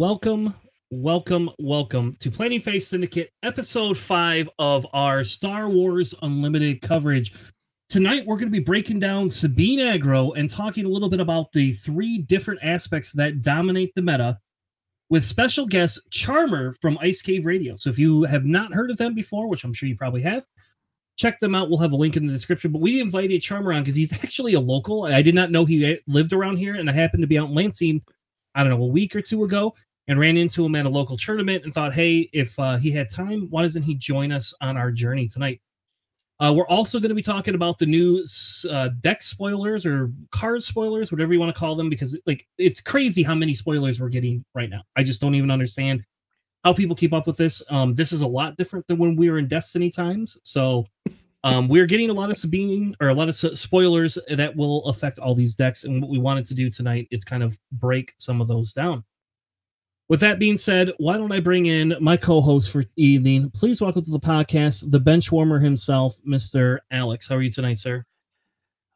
welcome to Planning Phase Syndicate, episode 5 of our Star Wars Unlimited coverage. Tonight, we're going to be breaking down Sabine Aggro and talking a little bit about the 3 different aspects that dominate the meta, with special guest Charm3r from Ice Cave Radio. So if you have not heard of them before, which I'm sure you probably have, check them out. We'll have a link in the description. But we invited Charm3r on because he's actually a local. I did not know he lived around here, and I happened to be out in Lansing, I don't know, a week or 2 ago, and ran into him at a local tournament and thought, hey, if he had time, why doesn't he join us on our journey tonight? We're also going to be talking about the new deck spoilers or card spoilers, whatever you want to call them, because it's crazy how many spoilers we're getting right now. I just don't even understand how people keep up with this. This is a lot different than when we were in Destiny times. So we're getting a lot of Sabine, or a lot of spoilers that will affect all these decks. And what we wanted to do tonight is kind of break some of those down. With that being said, why don't I bring in my co-host for evening? Please welcome to the podcast, the bench warmer himself, Mr. Alex. How are you tonight, sir?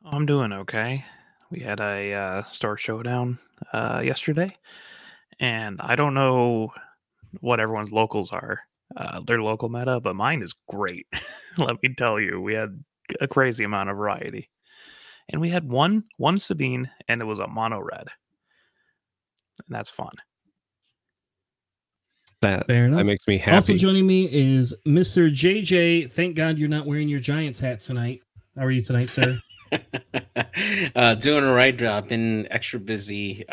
I'm doing okay. We had a Star Showdown yesterday, and I don't know what everyone's locals are, their local meta, but mine is great. Let me tell you, we had a crazy amount of variety. And we had one Sabine, and it was a mono red. And that's fun. That makes me happy. Also joining me is Mr. JJ. Thank God you're not wearing your Giants hat tonight. How are you tonight, sir? Doing all right. I've been extra busy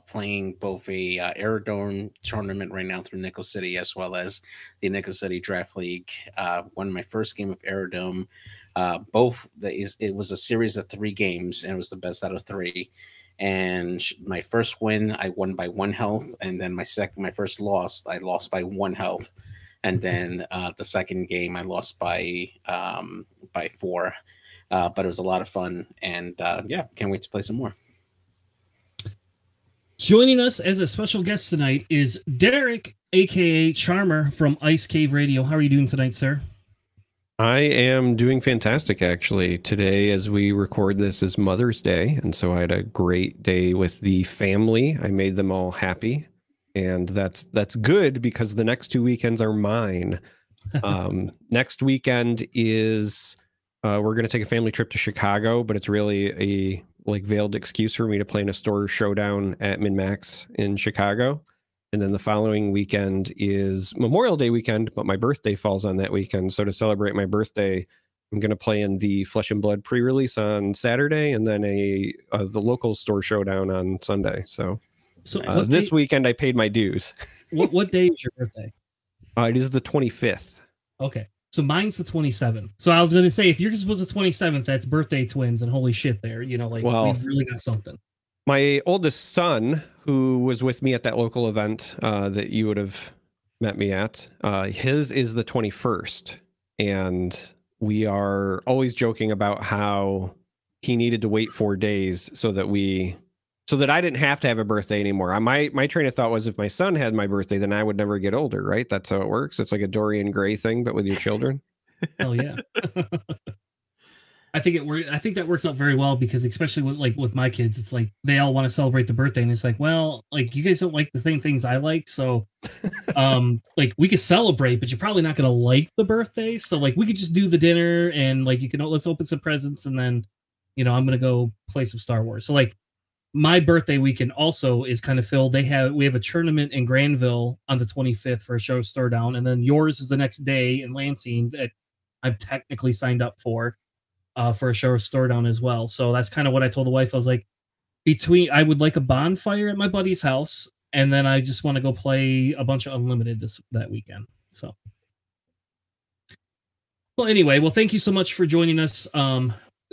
playing both a Aerodome tournament right now through Nickel City, as well as the Nickel City Draft League. Won my first game of Aerodome. It was a series of 3 games, and it was the best out of 3. And my first win, I won by 1 health, and then my first loss, I lost by 1 health, and then the second game I lost by 4. But it was a lot of fun, and yeah, can't wait to play some more. Joining us as a special guest tonight is Derek, aka Charm3r from Ice Cave Radio. How are you doing tonight, sir? I am doing fantastic, actually. Today, as we record this, is Mother's Day, and so I had a great day with the family. I made them all happy, and that's good because the next 2 weekends are mine. Next weekend is we're going to take a family trip to Chicago, but it's really a veiled excuse for me to play in a store showdown at Min-Max in Chicago. And then the following weekend is Memorial Day weekend, but my birthday falls on that weekend. So to celebrate my birthday, I'm going to play in the Flesh and Blood pre-release on Saturday, and then the local store showdown on Sunday. So this weekend I paid my dues. What day is your birthday? It is the 25th. Okay. So mine's the 27th. So I was going to say, if yours was the 27th, that's birthday twins, and holy shit there. You know, we've really got something. My oldest son, who was with me at that local event that you would have met me at, his is the 21st. And we are always joking about how he needed to wait 4 days so that I didn't have to have a birthday anymore. My train of thought was, if my son had my birthday, then I would never get older, right? That's how it works. It's like a Dorian Gray thing, but with your children. Hell yeah. I think that works out very well, because especially with my kids, it's like they all want to celebrate the birthday, and it's like, well, you guys don't like the same things I like, so we could celebrate, but you're probably not gonna like the birthday. So we could just do the dinner, and let's open some presents, and then I'm gonna go play some Star Wars. So my birthday weekend also is kind of filled. We have a tournament in Granville on the 25th for a show Showdown, and then yours is the next day in Lansing that I'm technically signed up for a show Showdown as well. So that's kind of what I told the wife. I was like, I would like a bonfire at my buddy's house, and then I just want to go play a bunch of Unlimited that weekend. So, well, anyway, thank you so much for joining us.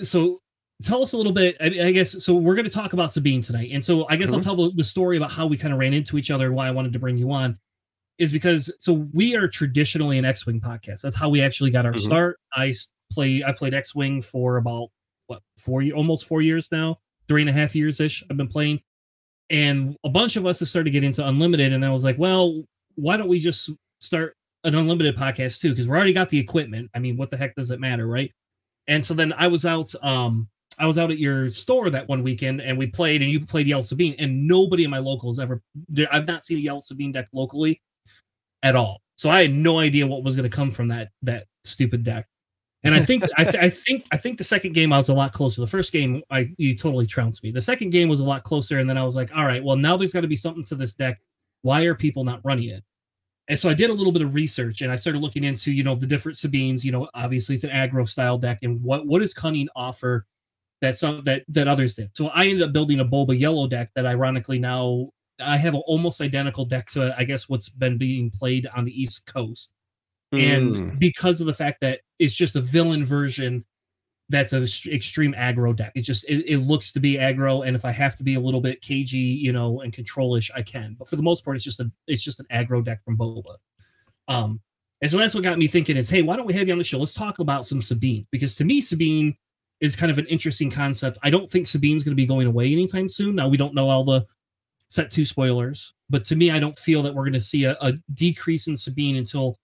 So tell us a little bit, I guess, so we're going to talk about Sabine tonight. And so I guess I'll tell the story about how we kind of ran into each other and why I wanted to bring you on, is because, so we are traditionally an X-Wing podcast. That's how we actually got our start. I played X-Wing for about, almost 4 years now, 3.5 years-ish I've been playing. And a bunch of us have started getting into Unlimited, and I was like, well, why don't we just start an Unlimited podcast too? Because we already got the equipment. I mean, what the heck does it matter, right? And so then I was out I was out at your store that one weekend and we played, and you played Yellow Sabine, and nobody in my locals ever. I've not seen a Yellow Sabine deck locally at all, so I had no idea what was going to come from that stupid deck. And I think I think the second game I was a lot closer. The first game you totally trounced me. The second game was a lot closer, and then I was like, all right, well now there's got to be something to this deck. Why are people not running it? And so I did a little bit of research, and I started looking into the different Sabines. Obviously it's an aggro style deck, and what does Cunning offer that others did. So I ended up building a Boba yellow deck that ironically now I have an almost identical deck to I guess what's been being played on the East Coast. And because of the fact that it's just a villain version that's an extreme aggro deck. It looks to be aggro, and if I have to be a little bit cagey, and control-ish, I can. But for the most part, it's just an aggro deck from Boba. And so that's what got me thinking is, hey, why don't we have you on the show? Let's talk about some Sabine. Because to me, Sabine is kind of an interesting concept. I don't think Sabine's going to be going away anytime soon. Now, we don't know all the Set 2 spoilers, but to me, I don't feel that we're going to see a decrease in Sabine until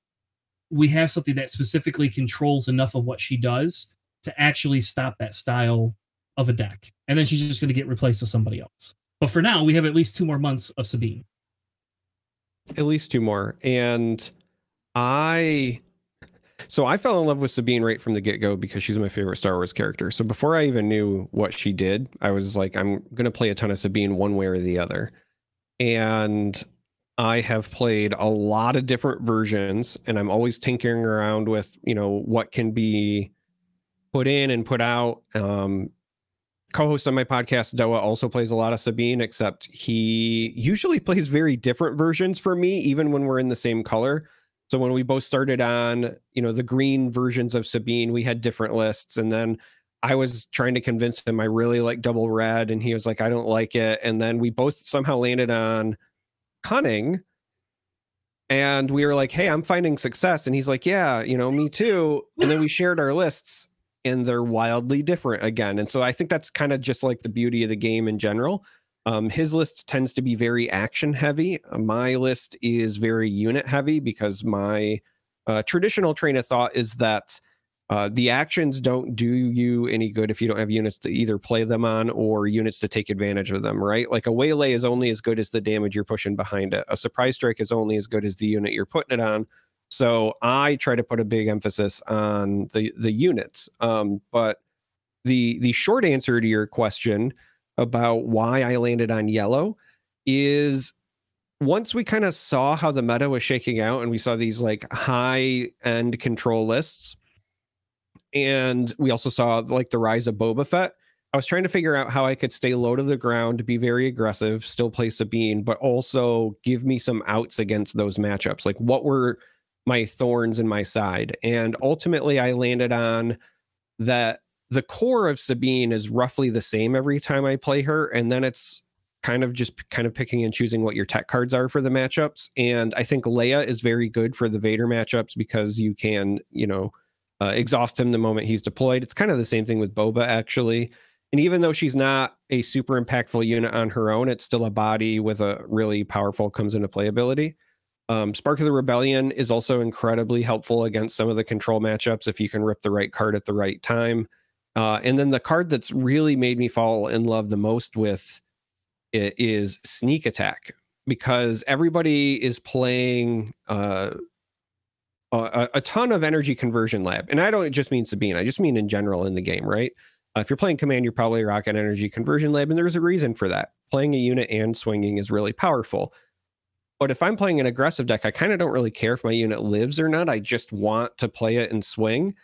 we have something that specifically controls enough of what she does to actually stop that style of a deck. And then she's just going to get replaced with somebody else. But for now, we have at least 2 more months of Sabine. At least 2 more. And I fell in love with Sabine right from the get-go because she's my favorite Star Wars character. So before I even knew what she did, I was like, I'm going to play a ton of Sabine one way or the other. And I have played a lot of different versions, and I'm always tinkering around with, what can be put in and put out. Co-host on my podcast, Doa, also plays a lot of Sabine, except he usually plays very different versions for me, even when we're in the same color. So when we both started on, the green versions of Sabine, we had different lists. And then I was trying to convince him I really like double red, and he was like, I don't like it. And then we both somehow landed on Cunning, and we were like, hey, I'm finding success. And he's like, yeah, me too. And then we shared our lists, and they're wildly different again. And so I think that's kind of just like the beauty of the game in general. His list tends to be very action heavy. My list is very unit heavy because my traditional train of thought is that the actions don't do you any good if you don't have units to either play them on or units to take advantage of them, right? Like a waylay is only as good as the damage you're pushing behind it. A surprise strike is only as good as the unit you're putting it on. So I try to put a big emphasis on the units. But the short answer to your question about why I landed on yellow is once we kind of saw how the meta was shaking out and we saw these like high end control lists, and we also saw like the rise of Boba Fett, I was trying to figure out how I could stay low to the ground, be very aggressive, still play Sabine, but also give me some outs against those matchups. Like what were my thorns in my side? And ultimately I landed on that the core of Sabine is roughly the same every time I play her. And then it's kind of picking and choosing what your tech cards are for the matchups. And I think Leia is very good for the Vader matchups because you can, exhaust him the moment he's deployed. It's kind of the same thing with Boba, actually. And even though she's not a super impactful unit on her own, it's still a body with a really powerful comes into play ability. Spark of the Rebellion is also incredibly helpful against some of the control matchups if you can rip the right card at the right time. And then the card that's really made me fall in love the most with it is Sneak Attack, because everybody is playing a ton of Energy Conversion Lab. And I don't just mean Sabine, I just mean in general in the game, right? If you're playing Command, you're probably rocking Energy Conversion Lab, and there's a reason for that. Playing a unit and swinging is really powerful. But if I'm playing an aggressive deck, I kind of don't really care if my unit lives or not. I just want to play it and swing.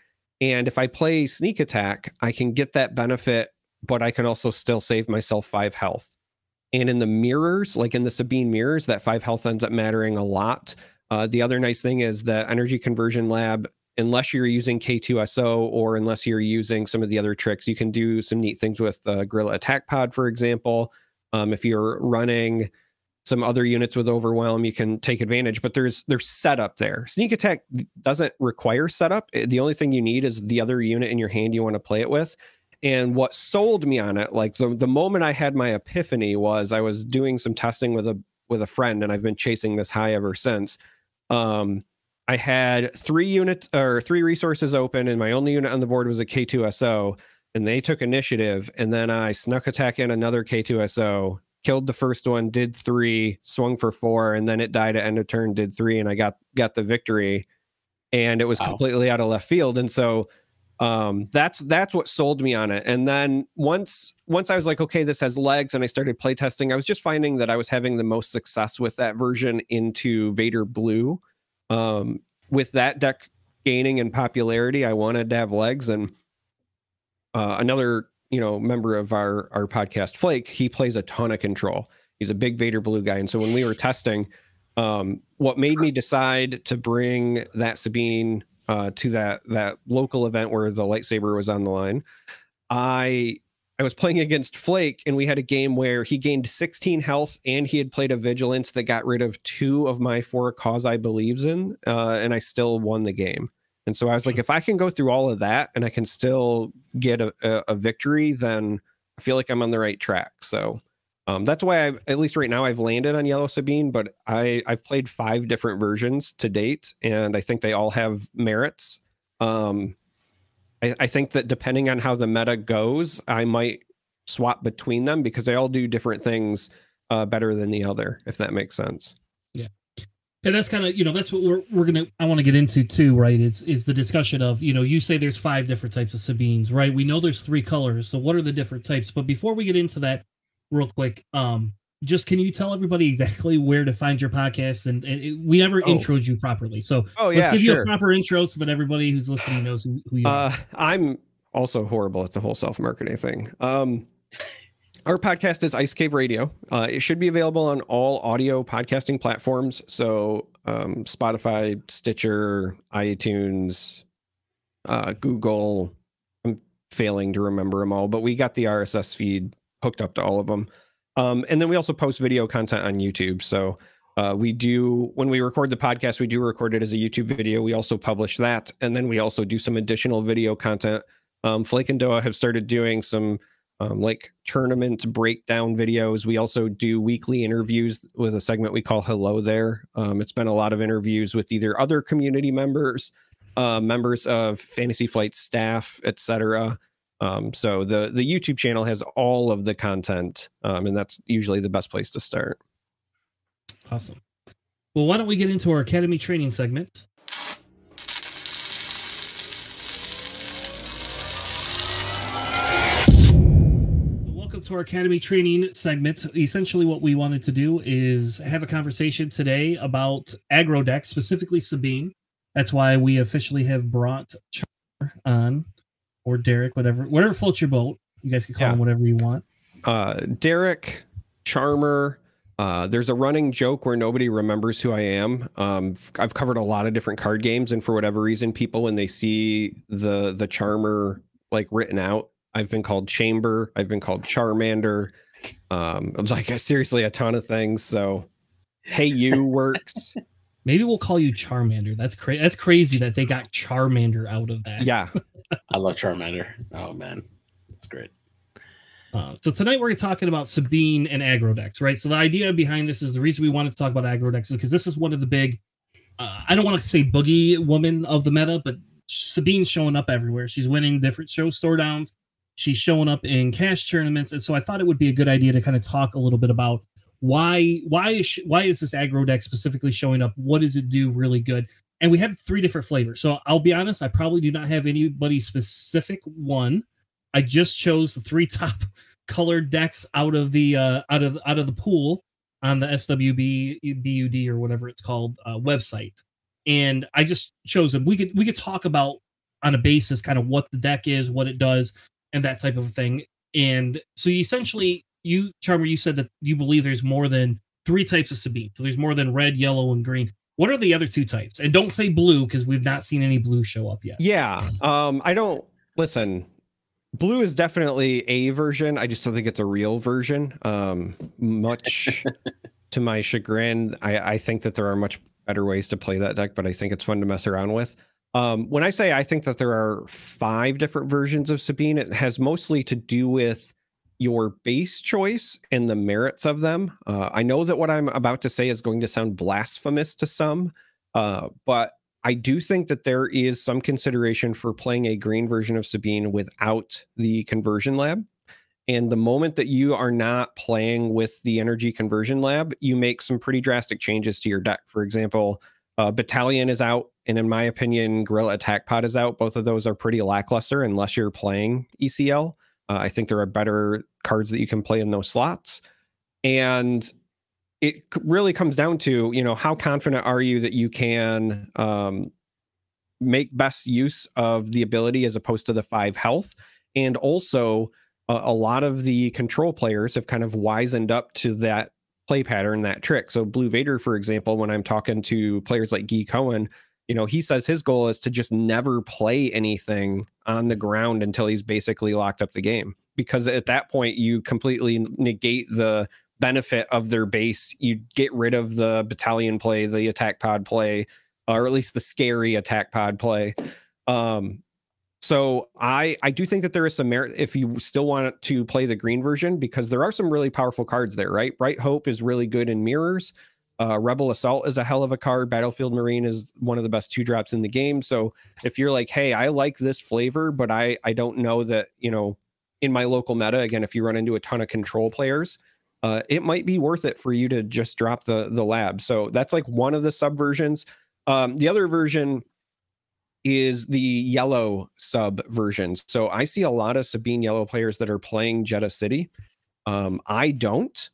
And if I play Sneak Attack, I can get that benefit, but I can also still save myself 5 health. And in the mirrors, like in the Sabine mirrors, that 5 health ends up mattering a lot. The other nice thing is that Energy Conversion Lab, unless you're using K2SO or unless you're using some of the other tricks, you can do some neat things with Guerrilla Attack Pod, for example. If you're running some other units with Overwhelm, you can take advantage, but there's setup there. Sneak Attack doesn't require setup. The only thing you need is the other unit in your hand you want to play it with. And what sold me on it, like the moment I had my epiphany, was I was doing some testing with a friend, and I've been chasing this high ever since. I had 3 resources open, and my only unit on the board was a K2SO. and they took initiative, and then I snuck attack in another K2SO, killed the first one, did 3, swung for 4, and then it died at end of turn, did 3, and I got the victory. And it was completely out of left field. And so that's what sold me on it. And then once I was like, okay, this has legs, and I started playtesting, I was just finding that I was having the most success with that version into Vader Blue. With that deck gaining in popularity, I wanted to have legs. And another member of our podcast, Flake, he plays a ton of control. He's a big Vader Blue guy. And so when we were testing, what made me decide to bring that Sabine to that local event where the lightsaber was on the line, I was playing against Flake, and we had a game where he gained 16 health, and he had played a vigilance that got rid of 2 of my 4 cause I believes in, and I still won the game. And so I was like, if I can go through all of that and I can still get a victory, then I feel like I'm on the right track. So that's why at least right now I've landed on Yellow Sabine, but I've played 5 different versions to date, and I think they all have merits. I think that depending on how the meta goes, I might swap between them because they all do different things better than the other, if that makes sense. Yeah. And that's kind of, that's what I want to get into too, right? Is the discussion of, you say there's 5 different types of Sabines, right? We know there's 3 colors. So what are the different types? But before we get into that real quick, just can you tell everybody exactly where to find your podcast? And we never introed you properly. So let's give you a proper intro so that everybody who's listening knows who you are. I'm also horrible at the whole self-marketing thing. Our podcast is Ice Cave Radio. It should be available on all audio podcasting platforms. So Spotify, Stitcher, iTunes, Google. I'm failing to remember them all, but we got the RSS feed hooked up to all of them. And then we also post video content on YouTube. So when we record the podcast, we do record it as a YouTube video. We also publish that. And then we also do some additional video content. Flake and Doa have started doing some like tournament breakdown videos. We also do weekly interviews with a segment we call Hello There. It's been a lot of interviews with either other community members, members of Fantasy Flight staff, etc. So the YouTube channel has all of the content, and that's usually the best place to start. Awesome. Well, why don't we get into our Academy training segment? Welcome to our Academy training segment. Essentially what we wanted to do is have a conversation today about Aggro Decks, specifically Sabine. That's why we officially have brought Charm3r on. Or Derek, whatever floats your boat. You guys can call him whatever you want. Derek, Charm3r. There's a running joke where nobody remembers who I am. I've covered a lot of different card games, and for whatever reason, people, when they see the Charm3r like written out, I've been called Chamber. I've been called Charmander. I'm like, seriously, a ton of things. So, hey, you works. Maybe we'll call you Charmander. That's crazy. That's crazy that they got Charmander out of that. Yeah. I love Charmander. Oh, man. That's great. So tonight we're talking about Sabine and Aggro Decks, right? So the idea behind this is the reason we wanted to talk about Aggro Decks is because this is one of the big, I don't want to say boogie woman of the meta, but Sabine's showing up everywhere. She's winning different showdowns. She's showing up in cash tournaments. And so I thought it would be a good idea to kind of talk a little bit about why is this Aggro deck specifically showing up? What does it do really good? And we have 3 different flavors. So I'll be honest, I probably do not have anybody specific one. I just chose the 3 top colored decks out of the pool on the SWB BUD or whatever it's called website. And I just chose them. We could talk about on a basis kind of what the deck is, what it does, and that type of thing. And so essentially, Charm3r, you said that you believe there's more than 3 types of Sabine. So there's more than red, yellow, and green. What are the other 2 types? And don't say blue, because we've not seen any blue show up yet. Yeah. Listen, blue is definitely a version. I just don't think it's a real version. Much to my chagrin, I think that there are much better ways to play that deck, but I think it's fun to mess around with. When I say I think that there are 5 different versions of Sabine, it has mostly to do with your base choice and the merits of them. I know that what I'm about to say is going to sound blasphemous to some, but I do think that there is some consideration for playing a green version of Sabine without the conversion lab. And the moment that you are not playing with the energy conversion lab, you make some pretty drastic changes to your deck. For example, Battalion is out, and in my opinion, Guerrilla Attack Pod is out. Both of those are pretty lackluster unless you're playing ECL. I think there are better cards that you can play in those slots. And it really comes down to, you know, how confident are you that you can make best use of the ability as opposed to the 5 health. And also, a lot of the control players have kind of wisened up to that play pattern, that trick. So Blue Vader, for example, when I'm talking to players like Guy Cohen, you know, he says his goal is to just never play anything on the ground until he's basically locked up the game. Because at that point, you completely negate the benefit of their base. You get rid of the battalion play, the attack pod play, or at least the scary attack pod play. So I do think that there is some merit if you still want to play the green version, because there are some really powerful cards there, right? Bright Hope is really good in mirrors. Rebel Assault is a hell of a card. Battlefield Marine is one of the best 2-drops in the game. So if you're like, hey, I like this flavor, but I don't know that, you know, in my local meta, again, if you run into a ton of control players, it might be worth it for you to just drop the lab. So that's like one of the subversions. The other version is the yellow sub versions. So I see a lot of Sabine yellow players that are playing Jeddah City. I don't,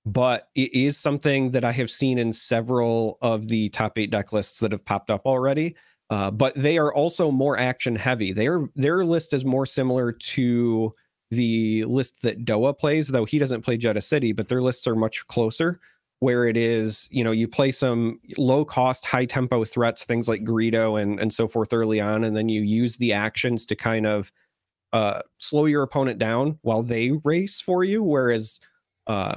but it is something that I have seen in several of the top 8 deck lists that have popped up already. But they are also more action heavy. Their list is more similar to the list that Doa plays, though he doesn't play Jeddah City, but their lists are much closer, where it is, you know, you play some low cost, high tempo threats, things like Greedo and so forth early on. And then you use the actions to kind of slow your opponent down while they race for you. Whereas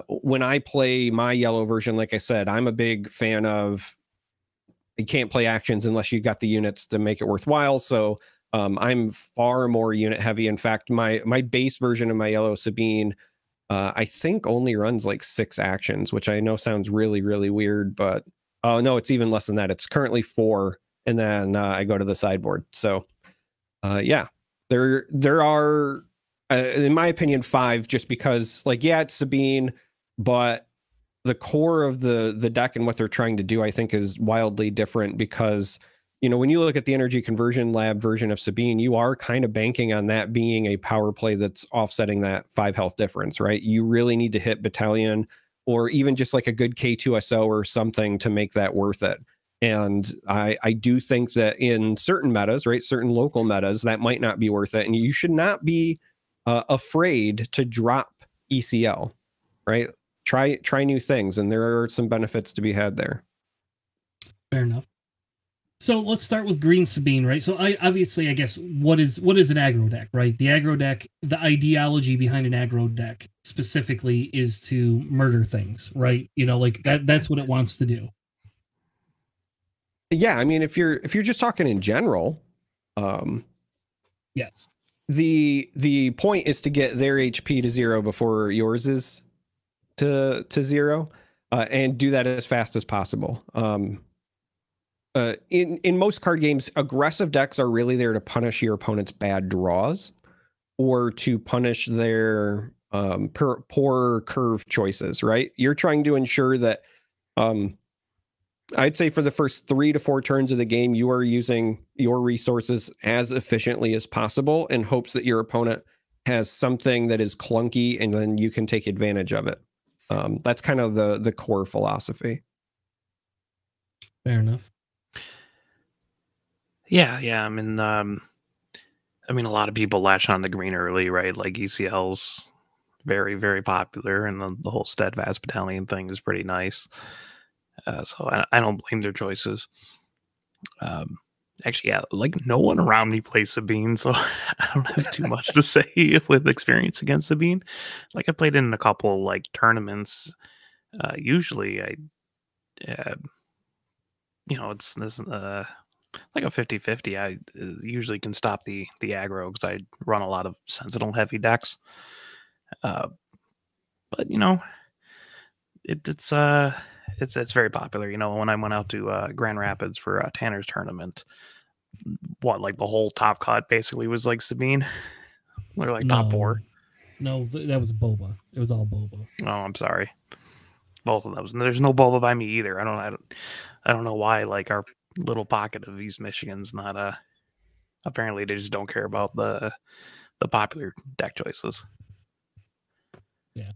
when I play my yellow version, like I said, I'm a big fan of, you can't play actions unless you got the units to make it worthwhile. So I'm far more unit heavy. In fact, my base version of my yellow Sabine, I think only runs like 6 actions, which I know sounds really, really weird, but oh no, it's even less than that. It's currently 4, and then I go to the sideboard. So yeah, there are, in my opinion, 5, just because, like, yeah, it's Sabine, but the core of the deck and what they're trying to do, I think, is wildly different. Because, you know, when you look at the energy conversion lab version of Sabine, you are kind of banking on that being a power play that's offsetting that 5 health difference, right? You really need to hit Battalion or even just like a good K2SO or something to make that worth it. And I do think that in certain metas, right, certain local metas, that might not be worth it. And you should not be afraid to drop ECL, right? Try new things, and there are some benefits to be had there. Fair enough. So let's start with Green Sabine, right? So obviously, I guess, what is an aggro deck, right? The aggro deck, the ideology behind an aggro deck specifically is to murder things, right? You know, like that's what it wants to do. Yeah, I mean, if you're just talking in general, yes, the point is to get their HP to 0 before yours is to 0, and do that as fast as possible. In most card games, aggressive decks are really there to punish your opponent's bad draws or to punish their poor curve choices, right? You're trying to ensure that, I'd say for the first 3 to 4 turns of the game, you are using your resources as efficiently as possible in hopes that your opponent has something that is clunky, and then you can take advantage of it. That's kind of the core philosophy. Fair enough. Yeah. I mean, a lot of people latch on to green early, right? Like ECL's very, very popular, and the whole Steadfast Battalion thing is pretty nice. So I don't blame their choices. Actually, yeah, like no one around me plays Sabine, so I don't have too much to say with experience against Sabine. Like, I played in a couple like tournaments. Usually, it's this like a 50-50. I usually can stop the aggro because I run a lot of sentinel heavy decks. But you know, it's it's very popular. You know, when I went out to Grand Rapids for Tanner's tournament, what, like the whole top cut basically was like Sabine. They're like top 4. No, that was boba. It was all boba. Oh, I'm sorry. Both of those. And there's no boba by me either. I don't know why. Like our little pocket of East Michigan's not apparently they just don't care about the popular deck choices. Yeah.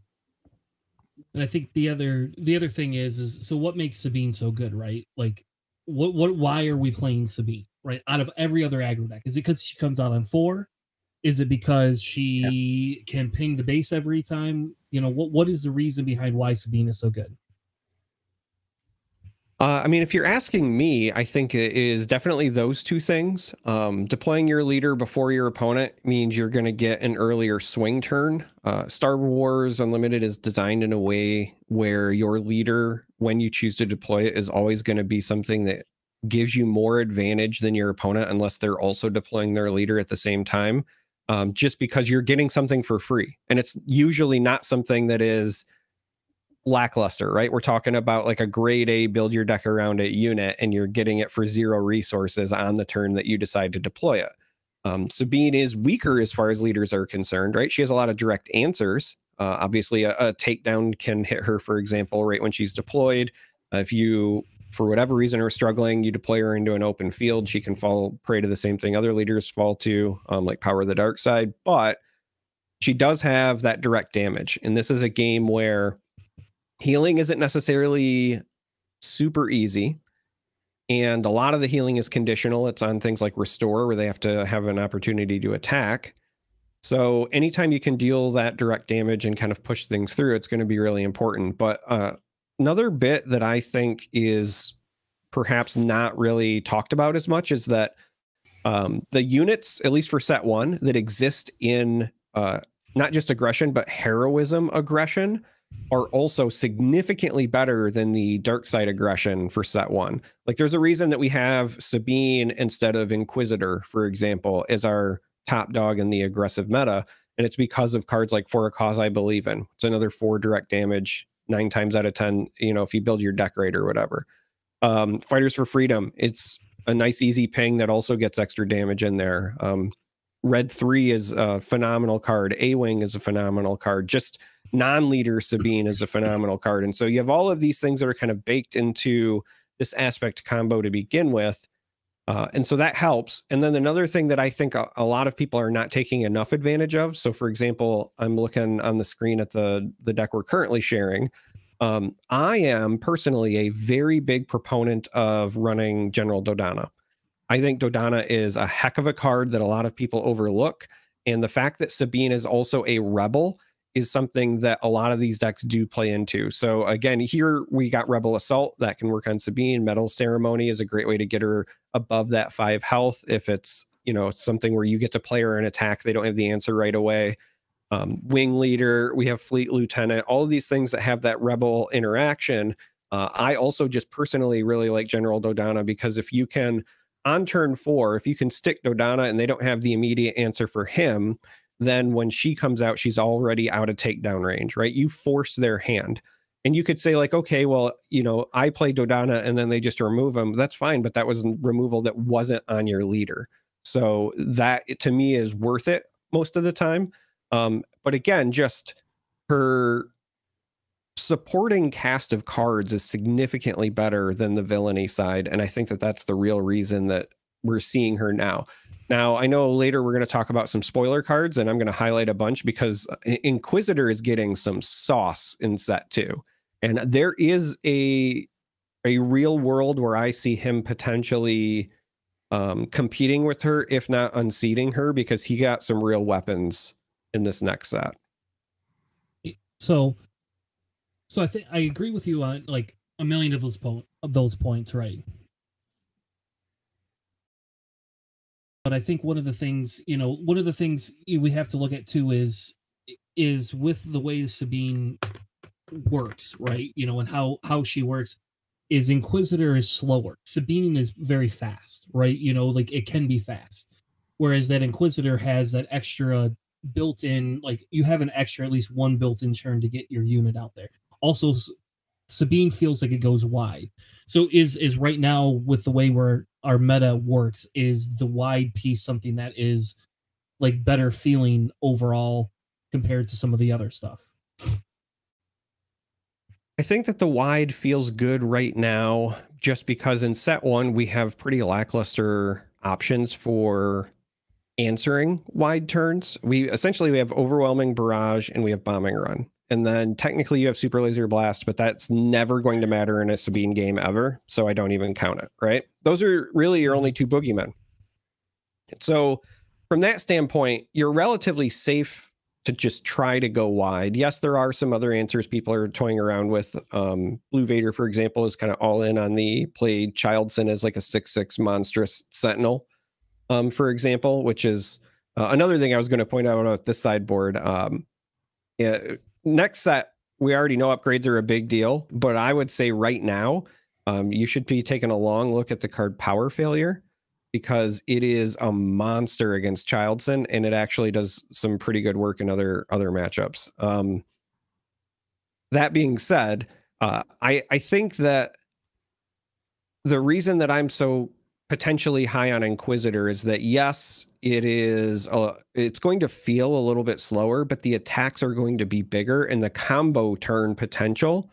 And I think the other thing is so what makes Sabine so good, right? Like why are we playing Sabine, right? Out of every other aggro deck, is it because she comes out on 4? Is it because she can ping the base every time? You know, what is the reason behind why Sabine is so good? I mean, if you're asking me, I think it is definitely those two things. Deploying your leader before your opponent means you're going to get an earlier swing turn. Star Wars Unlimited is designed in a way where your leader, when you choose to deploy it, is always going to be something that gives you more advantage than your opponent, unless they're also deploying their leader at the same time, just because you're getting something for free. And it's usually not something that is lackluster, right? We're talking about like a grade A build your deck around it unit, and you're getting it for 0 resources on the turn that you decide to deploy it. Sabine is weaker as far as leaders are concerned, right? She has a lot of direct answers. Obviously, a takedown can hit her, for example, right when she's deployed. If you, for whatever reason, are struggling, you deploy her into an open field, she can fall prey to the same thing other leaders fall to, like Power of the Dark Side. But she does have that direct damage. And this is a game where healing isn't necessarily super easy, and a lot of the healing is conditional. It's on things like Restore, where they have to have an opportunity to attack. So anytime you can deal that direct damage and kind of push things through, it's going to be really important. But another bit that I think is perhaps not really talked about as much is that the units, at least for set 1, that exist in not just aggression, but heroism aggression, are also significantly better than the dark side aggression for set 1. Like, there's a reason that we have Sabine instead of Inquisitor, for example, as our top dog in the aggressive meta. And it's because of cards like For a Cause I Believe In. It's another 4 direct damage 9 times out of 10, you know, if you build your deck right or whatever. Fighters for Freedom, it's a nice easy ping that also gets extra damage in there. Red 3 is a phenomenal card. A-Wing is a phenomenal card. Just non-leader Sabine is a phenomenal card. And so you have all of these things that are kind of baked into this aspect combo to begin with. And so that helps. And then another thing that I think a lot of people are not taking enough advantage of. So for example, I'm looking on the screen at the deck we're currently sharing. I am personally a very big proponent of running General Dodonna. I think Dodonna is a heck of a card that a lot of people overlook. And the fact that Sabine is also a rebel is something that a lot of these decks do play into. So again, here we got Rebel Assault that can work on Sabine. Metal Ceremony is a great way to get her above that 5 health. If it's, you know, something where you get to play her an attack, they don't have the answer right away. Wing Leader, we have Fleet Lieutenant, all of these things that have that rebel interaction. I also just personally really like General Dodonna, because if you can, on turn 4, if you can stick Dodonna and they don't have the immediate answer for him, then when she comes out, she's already out of takedown range, right? You force their hand. And you could say like, okay, well, you know, I play Dodonna and then they just remove him. That's fine, but that was removal that wasn't on your leader. So that, to me, is worth it most of the time. But again, just her supporting cast of cards is significantly better than the villainy side. And I think that that's the real reason that we're seeing her now. Now, I know later we're going to talk about some spoiler cards, and I'm going to highlight a bunch because Inquisitor is getting some sauce in set 2. And there is a real world where I see him potentially competing with her, if not unseating her, because he got some real weapons in this next set. So I think I agree with you on like a million of those points, right? But I think one of the things we have to look at too is with the way Sabine works, right? You know, and how she works is Inquisitor is slower. Sabine is very fast, right? You know, like it can be fast. Whereas that Inquisitor has that extra built in, like you have an extra, at least one built in turn to get your unit out there. Also, Sabine feels like it goes wide. So is right now with the way where our meta works, is the wide piece something that is like better feeling overall compared to some of the other stuff? I think that the wide feels good right now just because in set 1 we have pretty lackluster options for answering wide turns. We have overwhelming barrage and we have bombing run. And then technically you have super laser blast, but that's never going to matter in a Sabine game ever. So I don't even count it, right? Those are really your only 2 boogeymen. So from that standpoint, you're relatively safe to just try to go wide. Yes, there are some other answers people are toying around with. Blue Vader, for example, is kind of all in on the play Childson as like a 6/6 monstrous sentinel. For example, which is another thing I was going to point out about this sideboard. Next set, we already know upgrades are a big deal, but I would say right now, you should be taking a long look at the card Power Failure, because it is a monster against Childson, and it actually does some pretty good work in other matchups. That being said, I think that the reason that I'm so potentially high on Inquisitor is that, yes, it's going to feel a little bit slower, but the attacks are going to be bigger, and the combo turn potential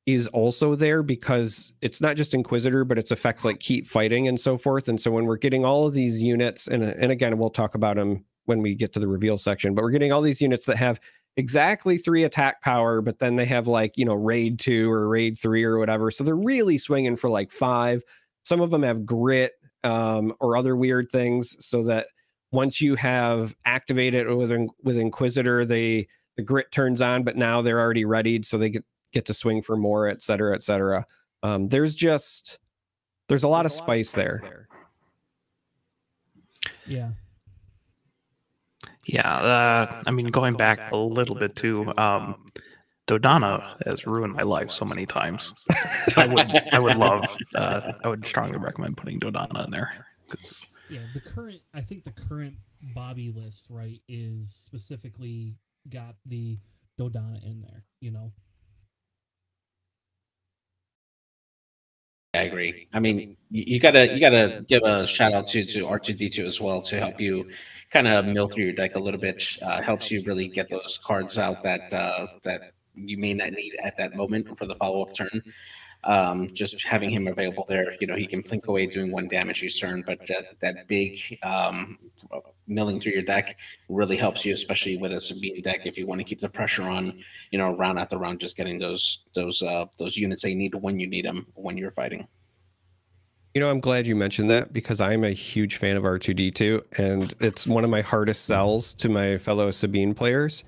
is also there because it's not just Inquisitor, but it's effects like Keep Fighting and so forth. And so when we're getting all of these units, and again, we'll talk about them when we get to the reveal section, but we're getting all these units that have exactly 3 attack power, but then they have like, raid 2 or raid 3 or whatever. So they're really swinging for like 5. Some of them have grit or other weird things, so that once you have activated with Inquisitor, the grit turns on, but now they're already readied, so they get to swing for more, et cetera, et cetera. There's a lot of spice there. Yeah. Yeah. I mean, going back a little bit too, Dodonna has ruined my life so many times. I would strongly recommend putting Dodonna in there. Yeah, I think the current Bobby list, right, is specifically got the Dodonna in there, I agree. I mean, you gotta give a shout out to R2D2 as well to help you kind of mill through your deck a little bit. Helps you really get those cards out that you may not need at that moment for the follow up turn. Just having him available there, he can plink away doing 1 damage each turn, but that big milling through your deck really helps you, especially with a Sabine deck. If you want to keep the pressure on, round after round, just getting those units they need when you need them when you're fighting. I'm glad you mentioned that, because I'm a huge fan of R2D2, and it's one of my hardest sells to my fellow Sabine players.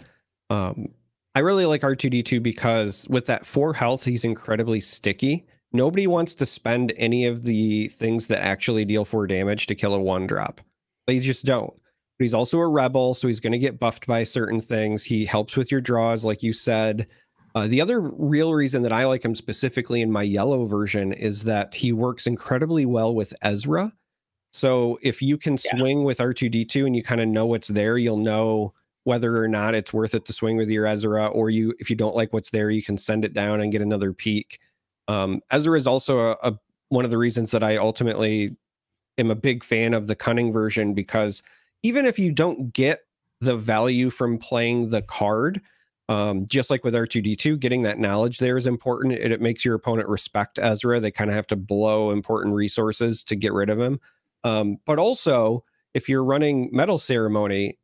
I really like R2D2 because with that 4 health, he's incredibly sticky. Nobody wants to spend any of the things that actually deal 4 damage to kill a 1-drop. They just don't. But he's also a rebel, so he's going to get buffed by certain things. He helps with your draws, like you said. The other real reason that I like him specifically in my yellow version is that he works incredibly well with Ezra. So if you can swing with R2D2 and you kind of know what's there, you'll know whether or not it's worth it to swing with your Ezra, or if you don't like what's there, you can send it down and get another peek. Ezra is also one of the reasons that I ultimately am a big fan of the Cunning version, because even if you don't get the value from playing the card, just like with R2D2, getting that knowledge there is important. It makes your opponent respect Ezra. They kind of have to blow important resources to get rid of him. But also, if you're running Metal Ceremony,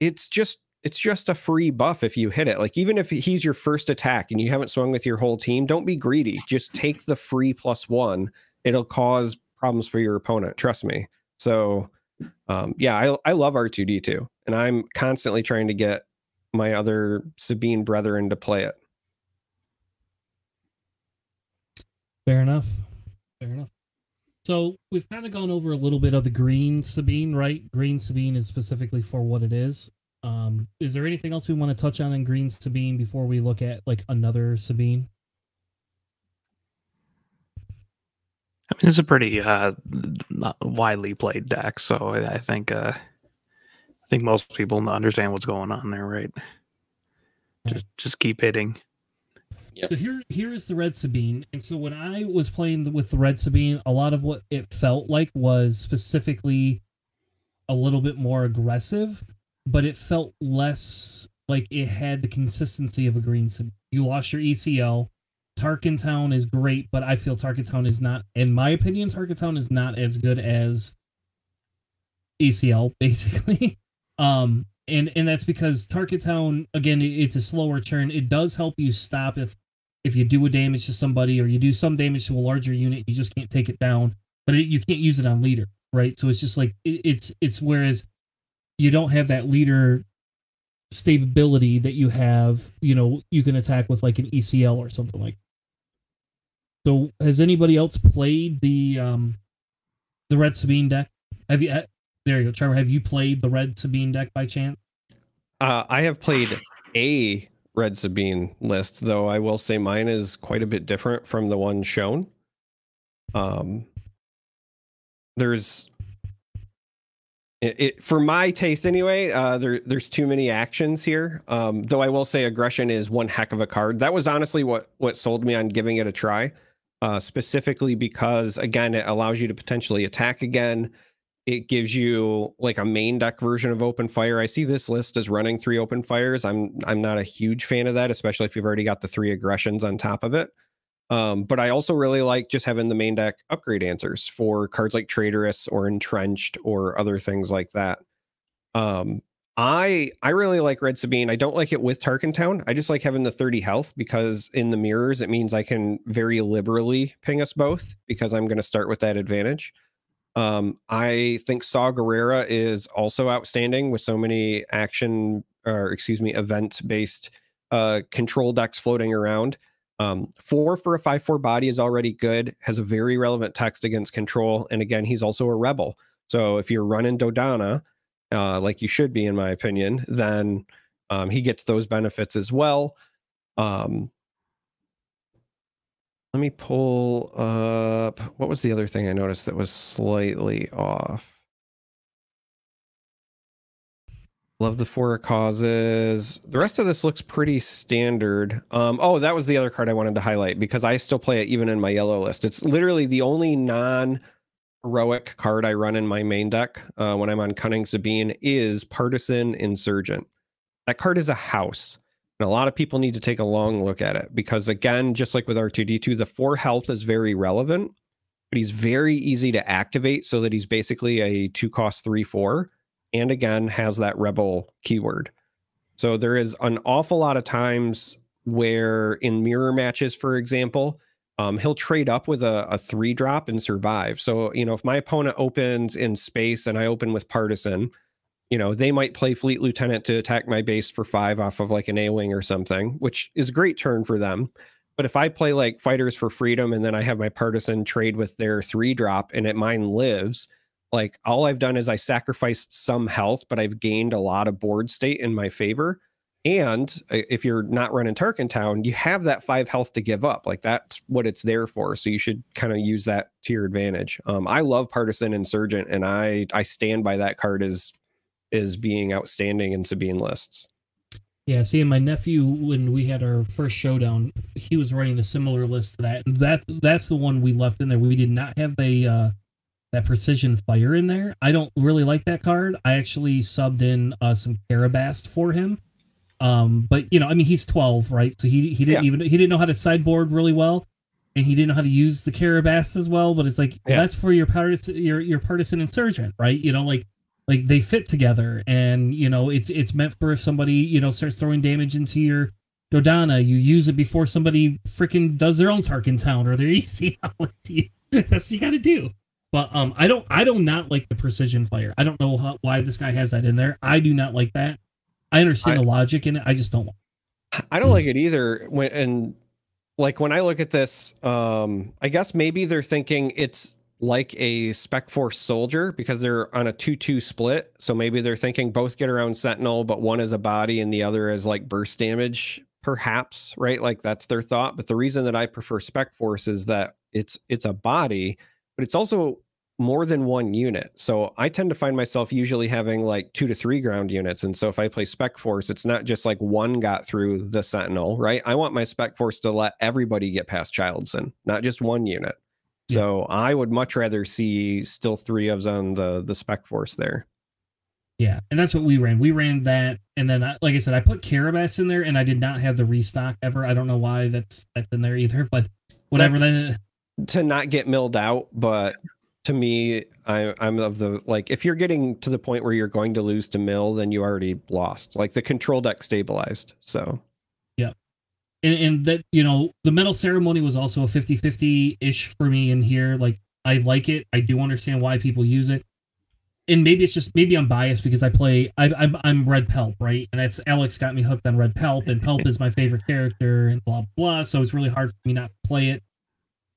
it's just a free buff if you hit it. Like, even if he's your first attack and you haven't swung with your whole team, don't be greedy. Just take the free +1. It'll cause problems for your opponent. Trust me. So, yeah, I love R2D2, and I'm constantly trying to get my other Sabine brethren to play it. Fair enough. So we've kind of gone over a little bit of the green Sabine, right? Green Sabine is specifically for what it is. Is there anything else we want to touch on in green Sabine before we look at like another Sabine? I mean, it's a pretty not widely played deck, so I think most people understand what's going on there, right? Just keep hitting. Yep. So here is the Red Sabine, and so when I was playing with the Red Sabine, a lot of what it felt like was specifically a little bit more aggressive, but it felt less like it had the consistency of a green Sabine. You lost your ECL. Tarkin Town is great, but I feel Tarkin Town is not, in my opinion, Tarkin Town is not as good as ECL, basically. And that's because Tarkin Town, again, it's a slower turn. It does help you stop if you do a damage to somebody or you do some damage to a larger unit, you just can't take it down. But you can't use it on leader, right? So it's just like it's whereas you don't have that leader stability that you have, you can attack with like an ECL or something like that. So has anybody else played the Red Sabine deck? Have you? There you go, Charm3r. Have you played the Red Sabine deck by chance? I have played a Red Sabine list, though I will say mine is quite a bit different from the one shown. There's for my taste anyway, there's too many actions here. Though I will say aggression is one heck of a card. That was honestly what sold me on giving it a try, specifically because, again, it allows you to potentially attack again. It gives you like a main deck version of open fire. I see this list as running 3 open fires. I'm not a huge fan of that, especially if you've already got the 3 aggressions on top of it. But I also really like just having the main deck upgrade answers for cards like Traitorous or Entrenched or other things like that. I really like Red Sabine. I don't like it with Tarkin Town. I just like having the 30 health because in the mirrors, it means I can very liberally ping us both because I'm going to start with that advantage. I think Saw Gerrera is also outstanding with so many event-based control decks floating around. 4 for a 5/4 body is already good, has a very relevant text against control, and again, he's also a rebel. So if you're running Dodana, like you should be, in my opinion, then he gets those benefits as well. Let me pull up. What was the other thing I noticed that was slightly off? Love the 4 causes. The rest of this looks pretty standard. Oh, that was the other card I wanted to highlight because I still play it even in my yellow list. It's literally the only non-heroic card I run in my main deck when I'm on Cunning Sabine is Partisan Insurgent. That card is a house. And a lot of people need to take a long look at it because, again, just like with R2-D2, the 4 health is very relevant, but he's very easy to activate so that he's basically a 2-cost 3/4, and again, has that rebel keyword. So there is an awful lot of times where in mirror matches, for example, he'll trade up with a 3-drop and survive. So, if my opponent opens in space and I open with Partisan, they might play Fleet Lieutenant to attack my base for 5 off of like an A-Wing or something, which is a great turn for them. But if I play like Fighters for Freedom and then I have my Partisan trade with their 3-drop and mine lives, like all I've done is I sacrificed some health, but I've gained a lot of board state in my favor. And if you're not running Tarkin Town, you have that 5 health to give up. Like that's what it's there for. So you should kind of use that to your advantage. I love Partisan Insurgent, and I stand by that card as being outstanding in Sabine lists. Yeah, see, my nephew, when we had our first showdown, he was running a similar list to that. And that's the one we left in there. We did not have that precision fire in there. I don't really like that card. I actually subbed in some Carabast for him. But he's 12, right? So he didn't know how to sideboard really well, and he didn't know how to use the Carabast as well. But it's like that's for your partisan insurgent, right? Like they fit together, and it's meant for if somebody starts throwing damage into your Dodana, you use it before somebody freaking does their own Tarkin Town or their ECL. That's what you got to do. But I do not like the precision fire. I don't know why this guy has that in there. I do not like that. I understand the logic in it. I just don't like it. I don't like it either. When I look at this, I guess maybe they're thinking it's like a Spec Force soldier because they're on a 2-2 split. So maybe they're thinking both get around Sentinel, but one is a body and the other is like burst damage, perhaps, right? Like that's their thought. But the reason that I prefer Spec Force is that it's a body, but it's also more than one unit. So I tend to find myself usually having like 2 to 3 ground units. And so if I play Spec Force, it's not just like one got through the Sentinel, right? I want my Spec Force to let everybody get past Childson, not just one unit. Yeah. So I would much rather see still 3 ofs on the Spec Force there. Yeah, and that's what we ran. We ran that, and then, like I said, I put Carabas in there, and I did not have the restock ever. I don't know why that's in there either, but whatever. To not get milled out, but to me, I'm of the, like, if you're getting to the point where you're going to lose to mill, then you already lost. Like, the control deck stabilized, so. Yeah. And that, you know, the Metal Ceremony was also a 50-50-ish for me in here. Like, I like it. I do understand why people use it. And maybe it's just, maybe I'm biased because I'm Red Pelp, right? And that's, Alex got me hooked on Red Pelp, and Pelp is my favorite character, and blah, blah. So it's really hard for me not to play it.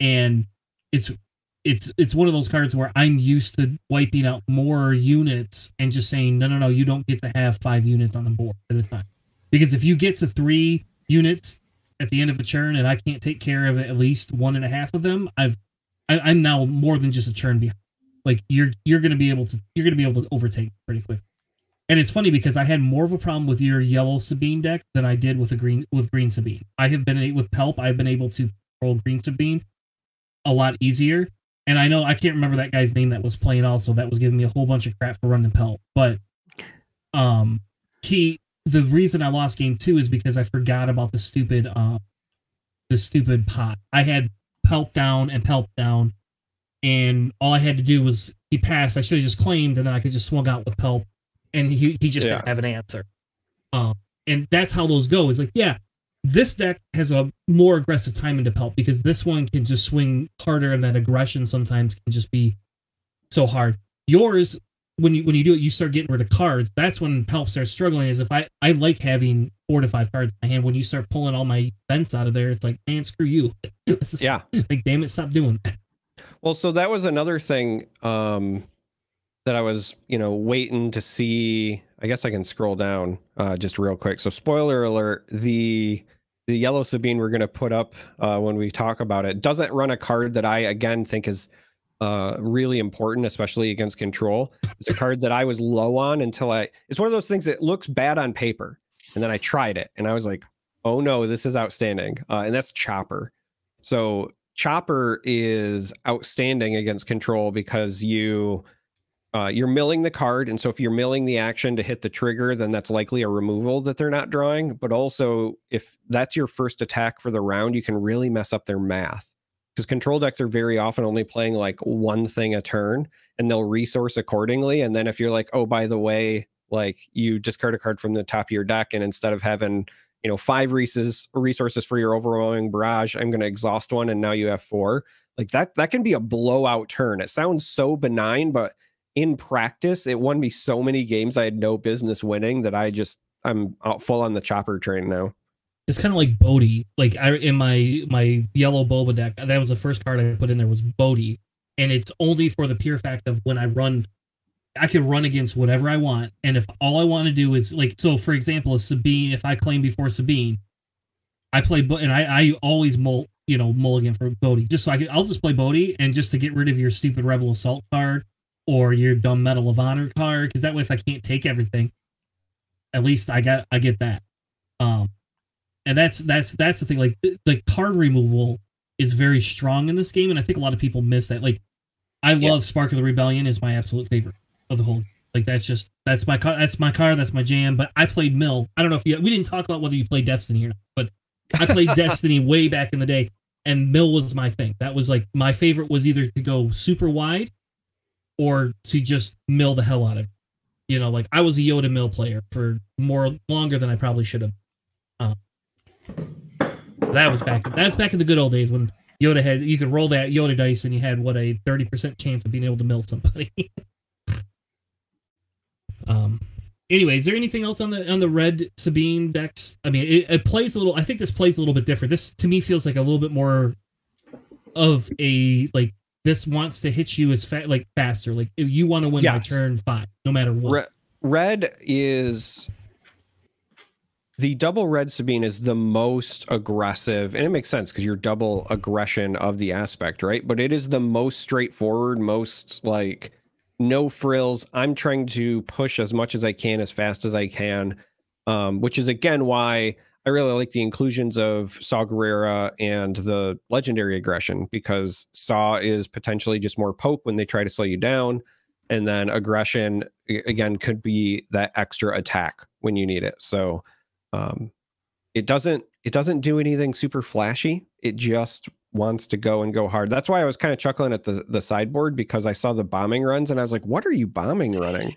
And it's one of those cards where I'm used to wiping out more units and just saying, no, you don't get to have 5 units on the board at a time. Because if you get to 3 units at the end of a turn and I can't take care of at least 1.5 of them, I'm now more than just a turn behind. Like, you're going to be able to overtake pretty quick. And it's funny because I had more of a problem with your yellow Sabine deck than I did with green Sabine. With Pelp, I've been able to control green Sabine a lot easier. And I know I can't remember that guy's name that was playing also, that was giving me a whole bunch of crap for running Pelp. But the reason I lost game 2 is because I forgot about the stupid pot. I had Pelp down and Pelp down. And all I had to do was, he passed. I should have just claimed, and then I could just swung out with Pelp, and he just didn't have an answer. And that's how those go. Is like, yeah, this deck has a more aggressive time into Pelp because this one can just swing harder, and that aggression sometimes can just be so hard. Yours, when you do it, you start getting rid of cards. That's when Pelp starts struggling. Is if I like having 4 to 5 cards in my hand. When you start pulling all my events out of there, it's like, man, screw you. Like, damn it, stop doing that. Well, so that was another thing that I was, waiting to see. I guess I can scroll down just real quick. So spoiler alert, the yellow Sabine we're going to put up when we talk about it doesn't run a card that I, again, think is really important, especially against control. It's a card that I was low on until it's one of those things that looks bad on paper. And then I tried it and I was like, oh no, this is outstanding. And that's Chopper. So Chopper is outstanding against control because you're milling the card, and so if you're milling the action to hit the trigger, then that's likely a removal that they're not drawing. But also, if that's your first attack for the round, you can really mess up their math, because control decks are very often only playing like one thing a turn, and they'll resource accordingly. And then if you're like, oh, by the way, like, you discard a card from the top of your deck, and instead of having 5 resources for your overwhelming barrage, I'm going to exhaust one, and now you have 4. Like, that can be a blowout turn. It sounds so benign, but in practice, it won me so many games I had no business winning that I'm out full on the Chopper train now. It's kind of like Bodhi. Like, in my yellow Boba deck, that was the first card I put in there was Bodhi, and it's only for the pure fact of when I run, I can run against whatever I want, and if all I want to do is, like, so for example, if Sabine, if I claim before Sabine, I play, and I always mulligan for Bodhi, just so I'll just play Bodhi, and just to get rid of your stupid Rebel Assault card or your dumb Medal of Honor card, because that way if I can't take everything, at least I get that. And that's the thing. Like, the card removal is very strong in this game, and I think a lot of people miss that. Like, I love Spark of the Rebellion is my absolute favorite of the whole. Like, that's my card, that's my jam. But I played Mill. I don't know if we didn't talk about whether you played Destiny or not, but I played Destiny way back in the day, and Mill was my thing. That was like my favorite, was either to go super wide or to just mill the hell out of it. Like, I was a Yoda Mill player for longer than I probably should have. That's back in the good old days when Yoda you could roll that Yoda dice and you had a 30% chance of being able to mill somebody. Anyway, is there anything else on the red Sabine decks? I mean, it plays a little. I think this plays a little bit different. This to me feels like a little bit more of a, like, this wants to hit you faster. Like, if you want to win by turn 5, no matter what. Red is the double red Sabine is the most aggressive, and it makes sense because you're double aggression of the aspect, right? But it is the most straightforward, most like no frills. I'm trying to push as much as I can, as fast as I can, which is again why I really like the inclusions of Saw Gerrera and the legendary aggression, because Saw is potentially just more poke when they try to slow you down. And then aggression again could be that extra attack when you need it. So it doesn't do anything super flashy. It just wants to go and go hard. That's why I was kind of chuckling at the sideboard, because I saw the bombing runs and I was like, what are you bombing running?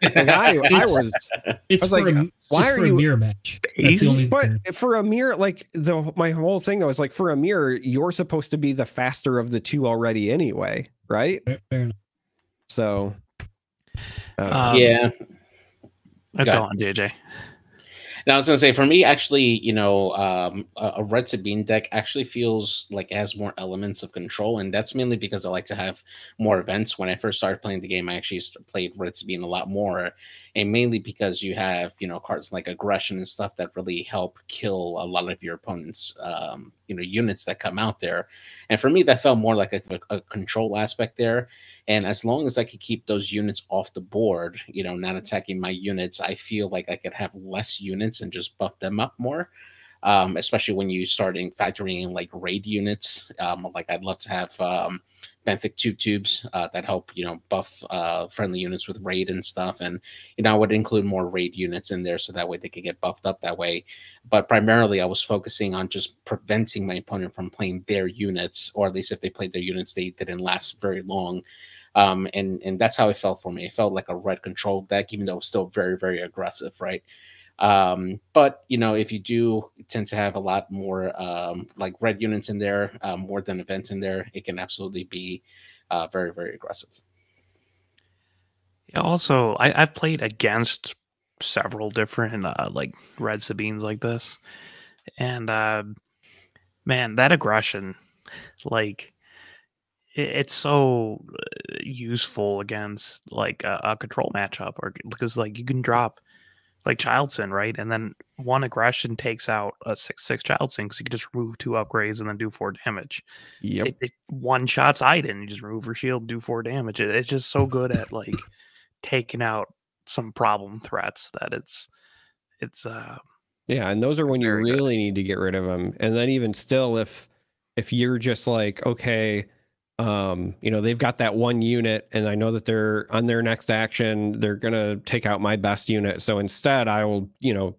Like I was like, why are you a mirror match? That's the only but thing. for a mirror, like my whole thing, I was like, for a mirror, you're supposed to be the faster of the two already anyway, right? Fair enough. So yeah. Go on, JJ. Now I was gonna say, for me, actually, you know, a red Sabine deck actually feels like it has more elements of control, and that's mainly because I like to have more events. When I first started playing the game, I actually played red Sabine a lot more, and mainly because you have, you know, cards like aggression and stuff that really help kill a lot of your opponent's, you know, units that come out there. And for me, that felt more like a control aspect there. And as long as I could keep those units off the board, you know, not attacking my units, I feel like I could have less units and just buff them up more. Especially when you start factoring in like raid units. Like I'd love to have benthic tubes that help, you know, buff friendly units with raid and stuff. And, you know, I would include more raid units in there so that way they could get buffed up that way. But primarily I was focusing on just preventing my opponent from playing their units, or at least if they played their units, they didn't last very long. And that's how it felt for me. It felt like a red control deck, even though it was still very, very aggressive, right? But you know, if you do tend to have a lot more like red units in there, more than events in there, it can absolutely be very, very aggressive. Yeah, also, I've played against several different like red Sabines like this, and man, that aggression, like it's so useful against like a control matchup, or because like you can drop like Child Sin, right? And then one aggression takes out a 6/6 Child Sin, because you can just remove 2 upgrades and then do 4 damage. Yep. It one shots Iden, you just remove her shield, do 4 damage. It's just so good at like taking out some problem threats that it's yeah, and those are when you really need to get rid of them. And then even still, if you're just like, okay, you know, they've got that one unit and I know that they're on their next action, they're gonna take out my best unit, so instead I will, you know,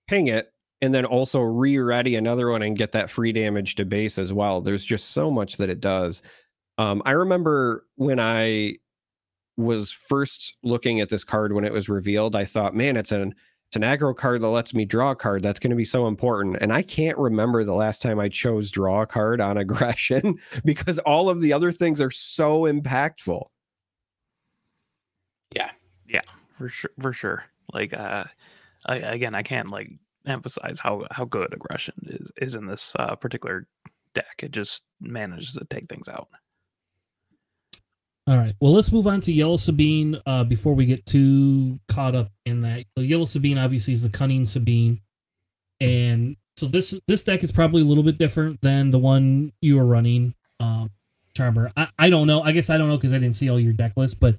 ping it and then also re-ready another one and get that free damage to base as well. There's just so much that it does. I remember when I was first looking at this card when it was revealed, I thought, man, it's an aggro card that lets me draw a card. That's going to be so important. And I can't remember the last time I chose draw a card on aggression, because all of the other things are so impactful. Yeah, for sure. Like, I can't like emphasize how good aggression is in this particular deck. It just manages to take things out. All right. Well, let's move on to Yellow Sabine before we get too caught up in that. So Yellow Sabine obviously is the Cunning Sabine, and so this deck is probably a little bit different than the one you were running, Charm3r. I don't know. I guess I don't know because I didn't see all your deck list, but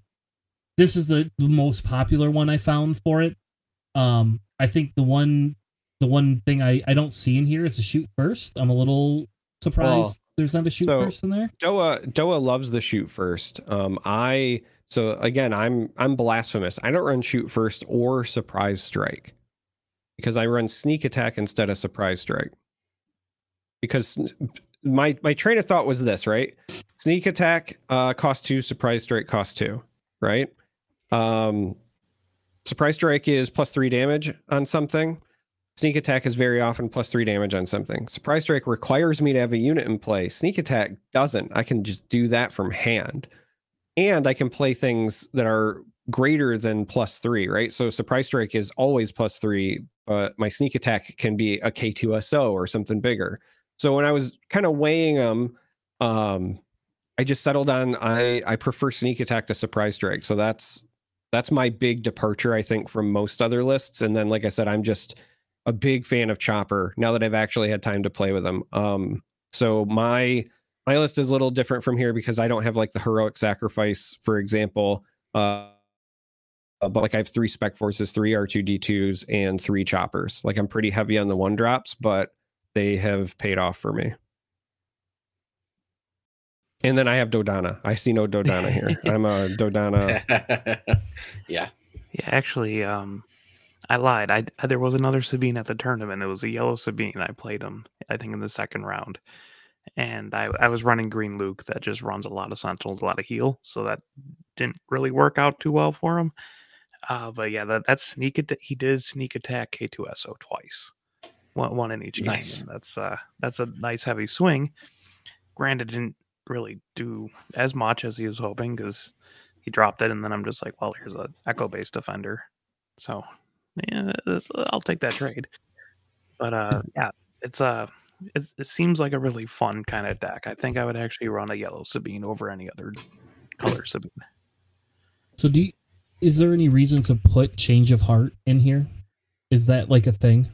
this is the most popular one I found for it. I think the one thing I don't see in here is a shoot first. I'm a little surprised. There's not a shoot first in there. Doa loves the shoot first. So again, I'm blasphemous. I don't run shoot first or surprise strike, because I run sneak attack instead of surprise strike. Because my train of thought was this, right? Sneak attack costs 2, surprise strike costs 2, right? Surprise strike is +3 damage on something. Sneak attack is very often +3 damage on something. Surprise strike requires me to have a unit in play. Sneak attack doesn't. I can just do that from hand. And I can play things that are greater than +3, right? So surprise strike is always +3, but my sneak attack can be a K2SO or something bigger. So when I was kind of weighing them, I just settled on I prefer sneak attack to surprise strike. So that's my big departure, I think, from most other lists. And then, like I said, I'm just a big fan of Chopper now that I've actually had time to play with him. So my list is a little different from here because I don't have like the heroic sacrifice, for example. But like I have 3 spec forces, 3 R2D2s, and 3 choppers. Like I'm pretty heavy on the 1-drops, but they have paid off for me. And then I have Dodana. I see no Dodana here. I'm a Dodana. Yeah. Yeah, actually, I lied. There was another Sabine at the tournament. It was a yellow Sabine. I played him, I think, in the second round. And I was running Green Luke that just runs a lot of Sentinels, a lot of heal. So that didn't really work out too well for him. But yeah, that's he did sneak attack K2SO twice. One in each game. Nice. And that's a nice heavy swing. Granted, didn't really do as much as he was hoping because he dropped it, and then I'm just like, well, here's a echo-based defender. So yeah, I'll take that trade. But yeah, it seems like a really fun kind of deck. I think I would actually run a yellow Sabine over any other color Sabine. So is there any reason to put Change of Heart in here? Is that like a thing?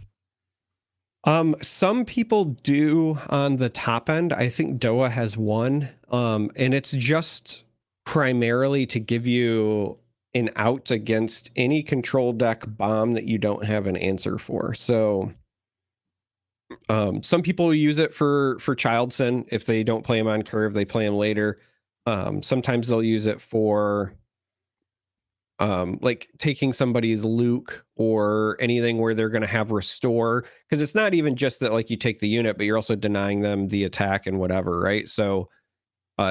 Some people do on the top end. I think Doa has one. And it's just primarily to give you an out against any control deck bomb that you don't have an answer for. So some people use it for Child Sin. If they don't play him on curve, they play him later. Sometimes they'll use it for like taking somebody's Luke or anything where they're going to have restore, because it's not even just that like you take the unit, but you're also denying them the attack and whatever, right? So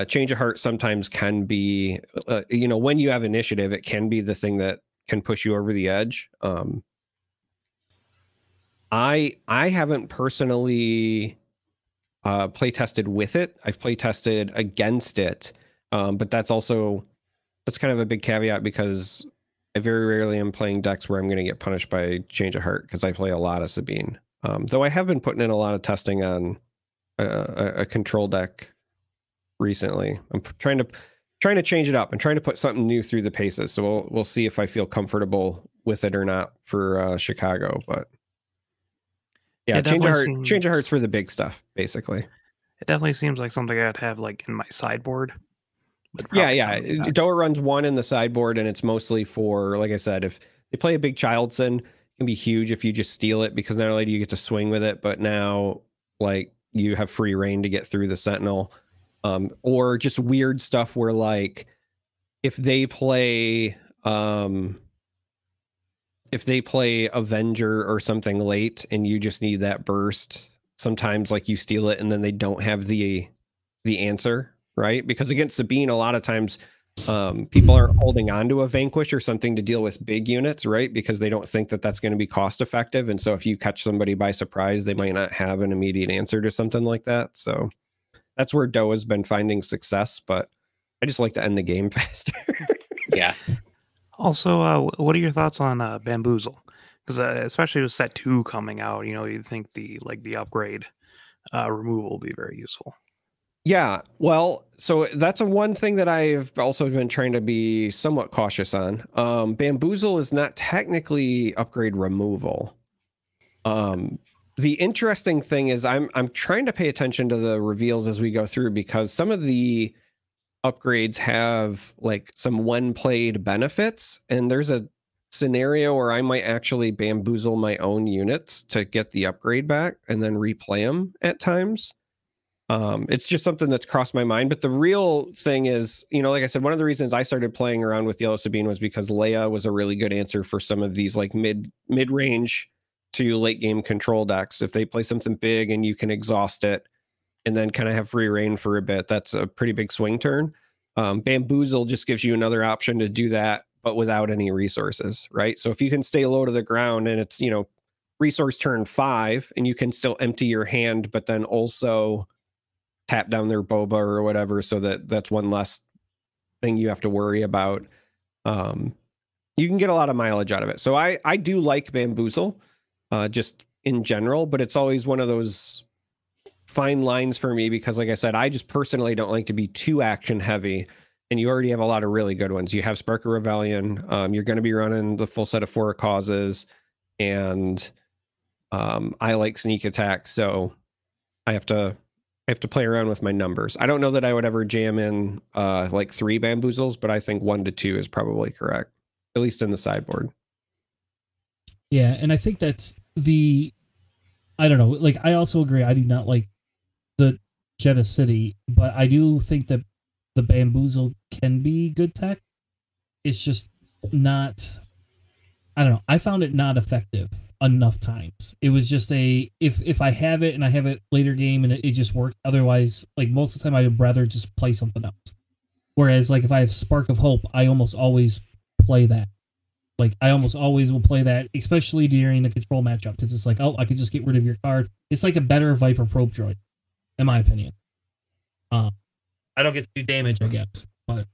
Change of Heart sometimes can be, you know, when you have initiative, it can be the thing that can push you over the edge. I haven't personally play tested with it. I've play tested against it, but that's kind of a big caveat because I very rarely am playing decks where I'm going to get punished by Change of Heart because I play a lot of Sabine. Though I have been putting in a lot of testing on a control deck recently. I'm trying to change it up and trying to put something new through the paces. So we'll see if I feel comfortable with it or not for Chicago. But yeah, Change of Heart's for the big stuff, basically. It definitely seems like something I'd have like in my sideboard. Yeah. Doa runs one in the sideboard, and it's mostly for, like I said, if they play a big Child Sin, it can be huge if you just steal it, because not only do you get to swing with it, but now like you have free reign to get through the Sentinel. Or just weird stuff where like if they play Avenger or something late and you just need that burst, sometimes like you steal it and then they don't have the answer, right? Because against Sabine, a lot of times people aren't holding on to a Vanquish or something to deal with big units, right? Because they don't think that that's going to be cost effective. And so if you catch somebody by surprise, they might not have an immediate answer to something like that. So that's where Doa's been finding success, but I just like to end the game faster. Yeah. Also, what are your thoughts on Bamboozle? Because especially with set 2 coming out, you know, you'd think the upgrade removal will be very useful. Yeah, well, so that's one thing that I've also been trying to be somewhat cautious on. Bamboozle is not technically upgrade removal. The interesting thing is I'm trying to pay attention to the reveals as we go through, because some of the upgrades have like some when played benefits, and there's a scenario where I might actually bamboozle my own units to get the upgrade back and then replay them at times. It's just something that's crossed my mind. But the real thing is, you know, like I said, one of the reasons I started playing around with Yellow Sabine was because Leia was a really good answer for some of these like mid-range to late game control decks. If they play something big and you can exhaust it and then kind of have free reign for a bit, that's a pretty big swing turn. Bamboozle just gives you another option to do that, but without any resources, right? So if you can stay low to the ground and it's, you know, resource turn 5 and you can still empty your hand, but then also tap down their boba or whatever, so that's one less thing you have to worry about. You can get a lot of mileage out of it. So I do like Bamboozle just in general, but it's always one of those fine lines for me because, like I said, I just personally don't like to be too action heavy, and you already have a lot of really good ones. You have Spark of Rebellion. You're going to be running the full set of 4 causes, and I like sneak attack, so I have to play around with my numbers. I don't know that I would ever jam in like 3 bamboozles, but I think 1 to 2 is probably correct, at least in the sideboard. Yeah, and I think that's I don't know. Like, I also agree. I do not like the Jeddah City, but I do think that the bamboozle can be good tech. It's just not. I don't know. I found it not effective enough times. It was just if I have it and I have it later game and it just works. Otherwise, like most of the time, I'd rather just play something else. Whereas, like if I have Spark of Hope, I almost always play that. Like I almost always will play that, especially during the control matchup, because it's like, oh, I could just get rid of your card. It's like a better Viper Probe droid, in my opinion. I don't get to do damage, I guess, but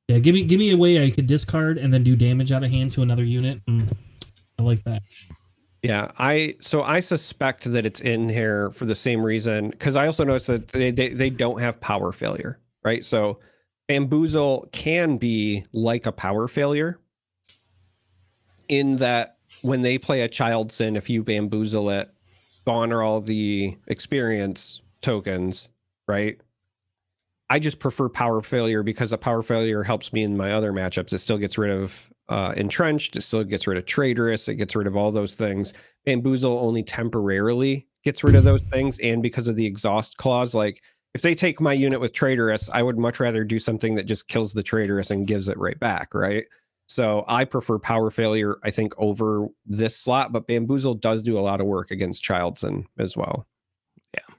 yeah, give me a way I could discard and then do damage out of hand to another unit. I like that. Yeah, I suspect that it's in here for the same reason, because I also noticed that they don't have power failure, right? So bamboozle can be like a power failure in that when they play a child sin, if you bamboozle it, gone are all the experience tokens, right? I just prefer power failure because a power failure helps me in my other matchups. It still gets rid of entrenched. It still gets rid of traitorous. It gets rid of all those things. Bamboozle only temporarily gets rid of those things. And because of the exhaust clause, like if they take my unit with traitorous, I would much rather do something that just kills the traitorous and gives it right back, right? So I prefer power failure, I think, over this slot, but bamboozle does do a lot of work against Childson as well. Yeah.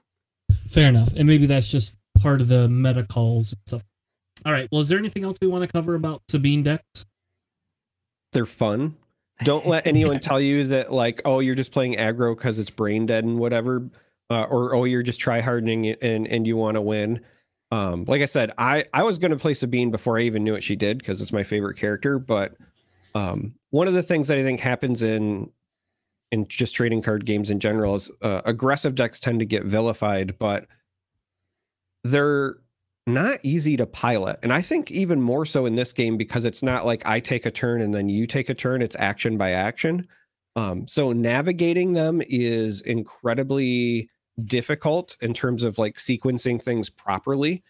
Fair enough. And maybe that's just part of the meta calls and stuff. All right. Well, is there anything else we want to cover about Sabine decks? They're fun. Don't let anyone tell you that, like, oh, you're just playing aggro because it's brain dead and whatever, or oh, you're just try hardening it and you want to win. Like I said, I was going to play Sabine before I even knew what she did because it's my favorite character. But one of the things that I think happens in just trading card games in general is aggressive decks tend to get vilified, but they're not easy to pilot. And I think even more so in this game because it's not like I take a turn and then you take a turn. It's action by action. So navigating them is incredibly difficult in terms of like sequencing things properly.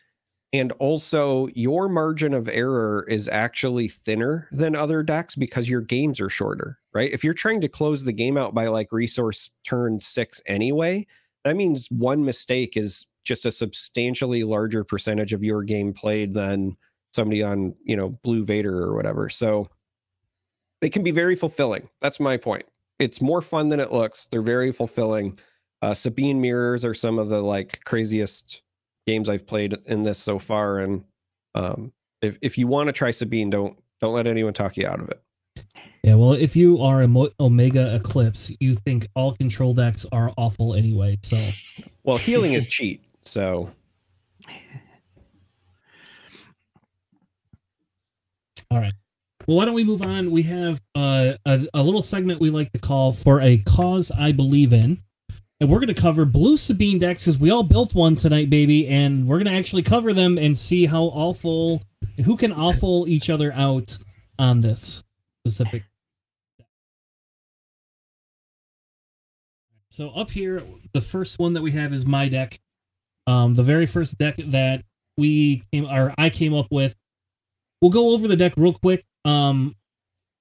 And also your margin of error is actually thinner than other decks because your games are shorter, right? If you're trying to close the game out by like resource turn 6 anyway, that means one mistake is just a substantially larger percentage of your game played than somebody on, you know, Blue Vader or whatever. So they can be very fulfilling. That's my point. It's more fun than it looks. They're very fulfilling. Sabine mirrors are some of the like craziest games I've played in this so far. And if you want to try Sabine, don't let anyone talk you out of it. Yeah, well, if you are a Omega Eclipse, you think all control decks are awful anyway. So, well, healing is cheat. So, all right. Well, why don't we move on? We have a little segment we like to call For a Cause I Believe In. And we're going to cover Blue Sabine decks because we all built one tonight, baby. And we're going to actually cover them and see how awful, who can awful each other out on this specific. So up here, the first one that we have is my deck. The very first deck that I came up with. We'll go over the deck real quick.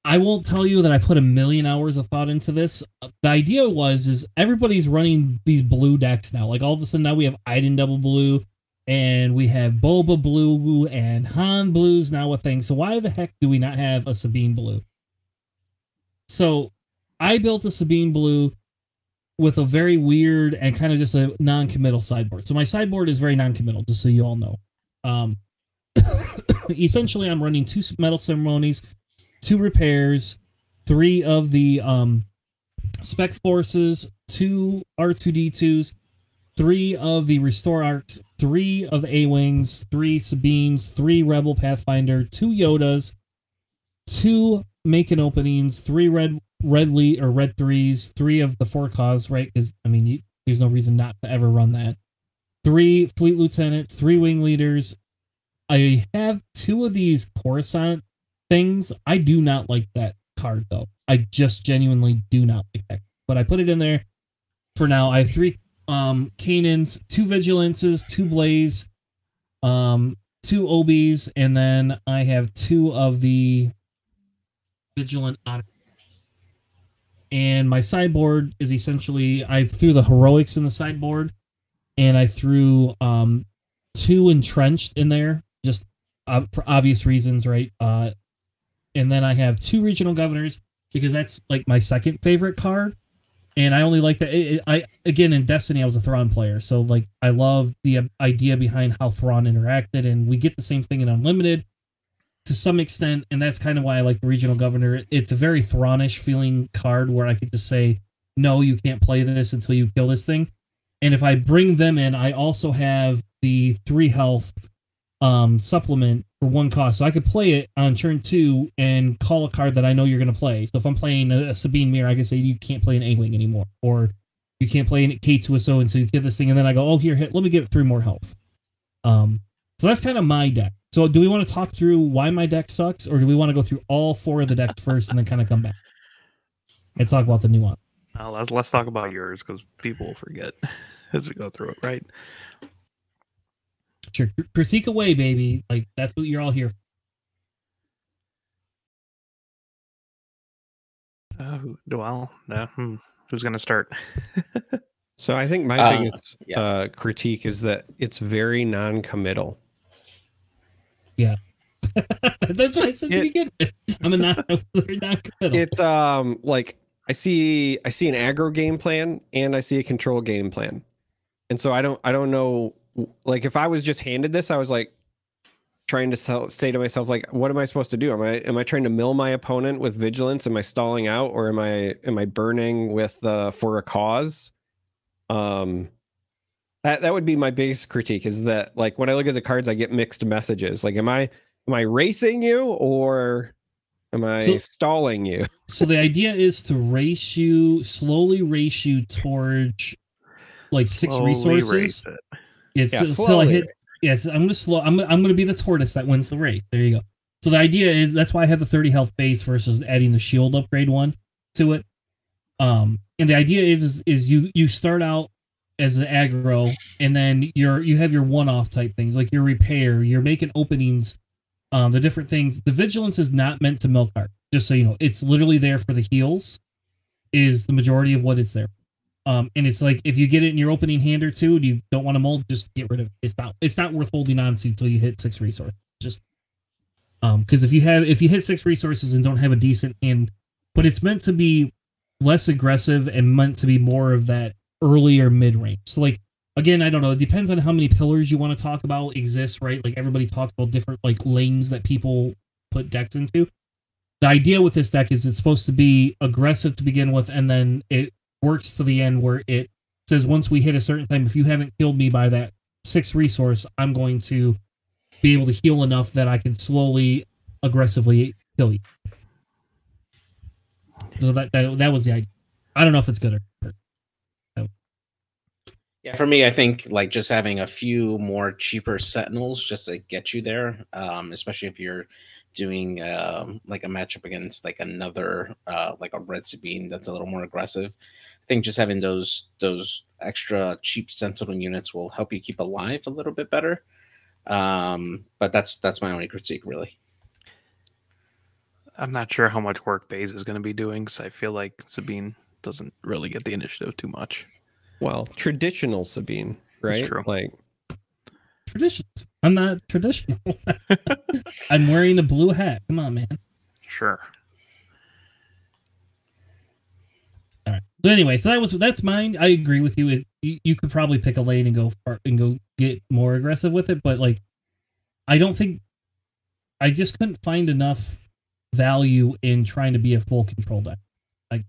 I won't tell you that I put a million hours of thought into this. The idea is everybody's running these blue decks now. Like all of a sudden now we have Iden Double Blue, and we have Boba Blue, and Han Blue's now a thing. So why the heck do we not have a Sabine Blue? So I built a Sabine Blue with a very weird and kind of just a non-committal sideboard. So my sideboard is very non-committal, just so you all know. Essentially, I'm running 2 Metal Ceremonies, 2 repairs, 3 of the Spec Forces, 2 R2D2s, 3 of the Restore Arcs, 3 of the A-Wings, 3 Sabines, 3 Rebel Pathfinder, 2 Yodas, 2 Making Openings, 3 red 3s, 3 of the 4 Cause, right? Because, I mean, there's no reason not to ever run that. 3 Fleet Lieutenants, 3 Wing Leaders. I have 2 of these Coruscant things. I do not like that card, though. I just genuinely do not like that. but I put it in there for now. I have 3 Canaans, 2 Vigilances, 2 Blaze, 2 Obies, and then I have 2 of the Vigilant Otter. And my sideboard is essentially, I threw the Heroics in the sideboard, and I threw 2 Entrenched in there, just for obvious reasons, right? And then I have 2 Regional Governors, because that's like my second favorite card. And I only like that. Again, in Destiny, I was a Thrawn player, so like I love the idea behind how Thrawn interacted, and we get the same thing in Unlimited to some extent, and that's kind of why I like the Regional Governor. It's a very Thrawnish feeling card where I could just say, no, you can't play this until you kill this thing. And if I bring them in, I also have the 3 health supplement for 1 cost. So I could play it on turn 2 and call a card that I know you're going to play. So if I'm playing a Sabine Mirror, I can say you can't play an A-Wing anymore, or you can't play an K2SO until you get this thing, and then I go, oh, here, let me give it 3 more health. So that's kind of my deck. So do we want to talk through why my deck sucks, or do we want to go through all 4 of the decks first and then kind of come back and talk about the nuance? Let's talk about yours, because people will forget as we go through it, right? Sure. Critique away, baby. Like, that's what you're all here for. Who's going to start? So I think my biggest critique is that it's very non-committal. Yeah. That's what I said to begin with. I'm very non-committal. It's like I see an aggro game plan and I see a control game plan. And so I don't know, like if I was just handed this, I was like trying to say to myself, like, what am I supposed to do? Am I trying to mill my opponent with vigilance? Am I stalling out, or am I burning with for a cause? That would be my biggest critique, is that like when I look at the cards, I get mixed messages. Like, am I racing you, or am I stalling you? So the idea is to slowly race you towards like 6 resources. Until I hit. Yes, I'm gonna be the tortoise that wins the race. There you go. So the idea is, that's why I have the 30 health base versus adding the shield upgrade 1 to it. And the idea is you start out as an aggro, and then you have your one-off type things, like your repair, you're making openings, the different things. The vigilance is not meant to milk art, just so you know. It's literally there for the heals, is the majority of what it's there. And it's like, if you get it in your opening hand or 2 and you don't want to mold, just get rid of it. It's not worth holding on to until you hit 6 resources. Just because if you hit 6 resources and don't have a decent hand, but it's meant to be less aggressive and meant to be more of that early or mid range. So like, again, I don't know, it depends on how many pillars you want to talk about exist, right? Like, everybody talks about different like lanes that people put decks into. The idea with this deck is it's supposed to be aggressive to begin with, and then it works to the end where it says, once we hit a certain time, if you haven't killed me by that 6 resource, I'm going to be able to heal enough that I can slowly, aggressively kill you. So that was the idea. I don't know if it's good or Yeah, for me, I think like just having a few more cheaper Sentinels just to get you there, especially if you're doing like a matchup against like another like a Red Sabine that's a little more aggressive. I think just having those extra cheap Sentinel units will help you keep alive a little bit better. But that's my only critique, really. I'm not sure how much work Base is going to be doing, because I feel like Sabine doesn't really get the initiative too much. Well, traditional Sabine, right? That's true. Like, traditions. I'm not traditional. I'm wearing a blue hat. Come on, man. Sure. All right. So anyway, that's mine. I agree with you. You could probably pick a lane and go get more aggressive with it, but like, I just couldn't find enough value in trying to be a full control deck. Like,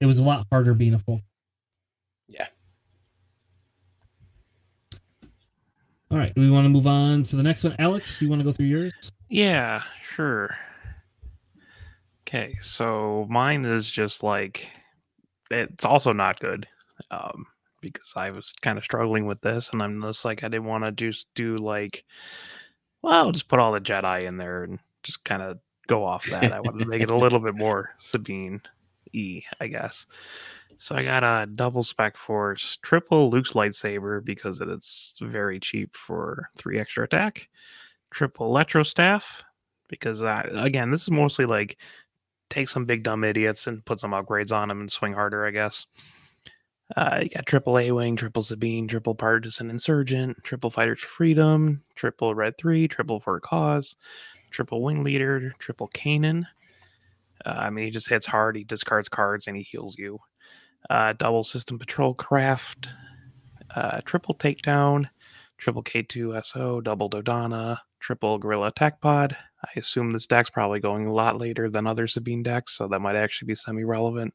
it was a lot harder being a full. Yeah. All right. Do we want to move on to the next one? Alex, you want to go through yours? Yeah, sure. Okay, so mine is just like, it's also not good, because I was kind of struggling with this, and I'm just like, I didn't want to just do like, well, just put all the Jedi in there and just kind of go off that. I wanted to make it a little bit more Sabine-y, I guess. So I got a double spec force, triple Luke's lightsaber because it's very cheap for 3 extra attack, triple electro staff because again, this is mostly like take some big dumb idiots and put some upgrades on them and swing harder, I guess. You got triple A-Wing, triple Sabine, triple Partisan Insurgent, triple Fighters for Freedom, triple Red 3, triple For a Cause, triple Wing Leader, triple Kanan. I mean, he just hits hard, he discards cards, and he heals you. Double System Patrol Craft, triple Takedown, triple K2SO, double Dodana, triple Gorilla Attack Pod. I assume this deck's probably going a lot later than other Sabine decks, so that might actually be semi-relevant.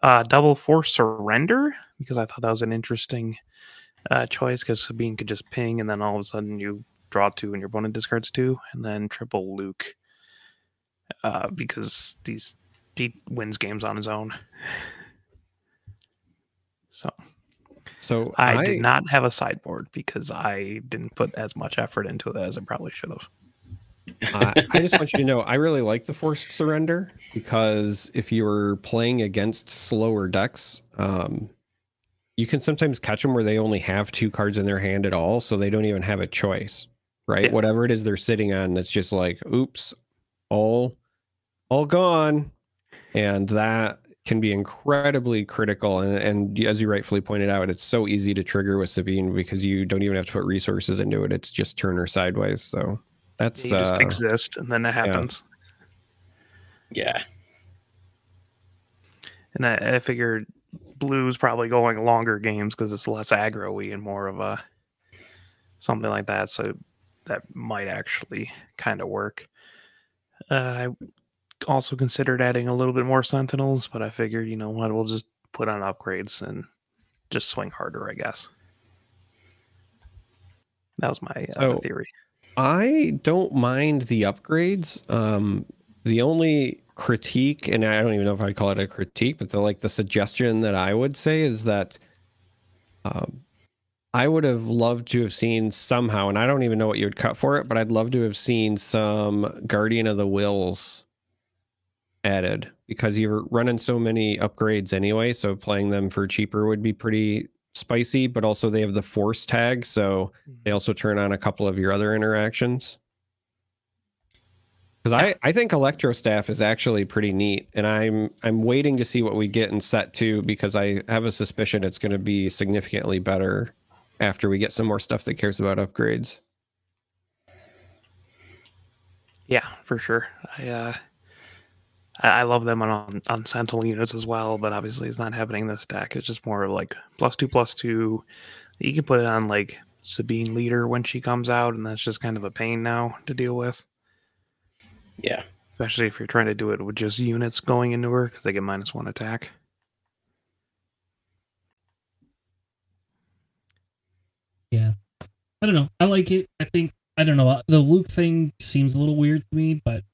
Double Force Surrender, because I thought that was an interesting choice, because Sabine could just ping, and then all of a sudden you draw 2 and your opponent discards 2, and then triple Luke, because he wins games on his own. So I did not have a sideboard because I didn't put as much effort into it as I probably should have. I just want you to know, I really like the forced surrender because if you're playing against slower decks, you can sometimes catch them where they only have 2 cards in their hand at all, so they don't even have a choice, right? Yeah. Whatever it is they're sitting on, it's just like, oops, all gone, and that can be incredibly critical. And as you rightfully pointed out, it's so easy to trigger with Sabine because you don't even have to put resources into it. It's just turn her sideways. So that's you just exist, and then it happens. Yeah. And I figured Blue's probably going longer games because it's less aggro-y and more of a something like that. So that might actually kind of work. I also considered adding a little bit more Sentinels, but I figured, you know what, we'll just put on upgrades and just swing harder, I guess. That was my theory. I don't mind the upgrades. The only critique, and I don't even know if I'd call it a critique, but the suggestion that I would say is that I would have loved to have seen somehow, and I don't even know what you would cut for it, but I'd love to have seen some Guardian of the Wills added, because you're running so many upgrades anyway, so playing them for cheaper would be pretty spicy. But also they have the force tag, so they also turn on a couple of your other interactions. Because I think Electro Staff is actually pretty neat, and I'm waiting to see what we get in set 2, because I have a suspicion it's going to be significantly better after we get some more stuff that cares about upgrades. Yeah, for sure. I love them on Sentinel units as well, but obviously it's not happening in this deck. It's just more of like +2/+2. You can put it on like Sabine Leader when she comes out, and that's just kind of a pain now to deal with. Yeah. Especially if you're trying to do it with just units going into her, because they get -1 attack. Yeah. I don't know. I like it. I think, I don't know. The Luke thing seems a little weird to me, but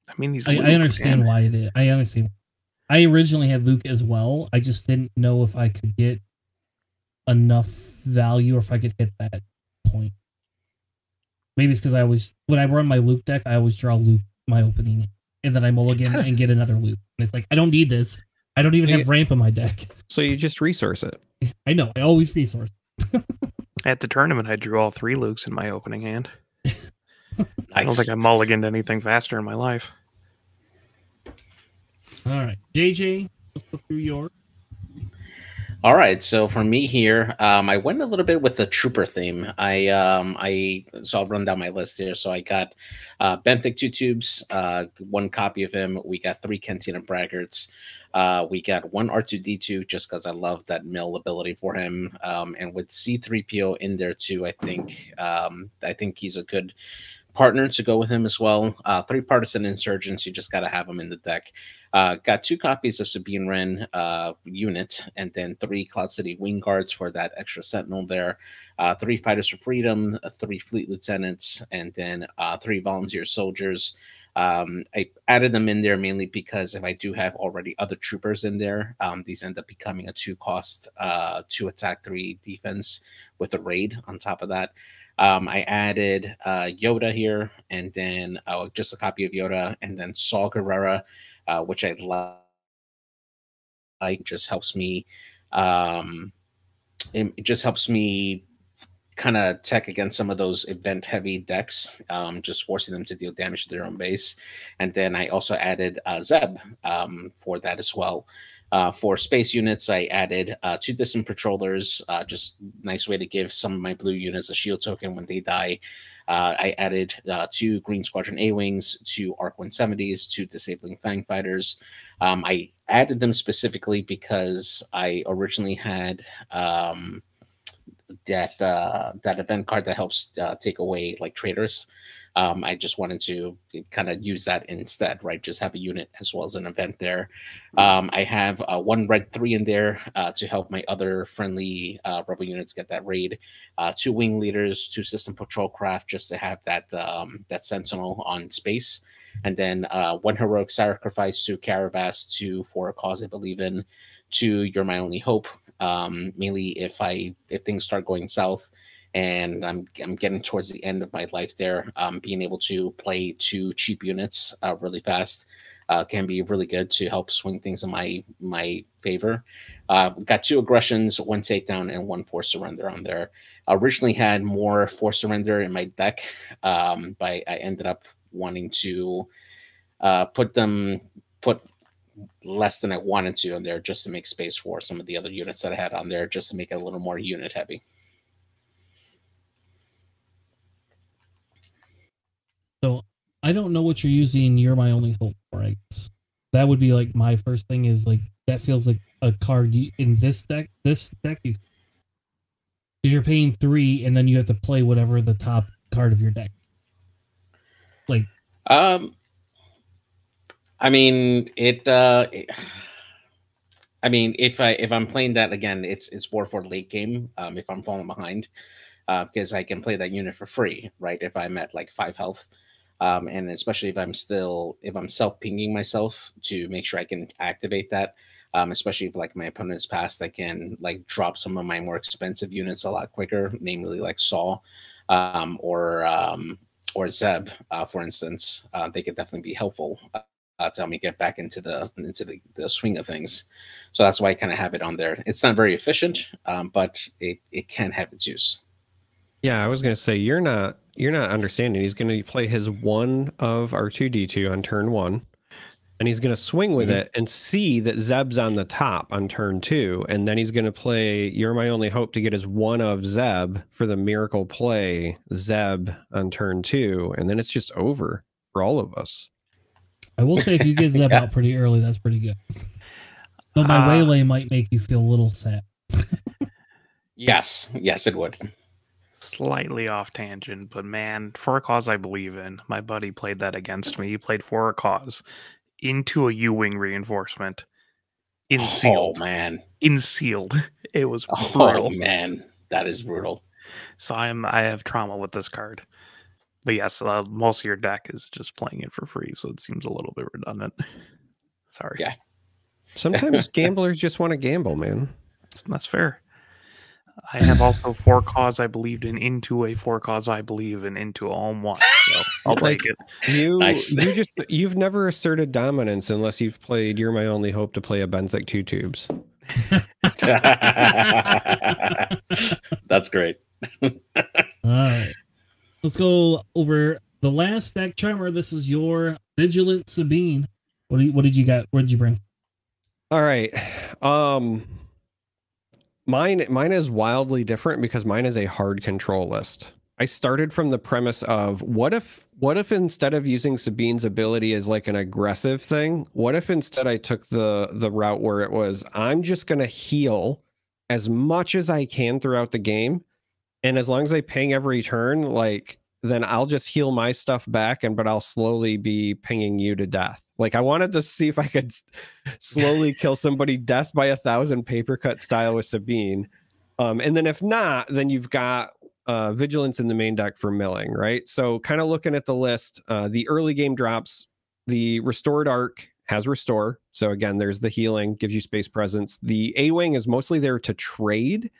I mean, I understand why it is. I understand. I originally had Luke as well. I just didn't know if I could get enough value or if I could hit that point. Maybe it's because when I run my Luke deck, I always draw Luke my opening, and then I mulligan and get another Luke. And it's like, I don't need this. I don't even have ramp in my deck. So you just resource it. I know. I always resource. At the tournament, I drew all 3 Lukes in my opening hand. Nice. I don't think I mulliganed anything faster in my life. All right, JJ, let's go through yours. All right, so for me here, I went a little bit with the trooper theme. So I'll run down my list here. So I got Benthic 2 tubes, 1 copy of him. We got 3 Cantina Braggarts. We got 1 R2D2 just because I love that mill ability for him. And with C3PO in there too, I think he's a good partner to go with him as well. 3 Partisan Insurgents, you just got to have them in the deck. Got 2 copies of Sabine Wren unit, and then 3 Cloud City Wing Guards for that extra Sentinel there. 3 Fighters for Freedom, 3 Fleet Lieutenants, and then 3 Volunteer Soldiers. I added them in there mainly because if I do have already other troopers in there, these end up becoming a 2-cost, 2 attack, 3 defense with a raid on top of that. I added Yoda here, and then just a copy of Yoda, and then Saw Gerrera, which I love. just helps me. It just helps me kind of tech against some of those event heavy decks, just forcing them to deal damage to their own base. And then I also added Zeb for that as well. For space units, I added 2 distant patrollers, just nice way to give some of my blue units a shield token when they die. I added 2 Green Squadron A-Wings, 2 Arc 170s, 2 Disabling Fang Fighters. I added them specifically because I originally had that event card that helps take away like traitors. I just wanted to kind of use that instead, right? Just have a unit as well as an event there. I have 1 red 3 in there to help my other friendly rebel units get that raid. 2 wing leaders, 2 system patrol craft, just to have that that sentinel on space. And then 1 heroic sacrifice, 2 Carabas, 2 for a cause I believe in, 2 You're My Only Hope. Mainly if things start going south and I'm getting towards the end of my life there, being able to play 2 cheap units really fast can be really good to help swing things in my favor. Got 2 aggressions, 1 takedown, and 1 forced surrender on there. I originally had more forced surrender in my deck, but I ended up wanting to put less than I wanted to on there just to make space for some of the other units that I had on there, just to make it a little more unit heavy. So I don't know what you're using You're My Only Hope for. Right? That would be like my first thing is like that feels like a card in this deck. Because you're paying 3 and then you have to play whatever the top card of your deck. Like, I mean, if I'm playing that again, it's more for late game. If I'm falling behind, because I can play that unit for free, right? If I'm at like 5 health, and especially if I'm self-pinging myself to make sure I can activate that. Especially if like my opponent's passed, I can like drop some of my more expensive units a lot quicker, namely like Saw, or Zeb, for instance. They could definitely be helpful. To help me get back into the swing of things. So that's why I kind of have it on there. It's not very efficient, but it can have its use. Yeah, I was going to say you're not understanding. He's going to play his 1 of R2D2 on turn 1, and he's going to swing with it and see that Zeb's on the top on turn 2, and then he's going to play You're My Only Hope to get his 1 of Zeb for the miracle play Zeb on turn 2, and then it's just over for all of us. I will say if you get Zeb out pretty early, that's pretty good. Though my waylay might make you feel a little sad. Yes, it would. Slightly off tangent, but man, for a cause I believe in, my buddy played that against me. He played for a cause into a U-wing reinforcement. Insealed. Oh man. Insealed. It was brutal. Oh man, that is brutal. So I have trauma with this card. But yes, most of your deck is just playing it for free, so it seems a little bit redundant. Sorry. Yeah. Sometimes gamblers just want to gamble, man. That's fair. I have also 4 cause I believed in into a 4 cause I believe in into all in one. So I'll take it. You've never asserted dominance unless you've played You're My Only Hope to play a Benthic 2 tubes. That's great. All right. Let's go over the last deck. Charmer, this is your Vigilant Sabine. What did you got? What did you bring? All right. Mine is wildly different because mine is a hard control list. I started from the premise of what if instead of using Sabine's ability as like an aggressive thing, what if instead I took the route where it was I'm just going to heal as much as I can throughout the game. And as long as I ping every turn, like, then I'll just heal my stuff back, but I'll slowly be pinging you to death. Like, I wanted to see if I could slowly kill somebody death by 1,000 paper cut style with Sabine. And then if not, then you've got Vigilance in the main deck for milling, right? So kind of looking at the list, the early game drops, the Restored Arc has Restore. So again, there's the healing, gives you space presence. The A-Wing is mostly there to trade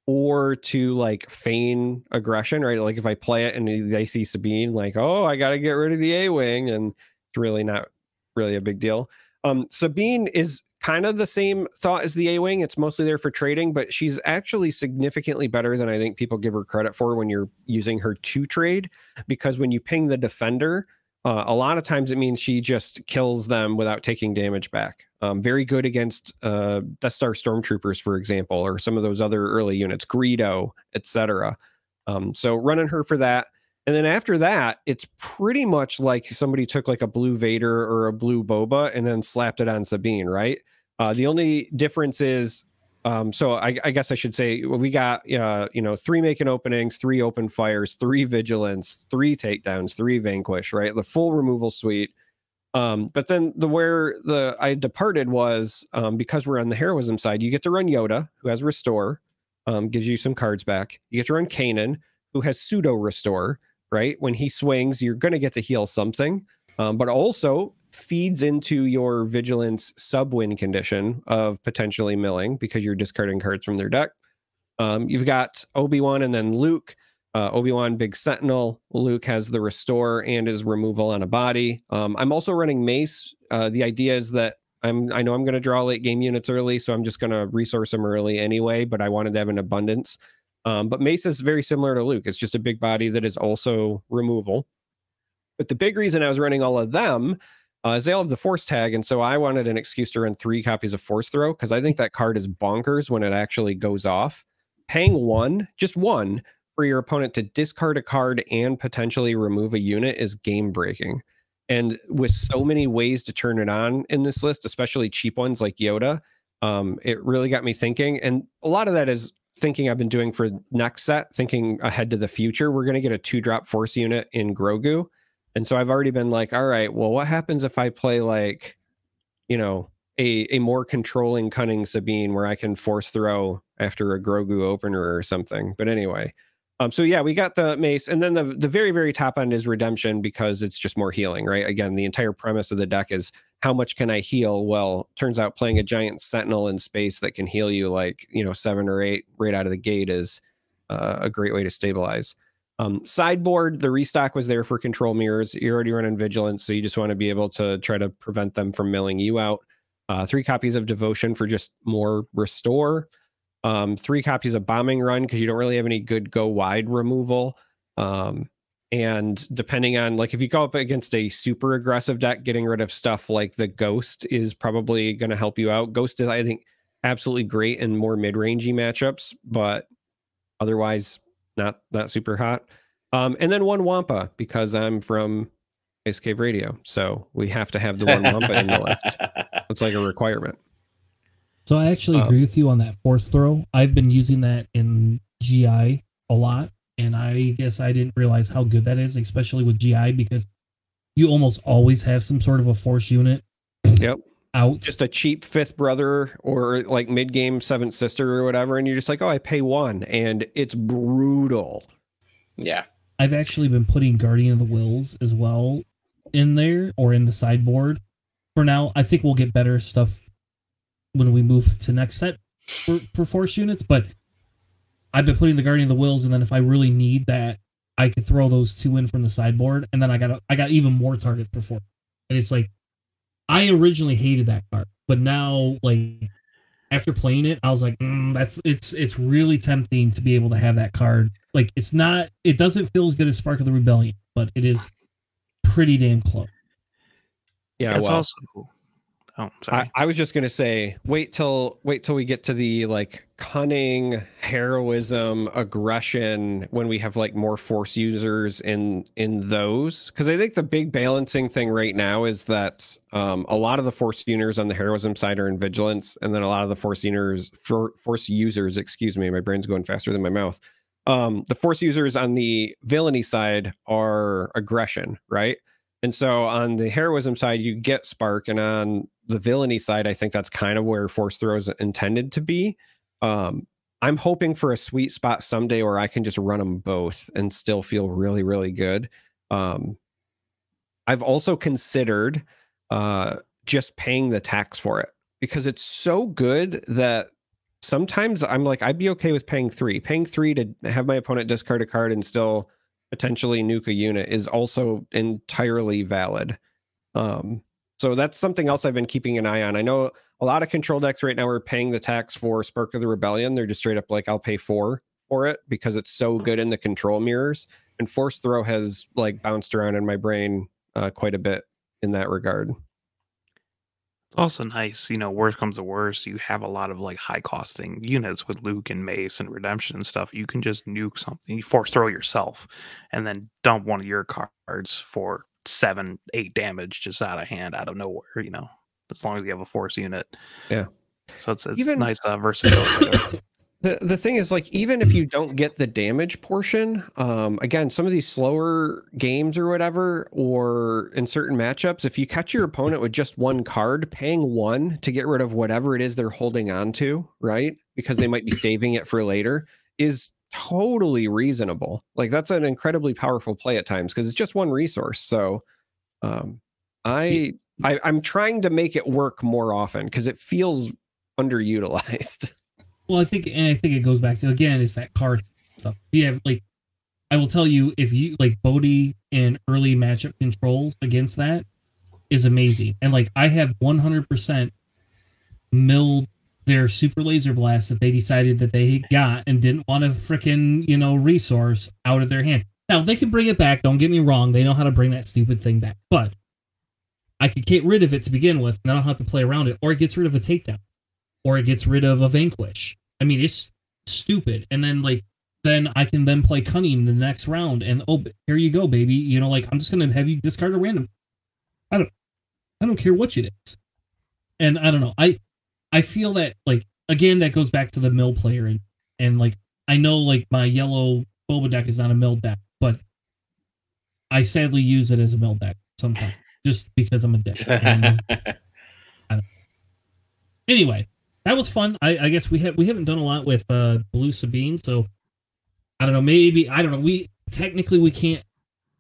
or to like feign aggression, right? Like if I play it and they see Sabine, like, oh, I got to get rid of the A-Wing, and it's really not really a big deal. Sabine is kind of the same thought as the A-Wing. It's mostly there for trading, but she's actually significantly better than I think people give her credit for when you're using her to trade, because when you ping the defender, a lot of times it means she just kills them without taking damage back. Very good against Death Star Stormtroopers, for example, or some of those other early units, Greedo, etc. So running her for that. And then after that, it's pretty much like somebody took like a blue Vader or a blue Boba and then slapped it on Sabine, right? The only difference is, so I guess I should say, we got, 3 making openings, 3 open fires, 3 vigilance, 3 takedowns, 3 vanquish, right? The full removal suite. But then where I departed was, because we're on the heroism side, you get to run Yoda, who has restore, gives you some cards back. You get to run Kanan, who has pseudo restore, right? When he swings, you're going to get to heal something, but also feeds into your vigilance sub-win condition of potentially milling because you're discarding cards from their deck. You've got Obi-Wan and then Luke. Obi-Wan, big sentinel. Luke has the restore and his removal on a body. I'm also running Mace. The idea is that I know I'm going to draw late game units early, so I'm just going to resource them early anyway, but I wanted to have an abundance. But Mace is very similar to Luke. It's just a big body that is also removal. But the big reason I was running all of them is they all have the force tag, and so I wanted an excuse to run 3 copies of Force Throw, because I think that card is bonkers when it actually goes off. Paying 1, just 1, for your opponent to discard a card and potentially remove a unit is game breaking. And with so many ways to turn it on in this list, especially cheap ones like Yoda, it really got me thinking. And a lot of that is thinking I've been doing for next set, thinking ahead to the future. We're going to get a 2-drop force unit in Grogu. And so I've already been like, all right, well, what happens if I play like, a more controlling, cunning Sabine where I can force throw after a Grogu opener or something. But anyway, so yeah, we got the Mace, and then the very, very top end is Redemption, because it's just more healing, right? Again, the entire premise of the deck is how much can I heal? Well, turns out playing a giant Sentinel in space that can heal you like, 7 or 8 right out of the gate is a great way to stabilize. Sideboard, the restock was there for control mirrors. You're already running Vigilance, so you just want to be able to try to prevent them from milling you out. 3 copies of Devotion for just more restore. 3 copies of Bombing Run, because you don't really have any good go wide removal. And depending on, like, if you go up against a super aggressive deck, getting rid of stuff like the Ghost is probably going to help you out. Ghost is, I think, absolutely great in more mid-rangey matchups, but otherwise not super hot. And then 1 Wampa, because I'm from Ice Cave Radio, so we have to have the 1 Wampa in the list. It's like a requirement. So I actually agree with you on that force throw. I've been using that in GI a lot, and I guess I didn't realize how good that is, especially with GI, because you almost always have some sort of a force unit. Yep. Out. Just a cheap 5th brother or like mid-game 7th sister or whatever, and you're just like, oh, I pay 1, and it's brutal. Yeah. I've actually been putting Guardian of the Wills as well in there, or in the sideboard. For now, I think we'll get better stuff when we move to next set for force units, but I've been putting the Guardian of the Wills, and then if I really need that, I could throw those 2 in from the sideboard, and then I got even more targets for force. And it's like, I originally hated that card, but now, like, after playing it, I was like, it's really tempting to be able to have that card. Like, it doesn't feel as good as Spark of the Rebellion, but it is pretty damn close. Yeah, it's well, also cool. Oh, sorry. I was just gonna say, wait till we get to the like cunning, heroism, aggression, when we have like more force users in those, because I think the big balancing thing right now is that a lot of the force users on the heroism side are in vigilance, and then a lot of the force users, excuse me, my brain's going faster than my mouth. The force users on the villainy side are aggression, right? And so on the heroism side, you get Spark, and on the villainy side, I think that's kind of where Force Throw is intended to be. I'm hoping for a sweet spot someday where I can just run them both and still feel really, really good. I've also considered just paying the tax for it, because it's so good that sometimes I'm like, I'd be okay with paying 3. Paying 3 to have my opponent discard a card and still potentially nuke a unit is also entirely valid. So that's something else I've been keeping an eye on. I know a lot of control decks right now are paying the tax for Spark of the Rebellion. They're just straight up like, I'll pay 4 for it because it's so good in the control mirrors. And Force Throw has like bounced around in my brain quite a bit in that regard. It's also nice, you know, worst comes to worst, you have a lot of like high costing units with Luke and Mace and Redemption and stuff. You can just nuke something, you force throw yourself, and then dump one of your cards for 7, 8 damage just out of hand, out of nowhere, you know, as long as you have a force unit. Yeah. So it's Even, nice versatility. The thing is, like, even if you don't get the damage portion, again, some of these slower games or whatever, or in certain matchups, if you catch your opponent with just 1 card, paying 1 to get rid of whatever it is they're holding on to, right? Because they might be saving it for later, is totally reasonable. Like, that's an incredibly powerful play at times because it's just 1 resource. So I'm trying to make it work more often because it feels underutilized. Well, I think it goes back to, again, it's that card stuff. You have, like, I will tell you, if you like Bodhi and early matchup controls against that is amazing. And like, I have 100% milled their super laser blast that they decided that they got and didn't want to frickin', you know, resource out of their hand. Now they can bring it back. Don't get me wrong. They know how to bring that stupid thing back, but I could get rid of it to begin with, and I don't have to play around it, or it gets rid of a takedown, or it gets rid of a vanquish. I mean, it's stupid. And then, like, then I can then play Cunning in the next round, and oh, here you go, baby. You know, like, I'm just gonna have you discard a random. I don't care what it is. And I don't know. I feel that, like, again, that goes back to the mill player, and like, I know, like, my yellow Boba deck is not a mill deck, but I sadly use it as a mill deck sometimes just because I'm a dick. And, anyway. That was fun. I guess we haven't done a lot with Blue Sabine, so I don't know. Maybe I don't know. We can't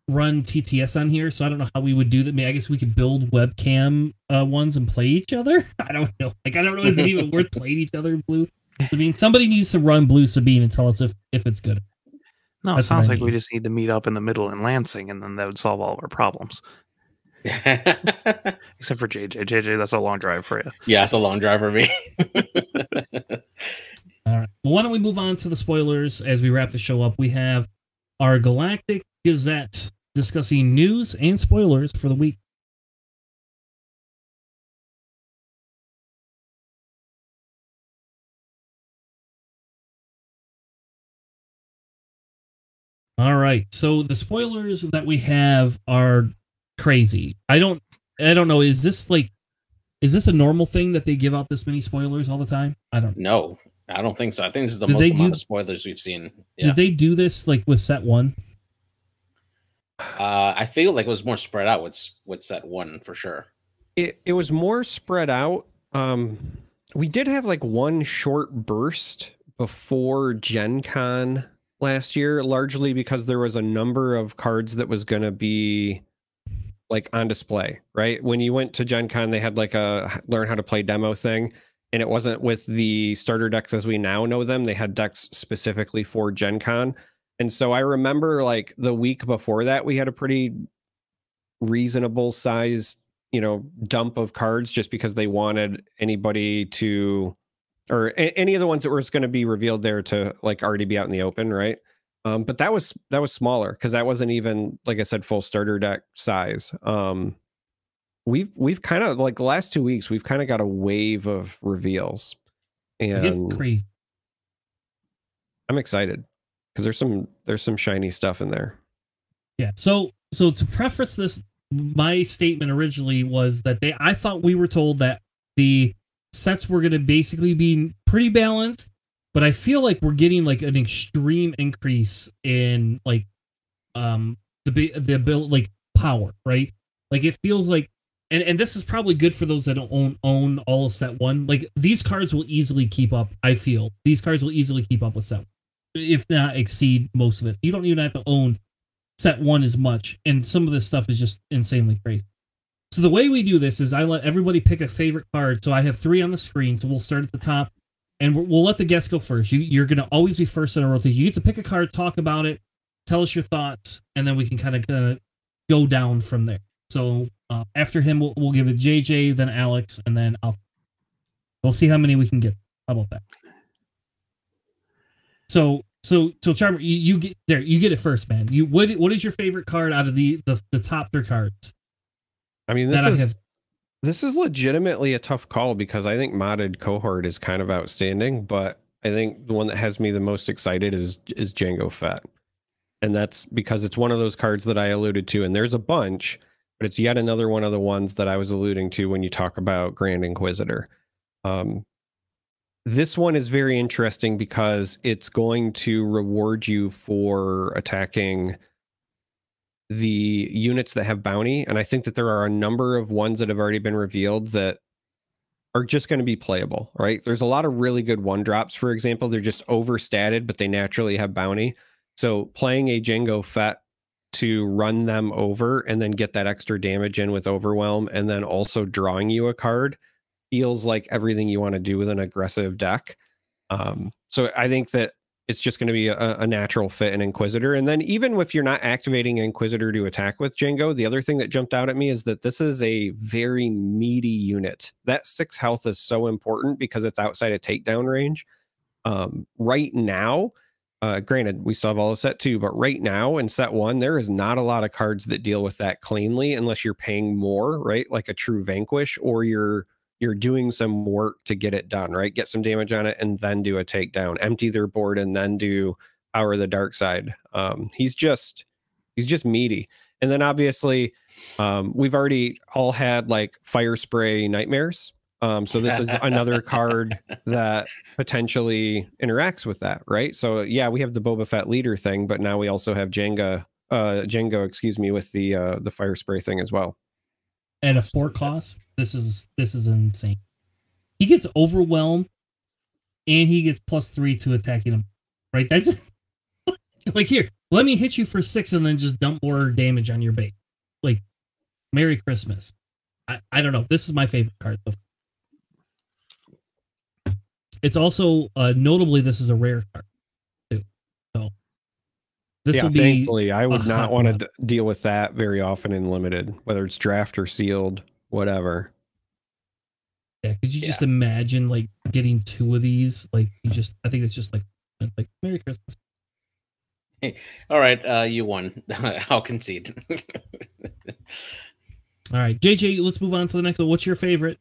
run TTS on here, so I don't know how we would do that. Maybe I guess we could build webcam ones and play each other. I don't know. Like, I don't know. Is it even worth playing each other? Blue Sabine. Somebody needs to run Blue Sabine and tell us if it's good. No, it sounds like we just need to meet up in the middle in Lansing, and then that would solve all of our problems. Except for JJ. JJ, that's a long drive for you. Yeah, it's a long drive for me. All right. Well, why don't we move on to the spoilers as we wrap the show up? We have our Galactic Gazette discussing news and spoilers for the week. All right. So the spoilers that we have are crazy. I don't know. Is this a normal thing that they give out this many spoilers all the time? I don't know. No, I don't think so. I think this is the most amount of spoilers we've seen. Yeah. Did they do this like with set 1? I feel like it was more spread out with set 1 for sure. It was more spread out. We did have like 1 short burst before Gen Con last year, largely because there was a number of cards that was going to be like on display, right? When you went to Gen Con, they had like a learn how to play demo thing, and it wasn't with the starter decks as we now know them. They had decks specifically for Gen Con. And so I remember like the week before that, we had a pretty reasonable sized, you know, dump of cards just because they wanted anybody to, or any of the ones that were going to be revealed there to like already be out in the open, right? But that was smaller because that wasn't even, like I said, full starter deck size. We've kind of like the last 2 weeks, we've kind of got a wave of reveals, and It's crazy. I'm excited because there's some shiny stuff in there. Yeah. So to preface this, my statement originally was that I thought we were told that the sets were going to basically be pretty balanced. But I feel like we're getting like an extreme increase in like the ability, like power, right? Like it feels like, and this is probably good for those that don't own all of set 1. Like these cards will easily keep up. I feel these cards will easily keep up with set 1, if not exceed most of it. You don't even have to own set 1 as much, and some of this stuff is just insanely crazy. So the way we do this is I let everybody pick a favorite card. So I have 3 on the screen. So we'll start at the top. And we'll let the guests go first. You're going to always be first in a rotation. You get to pick a card, talk about it, tell us your thoughts, and then we can kind of go down from there. So after him, we'll give it JJ, then Alex, and then I'll. We'll see how many we can get. How about that? So Charm, you get there. You get it first, man. What is your favorite card out of the top 3 cards? I mean, this is legitimately a tough call because I think modded cohort is kind of outstanding, but I think the one that has me the most excited is Django Fett. And that's because it's one of those cards that I alluded to, and there's a bunch, but it's yet another one of the ones that I was alluding to when you talk about Grand Inquisitor. This one is very interesting because it's going to reward you for attacking the units that have bounty. And I think that there are a number of ones that have already been revealed that are just going to be playable, right? There's a lot of really good 1-drops, for example. They're just overstated, but they naturally have bounty. So playing a Django Fett to run them over and then get that extra damage in with Overwhelm and then also drawing you a card feels like everything you want to do with an aggressive deck. So I think that it's just going to be a natural fit in Inquisitor. And then even if you're not activating Inquisitor to attack with Django, the other thing that jumped out at me is that this is a very meaty unit. That 6 health is so important because it's outside of takedown range. Right now, granted, we still have all of set 2, but right now in set 1, there is not a lot of cards that deal with that cleanly unless you're paying more, right? Like a true Vanquish, or you're doing some work to get it done, right? Get some damage on it and then do a takedown, empty their board and then do Power of the Dark Side. He's just meaty. And then obviously we've already all had like Fire Spray Nightmares. So this is another card that potentially interacts with that, right? So yeah, we have the Boba Fett leader thing, but now we also have Django, excuse me, with the Fire Spray thing as well. At a 4 cost, this is insane. He gets Overwhelmed, and he gets +3 to attacking him. Right? That's like, here, let me hit you for 6 and then just dump more damage on your base. Like, Merry Christmas. I don't know. This is my favorite card. It's also notably this is a rare card too. So this will be. Thankfully, I would not want to deal with that very often in limited, whether it's draft or sealed, whatever. Yeah, could you just imagine like getting 2 of these? Like I think it's just like Merry Christmas. Hey, all right, you won. I'll concede. All right, JJ, let's move on to the next one. What's your favorite?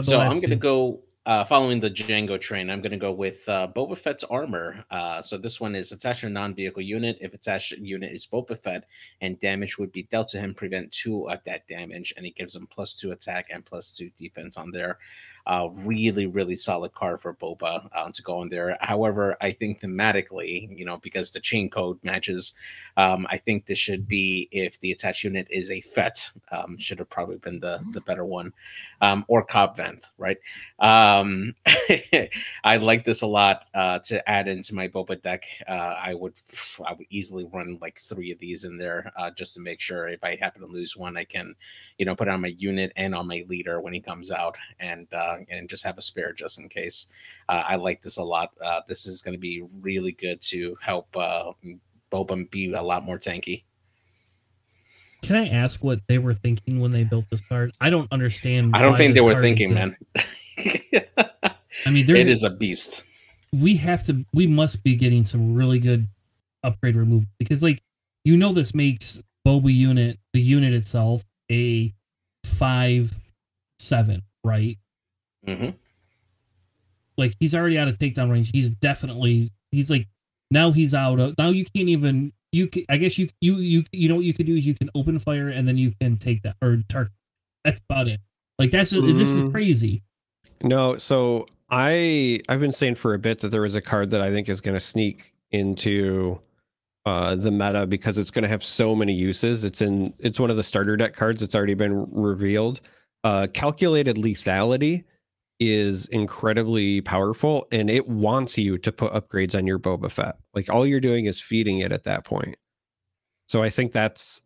So I'm going to go, following the Django train, I'm going to go with Boba Fett's armor. So this one is attached to a non-vehicle unit. If attached unit is Boba Fett, and damage would be dealt to him, prevent 2 of that damage, and it gives him +2 attack and +2 defense on there. Really, really solid card for Boba to go in there. However, I think thematically, because the chain code matches, I think this should be, if the attached unit is a Fett, should have probably been the better one, or Cobb Vanth, right? I like this a lot to add into my Boba deck. I would easily run like 3 of these in there just to make sure if I happen to lose one, I can, put it on my unit and on my leader when he comes out, and just have a spare just in case. I like this a lot. This is going to be really good to help Boba be a lot more tanky. Can I ask what they were thinking when they built this card? I don't understand. I don't think they were thinking, man. I mean, it is a beast. We must be getting some really good upgrade removal, because this makes Boba unit, the unit itself, a 5/7, right? Mm-hmm. Like, he's already out of takedown range. He's like, now he's out of, now you can't even, I guess you know what you could do is you can open fire and then you can take that, or target. That's about it. Like, this is crazy. No, so I've been saying for a bit that there was a card that I think is going to sneak into the meta because it's going to have so many uses. It's one of the starter deck cards. It's already been revealed. Calculated Lethality is incredibly powerful, and it wants you to put upgrades on your Boba Fett. Like, all you're doing is feeding it at that point. So I think that's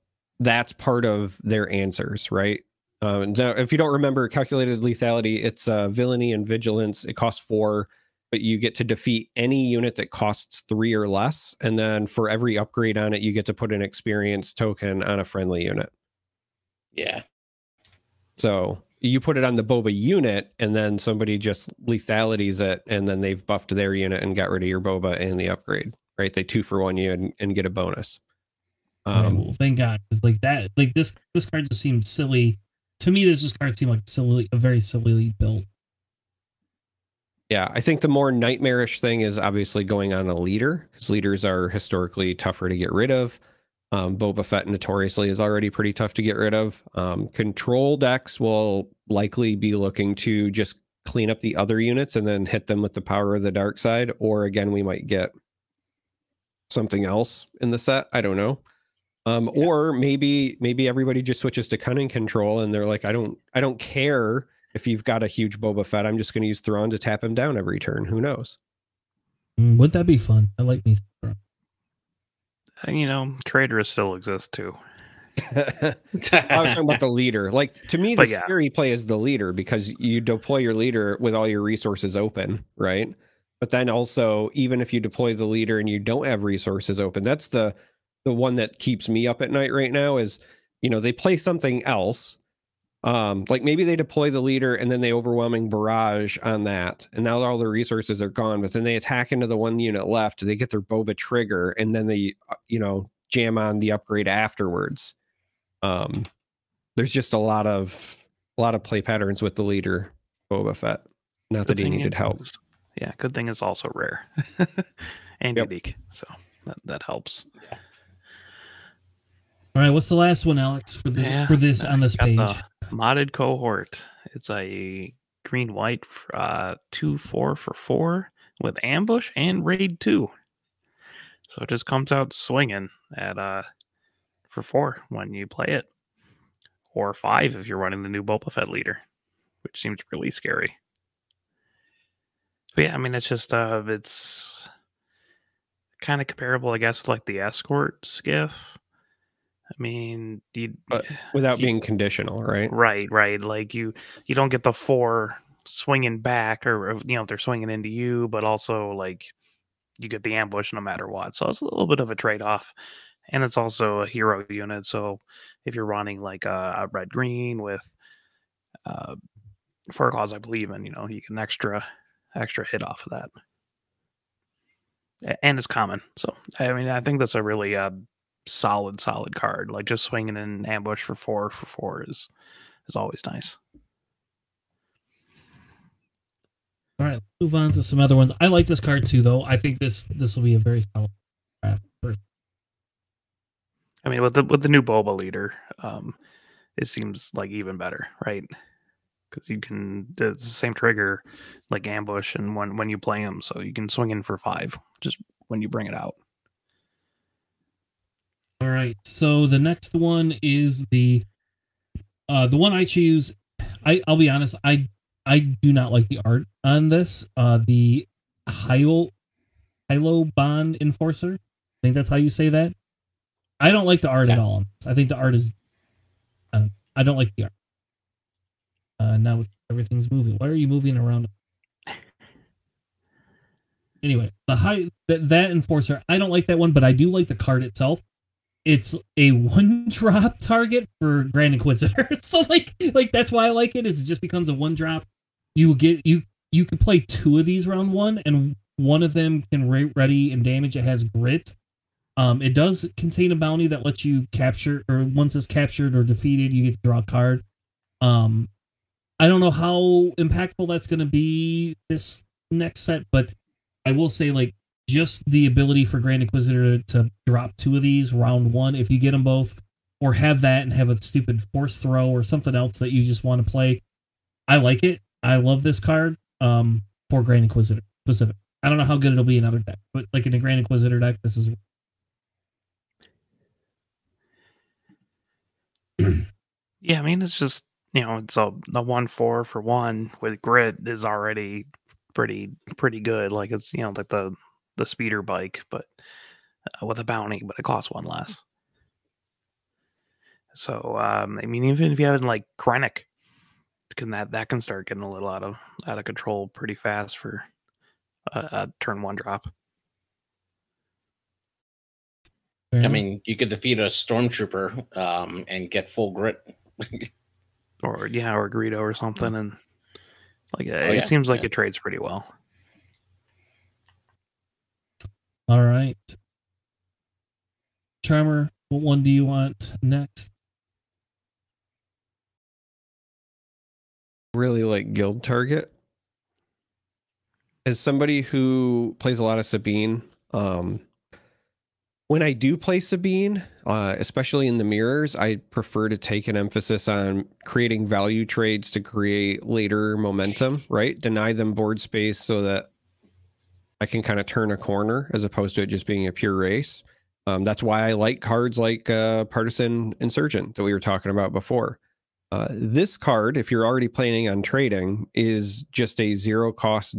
part of their answers, right? Now, if you don't remember, Calculated Lethality, it's Villainy and Vigilance. It costs 4, but you get to defeat any unit that costs 3 or less, and then for every upgrade on it, you get to put an experience token on a friendly unit. Yeah. So you put it on the Boba unit, and then somebody just lethalities it, and then they've buffed their unit and got rid of your Boba and the upgrade. Right? They 2-for-1 you and get a bonus. Right, well, thank God, because like that, like this card just seemed silly to me. This card seemed like a very sillily built. Yeah, I think the more nightmarish thing is obviously going on a leader, because leaders are historically tougher to get rid of. Boba Fett notoriously is already pretty tough to get rid of. Control decks will likely be looking to just clean up the other units and then hit them with the power of the dark side. Or again, we might get something else in the set. I don't know. Or maybe everybody just switches to cunning control and they're like, I don't care if you've got a huge Boba Fett. I'm just going to use Thrawn to tap him down every turn. Who knows? Would that be fun? I like me. And, you know, traders still exist too. I was talking about the leader. Like, to me, the scary play is the leader, because you deploy your leader with all your resources open, right? But then also, even if you deploy the leader and you don't have resources open, that's the one that keeps me up at night right now is, you know, they play something else. Like maybe they deploy the leader and then they overwhelming barrage on that, and now all their resources are gone, but then they attack into the one unit left, they get their Boba trigger, and then they, you know, jam on the upgrade afterwards. There's just a lot of play patterns with the leader Boba Fett. Not that he needed help. Yeah, good thing is also rare and unique, so that helps. Yeah. All right, what's the last one, Alex, for this on this page? Modded cohort. It's a green-white 2/4 for 4 with ambush and raid 2. So it just comes out swinging at for 4 when you play it, or 5 if you're running the new Boba Fett leader, which seems really scary. But yeah, I mean, it's just it's kind of comparable, I guess, to like the escort skiff. I mean, but without being conditional, right? Right. Like you don't get the 4 swinging back, or you know, if they're swinging into you, but also like you get the ambush no matter what. So it's a little bit of a trade-off, and it's also a hero unit. So if you're running like a red green with for a cause I believe in, you know, you can extra hit off of that, and it's common. So I mean, I think that's a really solid card. Like just swinging in ambush for 4 is always nice. All right, let's move on to some other ones. I like this card too, though. I think this will be a very solid draft. I mean, with the new Boba leader, it seems like even better, right? Because you can, it's the same trigger like ambush and when you play them, so you can swing in for 5 just when you bring it out. All right, so the next one is the one I choose. I'll be honest, I do not like the art on this. The Hilo Bond Enforcer. I think that's how you say that. I don't like the art at all. I think the art is. I don't like the art. Now everything's moving. Why are you moving around? Anyway, that Enforcer. I don't like that one, but I do like the card itself. It's a 1-drop target for Grand Inquisitor. So like that's why I like it. Is it just becomes a 1-drop. You can play 2 of these round 1, and one of them can ready and damage. It has grit. It does contain a bounty that lets you capture, or once it's captured or defeated, you get to draw a card. I don't know how impactful that's going to be this next set, but I will say, like, just the ability for Grand Inquisitor to drop 2 of these round 1, if you get them both, or have that and have a stupid force throw or something else that you just want to play. I like it. I love this card for Grand Inquisitor specific. I don't know how good it'll be in other decks, but like in a Grand Inquisitor deck, this is. Yeah, I mean, it's just, you know, it's a 1/4 for 1 with grit is already pretty good. Like it's, you know, like the speeder bike, but with a bounty, but it costs 1 less. So I mean, even if you have like Krennic, that can start getting a little out of control pretty fast for a turn 1 drop. I mean, you could defeat a stormtrooper and get full grit. or Greedo or something, and like Oh, it seems like it trades pretty well. All right. Charm3r, what one do you want next? Really like Guild Target. As somebody who plays a lot of Sabine, when I do play Sabine, especially in the mirrors, I prefer to take an emphasis on creating value trades to create later momentum, right? Deny them board space so that I can kind of turn a corner as opposed to it just being a pure race. That's why I like cards like Partisan Insurgent that we were talking about before. This card, if you're already planning on trading, is just a 0 cost,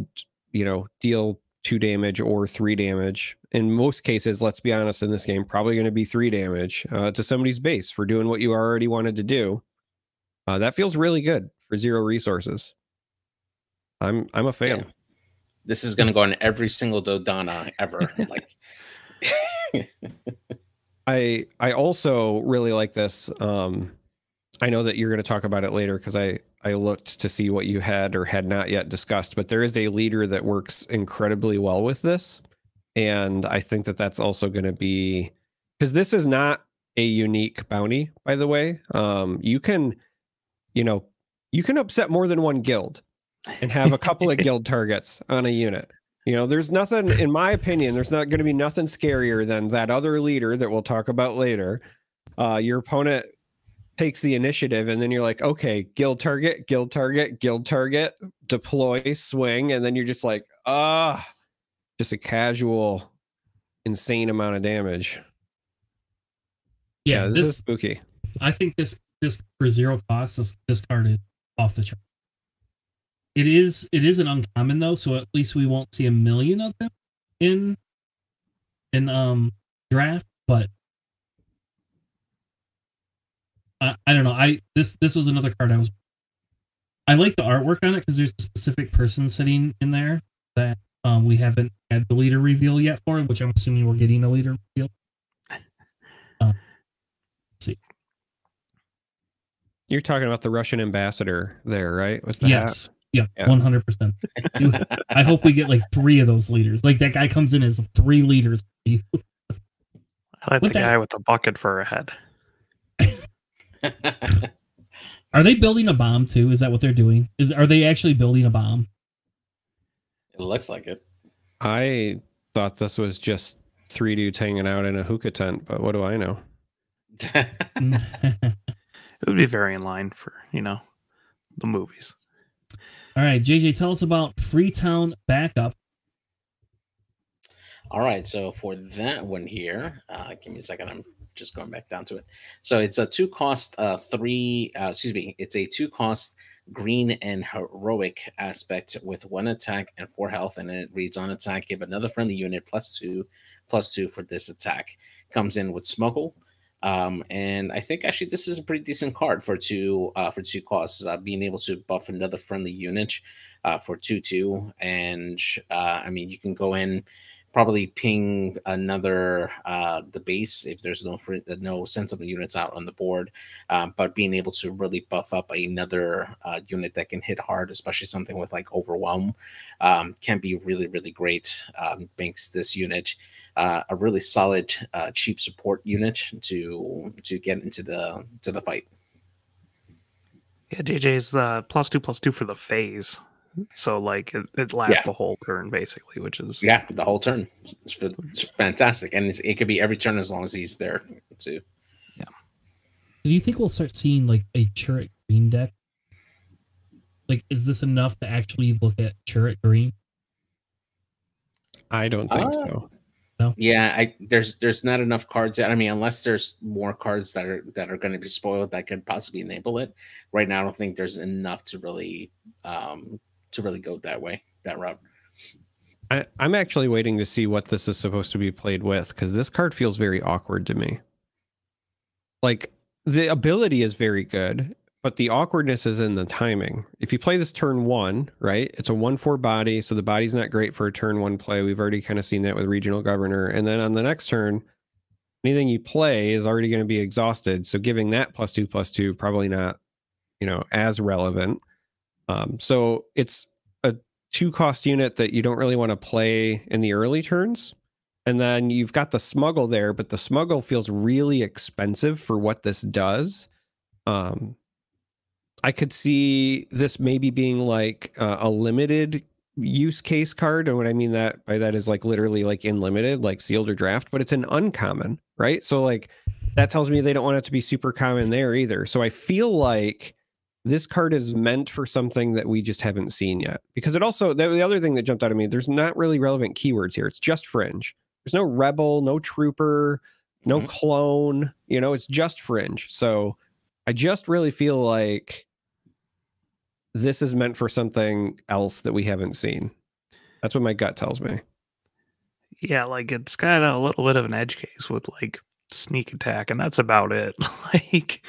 deal 2 damage or 3 damage. In most cases, let's be honest, in this game, probably going to be 3 damage to somebody's base for doing what you already wanted to do. That feels really good for 0 resources. I'm a fan. Yeah. This is going to go on every single Dodana ever. Like, I also really like this. I know that you're going to talk about it later because I looked to see what you had or had not yet discussed, but there is a leader that works incredibly well with this. And I think that that's also going to be, because this is not a unique bounty, by the way. You can upset more than one guild and have a couple of guild targets on a unit. There's nothing, in my opinion, there's not going to be nothing scarier than that other leader that we'll talk about later. Your opponent takes the initiative and then you're like, okay, guild target, deploy, swing, and then you're just like, just a casual insane amount of damage. Yeah, this is spooky. I think this for 0 cost, this card is off the chart. It is an uncommon though, so at least we won't see a million of them in draft, but I don't know. This was another card I like the artwork on it because there's a specific person sitting in there that we haven't had the leader reveal yet for, which I'm assuming we're getting a leader reveal. Let's see. You're talking about the Russian ambassador there, right? With the yes. hat? Yeah, 100%. I hope we get like 3 of those leaders. Like that guy comes in as 3 leaders. I like the guy with the bucket for a head. Are they building a bomb too? Is that what they're doing? Are they actually building a bomb? It looks like it. I thought this was just 3 dudes hanging out in a hookah tent, but what do I know? It would be very in line for, the movies. All right, JJ, tell us about Freetown Backup. All right, so for that one here, give me a second. I'm just going back down to it. So it's a 2 cost, it's a 2 cost green and heroic aspect with 1 attack and 4 health, and it reads on attack, give another friendly unit +2/+2 for this attack. Comes in with Smuggle. And I think actually this is a pretty decent card for 2 costs, being able to buff another friendly unit for 2/2. And I mean, you can go in, probably ping another the base if there's no sensible units out on the board, but being able to really buff up another unit that can hit hard, especially something with like Overwhelm, can be really, really great. Makes this unit a really solid cheap support unit to get into the fight. Yeah, JJ's +2/+2 for the phase, so like it lasts the whole turn basically, which is the whole turn. It's fantastic, and it could be every turn as long as he's there too. Yeah. Do you think we'll start seeing like a Churret green deck? Like, is this enough to actually look at Churret green? I don't think so. No? Yeah, there's not enough cards yet. I mean, unless there's more cards that are going to be spoiled that could possibly enable it. Right now, I don't think there's enough to really go that route. I'm actually waiting to see what this is supposed to be played with, because this card feels very awkward to me. Like, the ability is very good, but the awkwardness is in the timing. If you play this turn 1, right, it's a 1/4 body, so the body's not great for a turn 1 play. We've already kind of seen that with Regional Governor. And then on the next turn, anything you play is already going to be exhausted. So giving that +2/+2, probably not, you know, as relevant. So it's a 2-cost unit that you don't really want to play in the early turns. And then you've got the smuggle there, but the smuggle feels really expensive for what this does. I could see this maybe being like a limited use case card. And what I mean by that is like literally like in limited, like sealed or draft, but it's an uncommon, right? So like that tells me they don't want it to be super common there either. So I feel like this card is meant for something that we just haven't seen yet. Because it also, the other thing that jumped out at me, there's not really relevant keywords here. It's just fringe. There's no rebel, no trooper, no clone, you know, it's just fringe. So I just really feel like this is meant for something else that we haven't seen. That's what my gut tells me. Yeah, like it's got a little bit of an edge case with like sneak attack, and that's about it. Like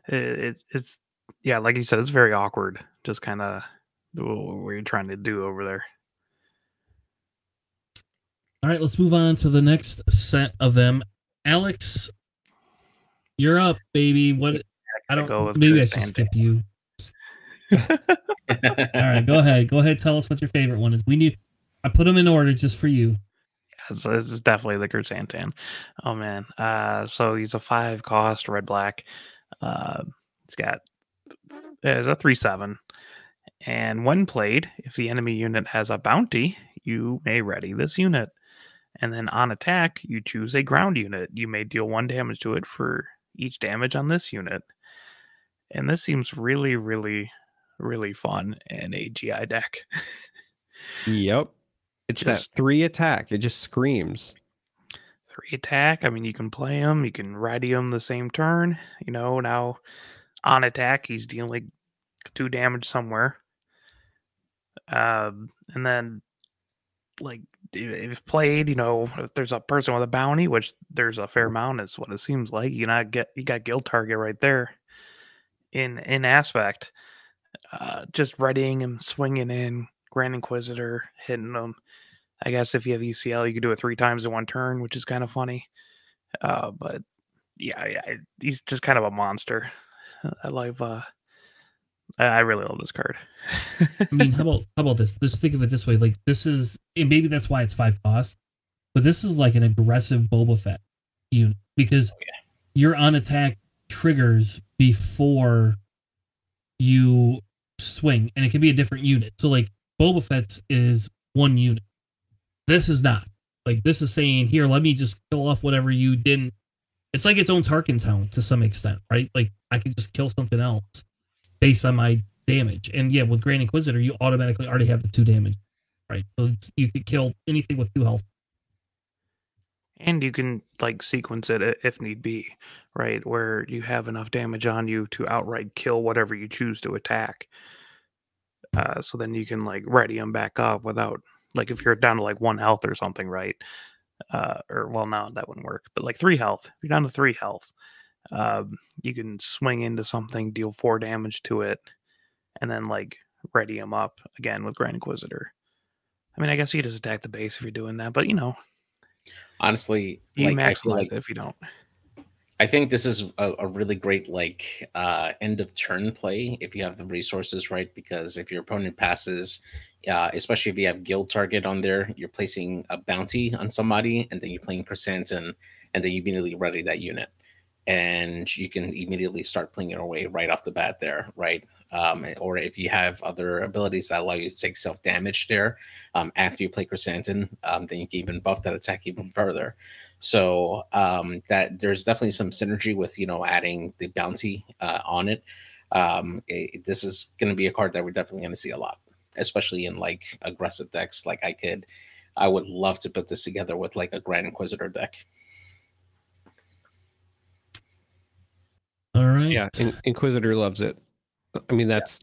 it's yeah, like you said, it's very awkward. Just kind of what you're trying to do over there. All right, let's move on to the next set of them. Alex, you're up, baby. What? I don't know. Maybe I should skip you. All right, go ahead. Go ahead. Tell us what your favorite one is. I put them in order just for you. So this is definitely the Chrysanthemum. Oh man. So he's a 5-cost red black. It's a 3/7. And when played, if the enemy unit has a bounty, you may ready this unit. And then on attack, you choose a ground unit. You may deal 1 damage to it for each damage on this unit. And this seems really, really, really fun in a GI deck. Yep. It's just that 3 attack. It just screams. 3 attack. I mean, you can play him. You can ready him the same turn. You know, now on attack, he's dealing 2 damage somewhere. And then, like, if played, you know, if there's a person with a bounty, which there's a fair amount, is what it seems like. You got guild target right there in aspect. Just readying him, swinging in, Grand Inquisitor, hitting him. I guess if you have ECL, you could do it 3 times in 1 turn, which is kind of funny. But yeah, he's just kind of a monster. I really love this card. I mean, how about this? Just think of it this way: like this is, and maybe that's why it's 5 cost, but this is like an aggressive Boba Fett unit because your on attack triggers before you swing, and it can be a different unit. So like Boba Fett's is 1 unit. This is not. Like this is saying, here, let me just kill off whatever you didn't. It's like its own Tarkin Town to some extent, right? Like I can just kill something else based on my damage. And yeah, with Grand Inquisitor, you automatically already have the 2 damage, right? So you could kill anything with 2 health. And you can like sequence it if need be, right? Where you have enough damage on you to outright kill whatever you choose to attack. So then you can like ready them back up without, like if you're down to like 1 health or something, right? Or well, no, that wouldn't work. But like 3 health, if you're down to 3 health, you can swing into something, deal 4 damage to it, and then like ready them up again with Grand Inquisitor. I mean, I guess you just attack the base if you're doing that, but you know, honestly, you like, maximize it if you don't. I think this is a really great like end of turn play if you have the resources, right? Because if your opponent passes, especially if you have guild target on there, you're placing a bounty on somebody, and then you're playing Chrysanthemum, and then you immediately ready that unit, and you can immediately start playing it away right off the bat there, right? Or if you have other abilities that allow you to take self-damage there after you play Chrysanthemum, then you can even buff that attack even further. So that there's definitely some synergy with, you know, adding the bounty on it. This is going to be a card that we're definitely going to see a lot, especially in like aggressive decks. Like I would love to put this together with like a Grand Inquisitor deck. All right. Yeah, Inquisitor loves it. I mean, that's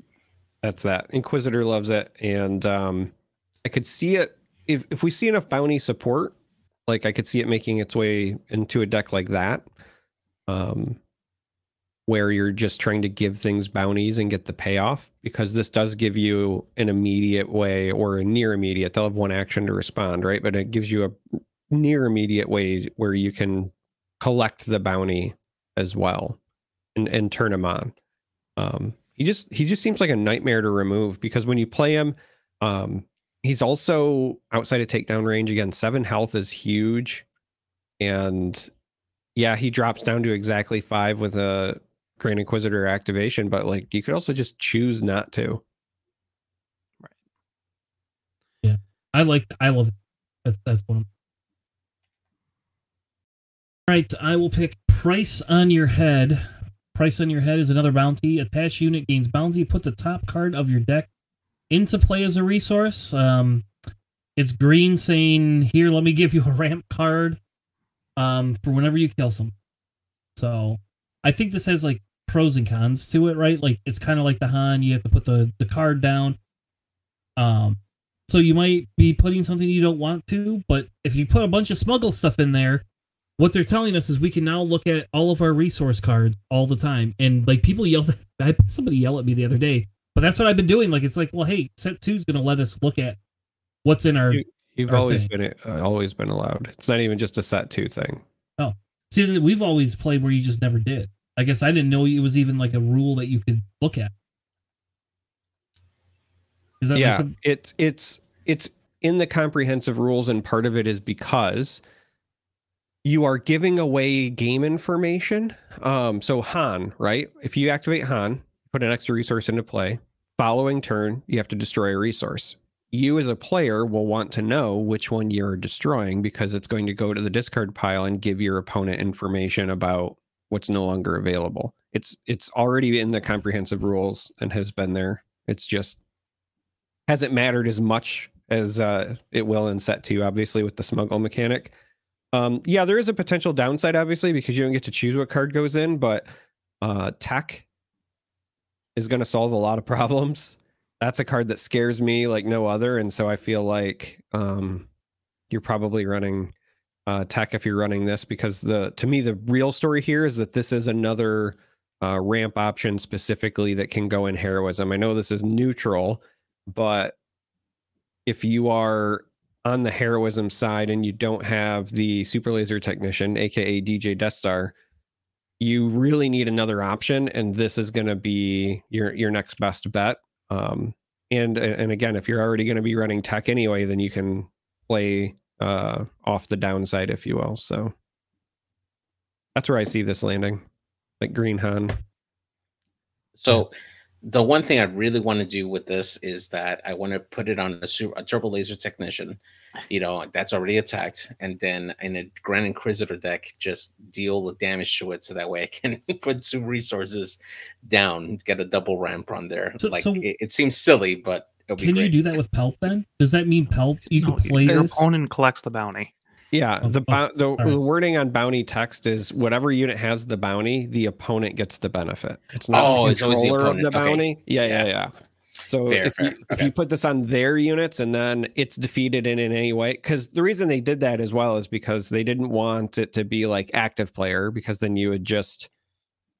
that. Inquisitor loves it, and I could see it if we see enough bounty support. Like I could see it making its way into a deck like that, where you're just trying to give things bounties and get the payoff, because this does give you an immediate way or a near immediate. They'll have 1 action to respond, right? But it gives you a near immediate way where you can collect the bounty as well and turn them on. He just seems like a nightmare to remove, because when you play him, he's also outside of takedown range. Again, 7 health is huge. And yeah, he drops down to exactly 5 with a Grand Inquisitor activation, but like you could also just choose not to. Right. Yeah. I love it. That's one of them. All right, I will pick Price on Your Head. Price on Your Head is another bounty. Attached unit gains bounty. Put the top card of your deck into play as a resource. It's green saying, here, let me give you a ramp card for whenever you kill some. So I think this has like pros and cons to it, right? Like it's kind of like the Han, you have to put the card down. So you might be putting something you don't want to, but if you put a bunch of smuggle stuff in there, what they're telling us is we can now look at all of our resource cards all the time. And like people yelled, I had somebody yell at me the other day, but that's what I've been doing. Like, it's like, well, hey, set 2 is going to let us look at what's in our. You've always been allowed. It's not even just a set 2 thing. Oh, see, we've always played where you just never did. I guess I didn't know it was even like a rule that you could look at. Is that yeah? It's in the comprehensive rules, and part of it is because you are giving away game information. So Han, right? If you activate Han, put an extra resource into play. Following turn, you have to destroy a resource. You as a player will want to know which one you're destroying, because it's going to go to the discard pile and give your opponent information about what's no longer available. It's already in the comprehensive rules and has been there. It's just hasn't mattered as much as it will in set 2, obviously, with the smuggle mechanic. Yeah, there is a potential downside, obviously, because you don't get to choose what card goes in, but tech is going to solve a lot of problems. That's a card that scares me like no other, and so I feel like you're probably running tech if you're running this, because to me the real story here is that this is another ramp option specifically that can go in heroism. I know this is neutral, but if you are on the heroism side and you don't have the super laser technician, aka DJ Death Star, you really need another option, and this is going to be your next best bet. And again, if you're already going to be running tech anyway, then you can play off the downside, if you will. So that's where I see this landing, like Green Han. So the one thing I really want to do with this is that I want to put it on a turbo laser technician, that's already attacked, and then in a Grand Inquisitor deck, just deal the damage to it, so that way I can put 2 resources down, get a double ramp on there. It seems silly, but it'll be can great. you do that with Pelp then? Does that mean Pelp you can play your this? opponent collects the bounty. Yeah, the right. wording on bounty text is whatever unit has the bounty, the opponent gets the benefit. It's not the controller of the bounty. Okay. Yeah. So if you put this on their units and then it's defeated in any way, because the reason they did that as well is because they didn't want it to be like active player, because then you would just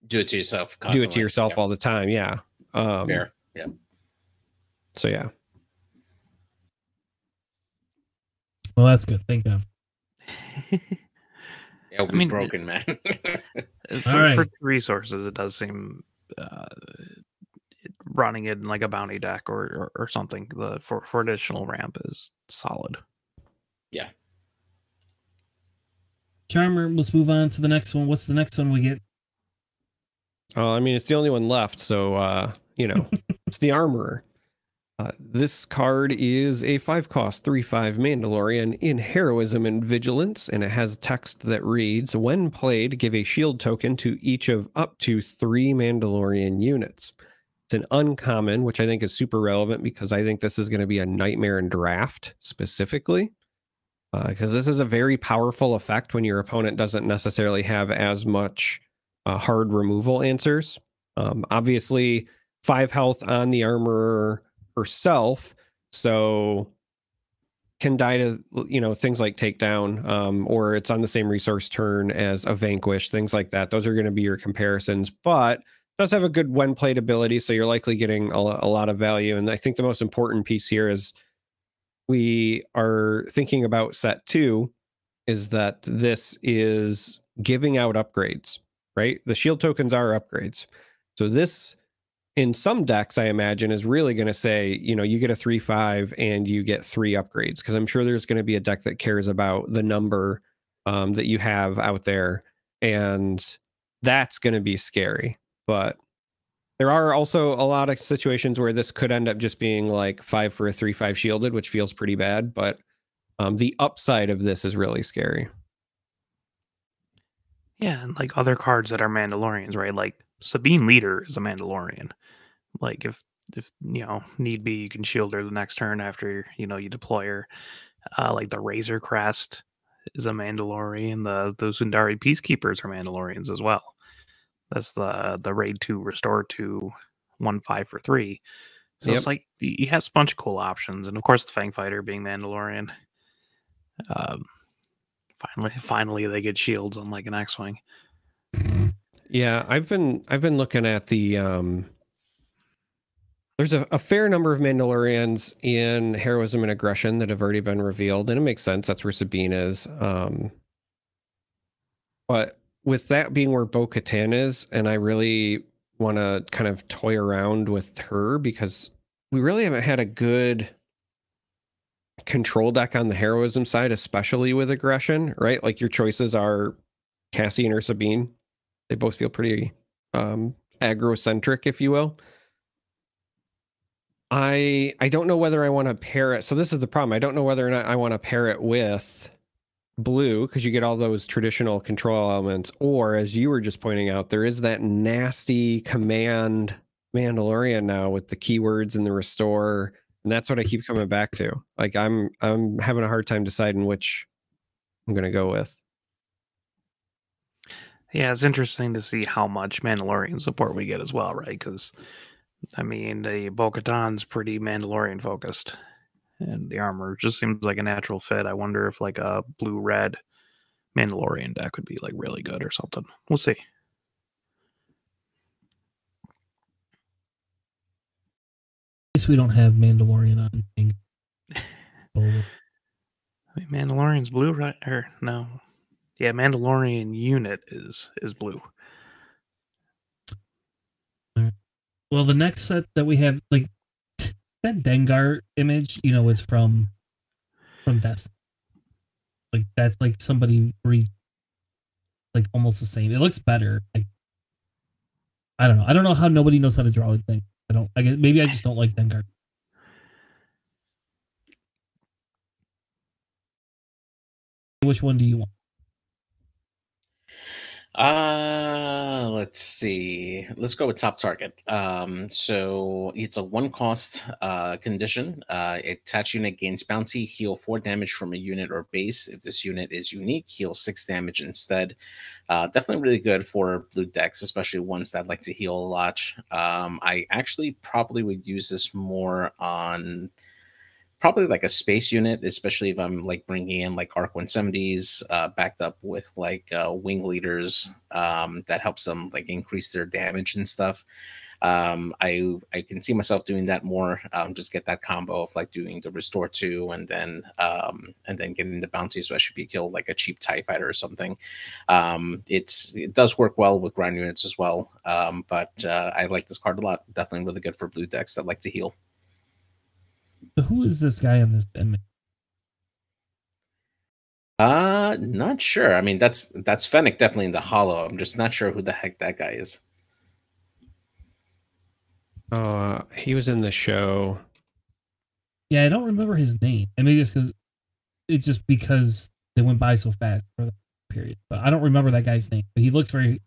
do it to yourself. Constantly. Do it to yourself all the time. Yeah. Fair. Yeah. So yeah. Well, that's good. Thank God. Yeah, we're broken, man. For resources, it does seem running it in like a bounty deck or something. For additional ramp is solid. Yeah. Charm3r, let's move on to the next one. What's the next one we get? I mean, it's the only one left, so it's the Armorer. This card is a 5-cost 3/5 Mandalorian in Heroism and Vigilance, and it has text that reads, when played, give a shield token to each of up to 3 Mandalorian units. It's an uncommon, which I think is super relevant, because I think this is going to be a nightmare in draft specifically, because this is a very powerful effect when your opponent doesn't necessarily have as much hard removal answers. Obviously, 5 health on the Armorer herself, so can die to things like takedown, or it's on the same resource turn as a vanquish, things like that. Those are going to be your comparisons, but does have a good when played ability, so you're likely getting a lot of value. And I think the most important piece here is we are thinking about set 2 is that this is giving out upgrades, right? The shield tokens are upgrades, so this in some decks, I imagine, is really going to say, you know, you get a 3/5 and you get 3 upgrades, because I'm sure there's going to be a deck that cares about the number that you have out there, and that's going to be scary. But there are also a lot of situations where this could end up just being like 5 for a 3/5 shielded, which feels pretty bad. But the upside of this is really scary. Yeah, and like other cards that are Mandalorians, right? Like Sabine Leader is a Mandalorian. Like if you know need be, you can shield her the next turn after you know you deploy her. Like the Razor Crest is a Mandalorian. The Sundari Peacekeepers are Mandalorians as well. That's the raid 2 restore 2 1/5 for 3. So Yep. it's like you have a bunch of cool options, and of course the Fang Fighter being Mandalorian. Finally they get shields on like an X-wing. Yeah, I've been looking at the there's a fair number of Mandalorians in Heroism and Aggression that have already been revealed, and it makes sense. That's where Sabine is. But with that being where Bo-Katan is, and I really want to kind of toy around with her, because we really haven't had a good control deck on the heroism side, especially with aggression, right? Like your choices are Cassian or Sabine. They both feel pretty aggro-centric, if you will. I don't know whether I want to pair it. So this is the problem. I don't know whether or not I want to pair it with blue, because you get all those traditional control elements, or as you were just pointing out, there is that nasty command Mandalorian now with the keywords and the restore, and that's what I keep coming back to. Like I'm having a hard time deciding which I'm gonna go with. Yeah, it's interesting to see how much Mandalorian support we get as well, right? Because I mean, the Bo-Katan's pretty Mandalorian focused, and the armor just seems like a natural fit. I wonder if like a blue-red Mandalorian deck would be like really good or something. We'll see. At least we don't have Mandalorian on thing. I mean, Mandalorian's blue, right? Or no? Yeah, Mandalorian unit is blue. Well, the next set that we have, like that Dengar image, you know, is from Destiny. Like that's like somebody like almost the same. It looks better. Like, I don't know. I don't know how nobody knows how to draw a thing. I guess maybe I just don't like Dengar. Which one do you want? Let's see. Let's go with top target. So it's a 1-cost condition. Attach unit gains bounty, heal 4 damage from a unit or base. If this unit is unique, heal 6 damage instead. Definitely really good for blue decks, especially ones that like to heal a lot. I actually probably would use this more on probably like a space unit, especially if I'm like bringing in like Arc 170s backed up with like wing leaders that helps them like increase their damage and stuff. I can see myself doing that more. Just get that combo of like doing the restore 2 and then getting the bounty, especially if you kill like a cheap TIE fighter or something. It does work well with ground units as well. But I like this card a lot. Definitely really good for blue decks that like to heal. So who is this guy on this image? Not sure. I mean, that's Fennec definitely in the hollow. I'm just not sure who the heck that guy is. He was in the show. Yeah, I don't remember his name. And maybe it's just because they went by so fast for the period. But I don't remember that guy's name. But he looks very.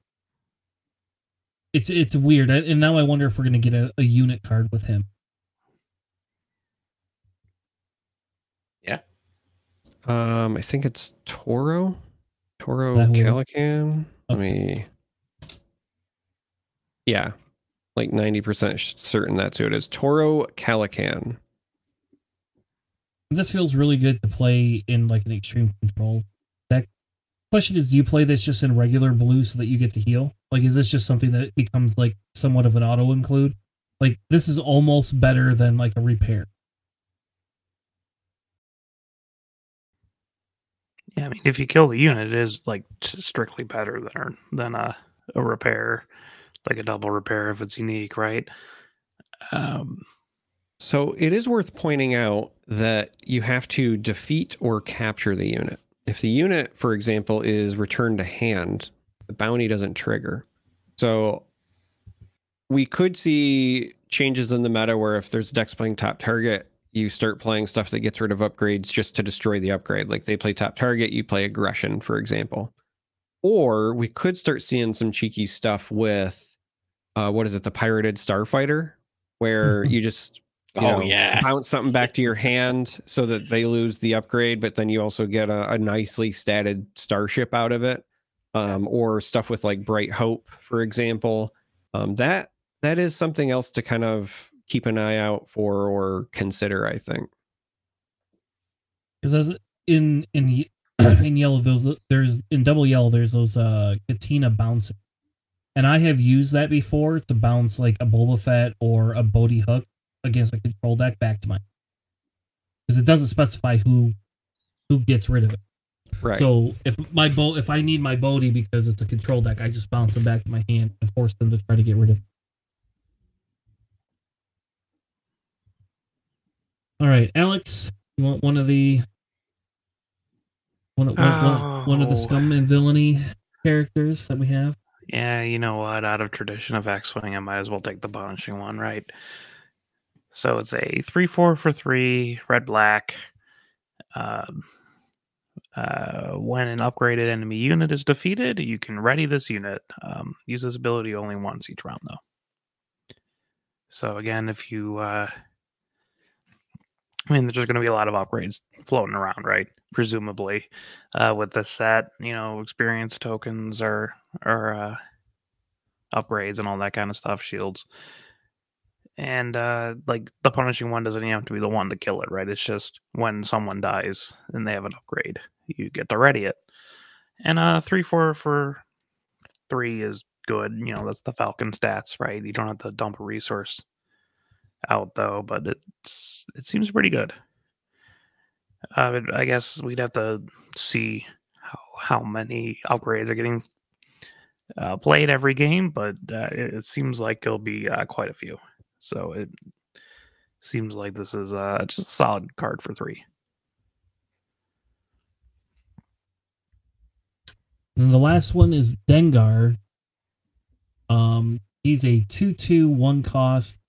It's weird, and now I wonder if we're gonna get a unit card with him. Yeah. I think it's Toro Calican. Let me. Yeah, like 90% certain that's who it is. Toro Calican. This feels really good to play in like an extreme control deck. Question is, do you play this just in regular blue so that you get to heal? Like, is this just something that becomes like somewhat of an auto include? Like, this is almost better than like a repair. Yeah, I mean, if you kill the unit, it is like strictly better than a repair, like a double repair if it's unique, right? Um, So it is worth pointing out that you have to defeat or capture the unit. If the unit, for example, is returned to hand, the bounty doesn't trigger. So we could see changes in the meta where if there's decks playing top target, you start playing stuff that gets rid of upgrades just to destroy the upgrade. Like they play top target, you play aggression, for example. Or we could start seeing some cheeky stuff with, what is it, the Pirated Starfighter, where you just bounce something back to your hand so that they lose the upgrade, but then you also get a nicely statted starship out of it. Or stuff with like Bright Hope, for example. That is something else to kind of keep an eye out for or consider, I think. Because in in yellow, there's in double yellow, there's those Katina bouncers. And I have used that before to bounce like a Boba Fett or a Bodhi Hook against a control deck back to mine. Because it doesn't specify who gets rid of it. Right. So if I need my Bodhi because it's a control deck, I just bounce them back to my hand and force them to try to get rid of it. All right, Alex, you want one of the one of the scum and villainy characters that we have? Yeah, you know what? Out of tradition of X-Wing, I might as well take the punishing one, right? So it's a 3/4 for 3, red-black. When an upgraded enemy unit is defeated, you can ready this unit. Use this ability only once each round, though. So again, if you... I mean, there's going to be a lot of upgrades floating around, right? Presumably, with the set, experience tokens or upgrades and all that kind of stuff, shields. And like the punishing one doesn't even have to be the one to kill it, right? It's just when someone dies and they have an upgrade, you get to ready it. And 3/4 for 3 is good. That's the Falcon stats, right? You don't have to dump a resource out though, but it seems pretty good. I guess we'd have to see how many upgrades are getting played every game, but it seems like it'll be quite a few. So it seems like this is just a solid card for 3. And the last one is Dengar. He's a 2/2 1 cost.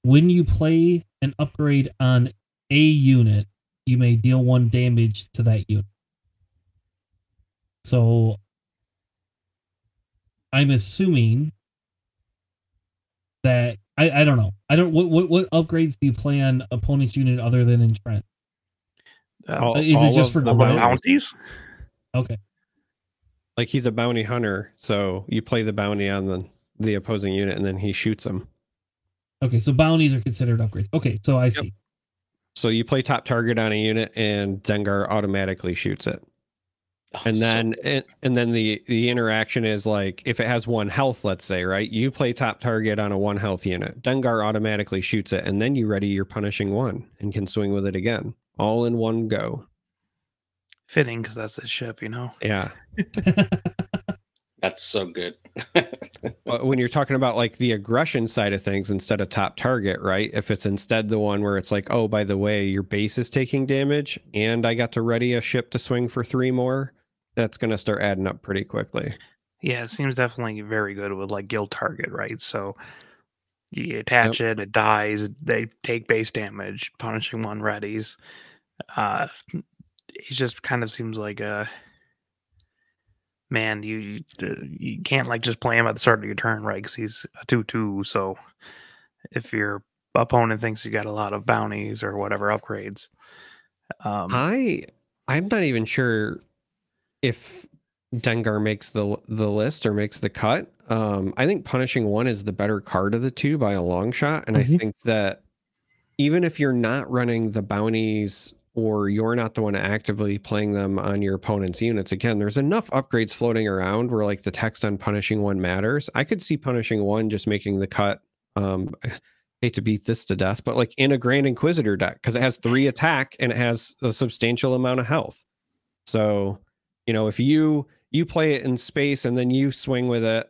When you play an upgrade on a unit, you may deal 1 damage to that unit. So I'm assuming that I don't know. I don't what upgrades do you play on opponent's unit other than in Trent? Is it just for the bounties? Okay. Like he's a bounty hunter, so you play the bounty on the opposing unit and then he shoots them. Okay, so bounties are considered upgrades. Okay, so I see. So you play top target on a unit and Dengar automatically shoots it. And then the interaction is like if it has 1 health, let's say, right? You play top target on a 1 health unit. Dengar automatically shoots it, and then you ready your punishing 1 and can swing with it again, all in one go. Fitting, because that's his ship, Yeah. That's so good. When you're talking about like the aggression side of things instead of top target, right? If it's instead the one where it's like, oh, by the way, your base is taking damage and I got to ready a ship to swing for 3 more, that's going to start adding up pretty quickly. Yeah, it seems definitely very good with like guild target, right? So you attach it, it dies, they take base damage, punishing 1 readies. He just kind of seems like a... Man, you can't like just play him at the start of your turn, right? Because he's a 2/2. So if your opponent thinks you got a lot of bounties or whatever upgrades, I'm not even sure if Dengar makes the list or makes the cut. I think punishing 1 is the better card of the 2 by a long shot, and I think that even if you're not running the bounties or you're not the one actively playing them on your opponent's units, again, there's enough upgrades floating around where like the text on punishing 1 matters. I could see punishing 1 just making the cut. I hate to beat this to death, but like in a Grand Inquisitor deck, because it has 3 attack and it has a substantial amount of health. So, if you play it in space and then you swing with it,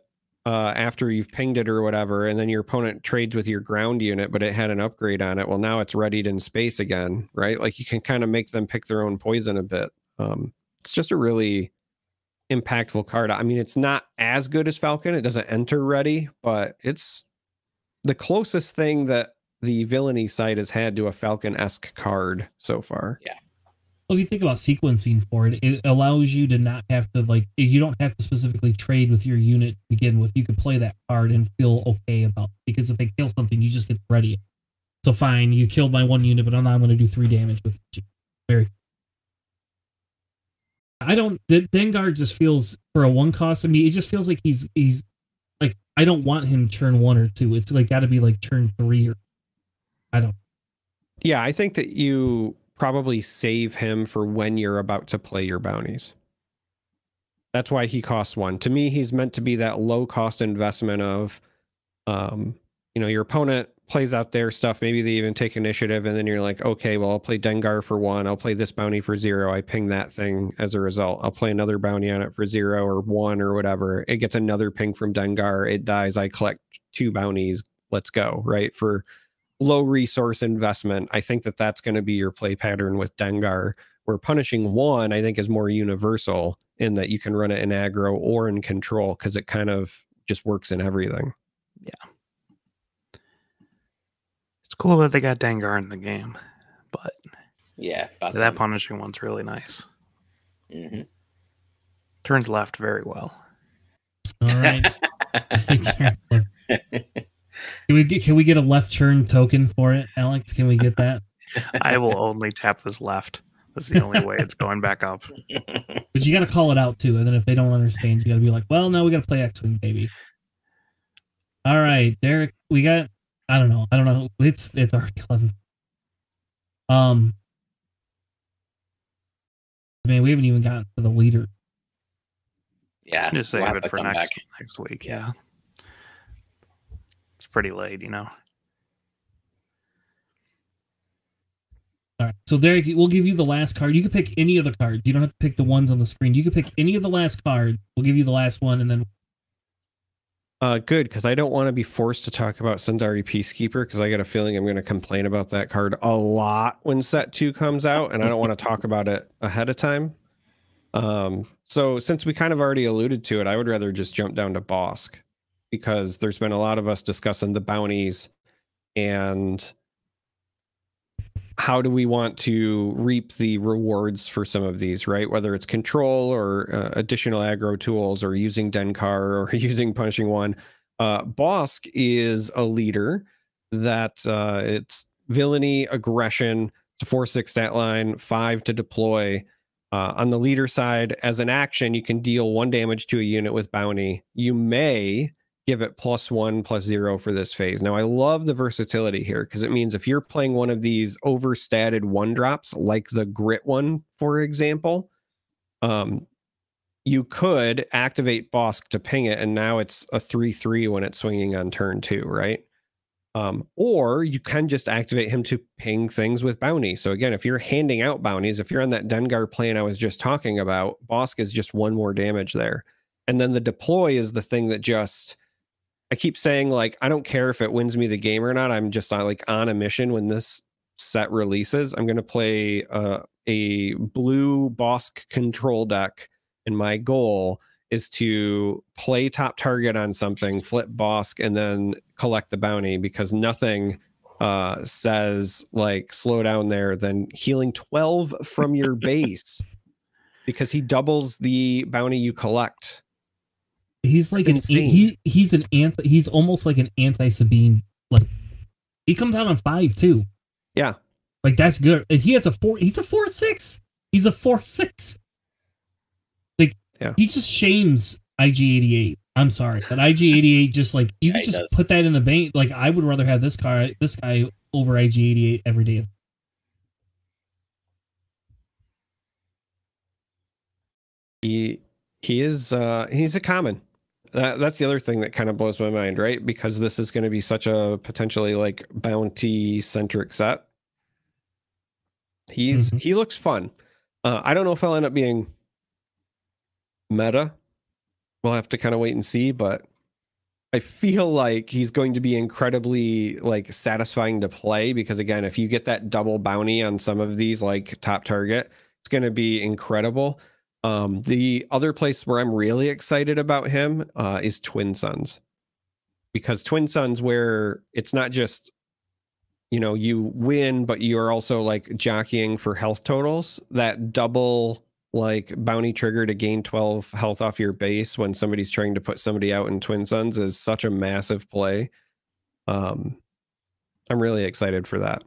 after you've pinged it or whatever, and then your opponent trades with your ground unit, but it had an upgrade on it. Well, now it's readied in space again, right? Like you can kind of make them pick their own poison a bit. It's just a really impactful card. I mean, it's not as good as Falcon. It doesn't enter ready, but it's the closest thing that the villainy side has had to a Falcon-esque card so far. Yeah. Well, if you think about sequencing for it, it allows you to not have to, like, you don't have to specifically trade with your unit to begin with. You could play that card and feel okay about it, because if they kill something, you just get ready. So fine, you killed my one unit, but I'm not going to do 3 damage with it. Very. Dengar just feels, for a 1 cost, I mean, it just feels like he's like, I don't want him turn 1 or 2. It's like got to be like turn 3 or I don't. Yeah, I think that you probably save him for when you're about to play your bounties. That's why he costs 1. To me, he's meant to be that low cost investment of, you know, your opponent plays out their stuff. Maybe they even take initiative, and then you're like, okay, well, I'll play Dengar for 1. I'll play this bounty for 0. I ping that thing as a result. I'll play another bounty on it for 0 or 1 or whatever. It gets another ping from Dengar. It dies. I collect 2 bounties. Let's go, right? For low resource investment, I think that that's going to be your play pattern with Dengar, where punishing 1, I think, is more universal in that you can run it in aggro or in control, because it kind of just works in everything. Yeah. It's cool that they got Dengar in the game, but yeah, that punishing one's really nice. Mm-hmm. Turns left very well. All right. Can we get a left turn token for it, Alex? Can we get that? I will only tap this left. That's the only way it's going back up. But you got to call it out too, and then if they don't understand, you got to be like, "Well, no, we got to play X-Wing, baby." All right, Derek, we got. I don't know. It's already 11. Man, we haven't even gotten to the leader. Yeah, Just save it for next week. Yeah. It's pretty late, you know. All right, so Derek, we'll give you the last card. You can pick any of the cards. You don't have to pick the ones on the screen. You can pick any of the last card. We'll give you the last one, and then. Good, because I don't want to be forced to talk about Sundari Peacekeeper, because I got a feeling I'm going to complain about that card a lot when set 2 comes out, and I don't want to talk about it ahead of time. So since we kind of already alluded to it, I would rather just jump down to Bosk, because there's been a lot of us discussing the bounties and how do we want to reap the rewards for some of these, right? Whether it's control or additional aggro tools or using Dengar or using punishing 1. Bosk is a leader that it's villainy, aggression. It's a 4/6 stat line, 5 to deploy. On the leader side, as an action, you can deal 1 damage to a unit with bounty. You may give it +1/+0 for this phase. Now, I love the versatility here, because it means if you're playing one of these overstatted 1-drops, like the Grit one, for example, you could activate Bosk to ping it, and now it's a 3/3 when it's swinging on turn 2, right? Or you can just activate him to ping things with bounty. So again, if you're handing out bounties, if you're on that Dengar plane I was just talking about, Bosk is just 1 more damage there. And then the deploy is the thing that just... I keep saying, like, I don't care if it wins me the game or not. I'm just like on a mission when this set releases. I'm going to play a blue Bosk control deck, and my goal is to play top target on something, flip Bosk, and then collect the bounty, because nothing says, like, slow down there than healing 12 from your base, because he doubles the bounty you collect. He's like he's almost like an anti-Sabine. Like, he comes out on 5 too. Yeah, like that's good. And he has a 4. He's a 4/6. He's a 4/6. Like, yeah. He just shames IG88. I'm sorry, but IG88 just like you can just put that in the bank. Like, I would rather have this guy over IG88 every day. He is he's a common. That's the other thing that kind of blows my mind, right? Because this is going to be such a potentially like bounty centric set. He looks fun. I don't know if he'll end up being meta. We'll have to kind of wait and see, but I feel like he's going to be incredibly like satisfying to play because again, if you get that double bounty on some of these like top target, it's going to be incredible. The other place where I'm really excited about him is Twin Suns, because Twin Suns, where it's not just, you know, you win, but you're also like jockeying for health totals. That double like bounty trigger to gain 12 health off your base when somebody's trying to put somebody out in Twin Suns is such a massive play. I'm really excited for that.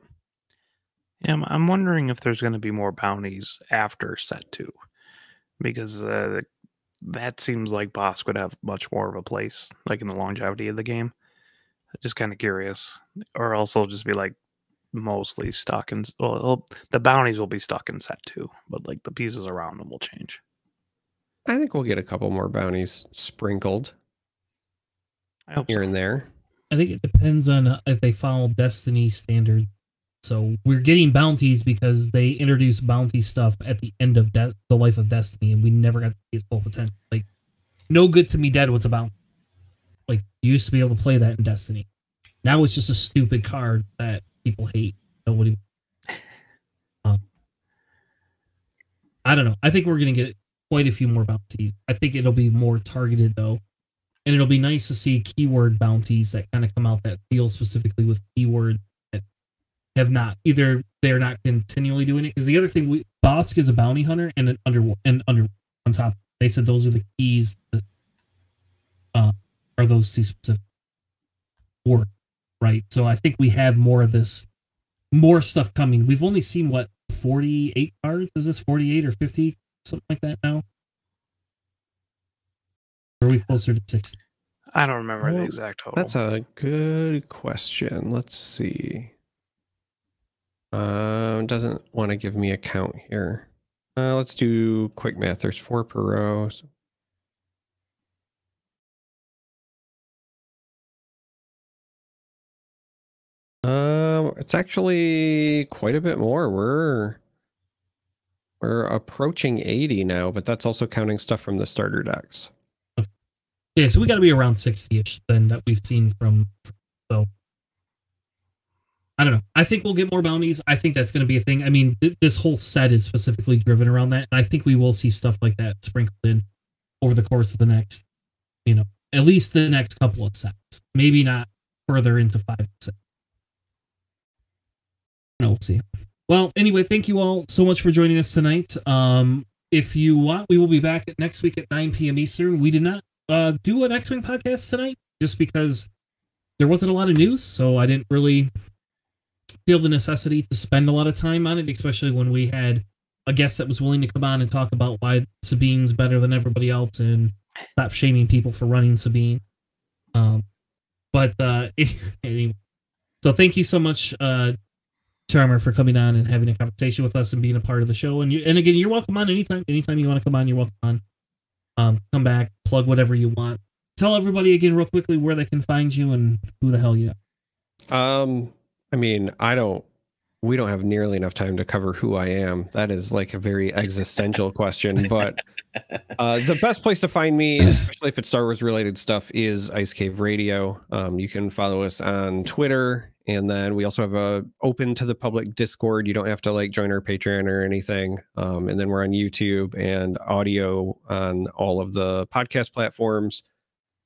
Yeah, I'm wondering if there's going to be more bounties after set 2, because that seems like Bosk would have much more of a place, like in the longevity of the game. Just kind of curious, or also just be like mostly stuck in. Well, the bounties will be stuck in set 2, but like the pieces around them will change. I think we'll get a couple more bounties sprinkled I hope here so. and there. I think it depends on if they follow Destiny standard. So we're getting bounties because they introduced bounty stuff at the end of the life of Destiny, and we never got to see its full potential. Like, no good to me dead with a bounty. Like, you used to be able to play that in Destiny. Now it's just a stupid card that people hate. Nobody. I don't know. I think we're going to get quite a few more bounties. I think it'll be more targeted, though. And it'll be nice to see keyword bounties that kind of come out that deal specifically with keywords that have not, either they're not continually doing it. Because the other thing, Bosk is a bounty hunter and an under on top. They said those are the keys. Are those two specific words, right? So I think we have more of this, more stuff coming. We've only seen, what, 48 cards? Is this 48 or 50? Something like that now? Or are we closer to 60? I don't remember the exact total. That's a good question. Let's see. Doesn't want to give me a count here. Let's do quick math. There's 4 per row. So it's actually quite a bit more. We're approaching 80 now, but that's also counting stuff from the starter decks. Yeah, so we got to be around 60-ish then that we've seen from. So I don't know. I think we'll get more bounties. I think that's going to be a thing. I mean, this whole set is specifically driven around that, and I think we will see stuff like that sprinkled in over the course of the next, you know, at least the next couple of sets. Maybe not further into 5 sets. We'll see. Well, anyway, thank you all so much for joining us tonight. If you want, we will be back next week at 9 p.m. Eastern. We did not do an X-Wing podcast tonight just because there wasn't a lot of news, so I didn't really feel the necessity to spend a lot of time on it, especially when we had a guest that was willing to come on and talk about why Sabine's better than everybody else and stop shaming people for running Sabine. Anyway, so thank you so much, Charm3r, for coming on and having a conversation with us and being a part of the show. And again, you're welcome on anytime. Anytime you want to come on, you're welcome on. Come back, plug whatever you want. Tell everybody again real quickly where they can find you and who the hell you are. I mean, we don't have nearly enough time to cover who I am. That is like a very existential question, but the best place to find me, especially if it's Star Wars related stuff, is Ice Cave Radio. You can follow us on Twitter, and then we also have a open to the public Discord. You don't have to like join our Patreon or anything. And then we're on YouTube and audio on all of the podcast platforms.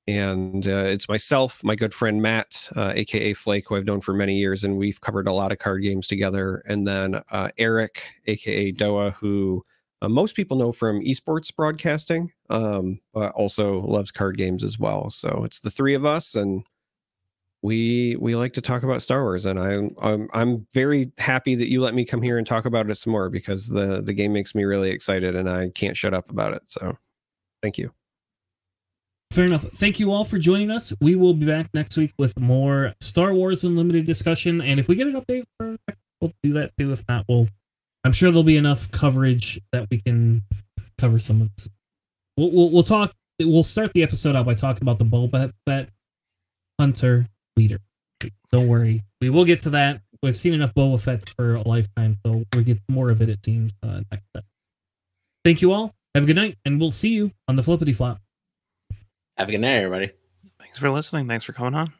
And it's myself, my good friend Matt, aka Flake, who I've known for many years, and we've covered a lot of card games together. And then Eric, aka Doa, who most people know from esports broadcasting, but also loves card games as well. So it's the three of us, and we like to talk about Star Wars. And I'm very happy that you let me come here and talk about it some more, because the game makes me really excited, and I can't shut up about it. So thank you. Fair enough. Thank you all for joining us. We will be back next week with more Star Wars Unlimited discussion. And if we get an update, we'll do that too. If not, I'm sure there'll be enough coverage that we can cover some of this. We'll talk. We'll start the episode out by talking about the Boba Fett Hunter leader. Don't worry. We will get to that. We've seen enough Boba Fett for a lifetime, so we'll get more of it, it seems, next time. Thank you all. Have a good night, and we'll see you on the Flippity Flop. Have a good night, everybody. Thanks. Thanks for listening. Thanks for coming on.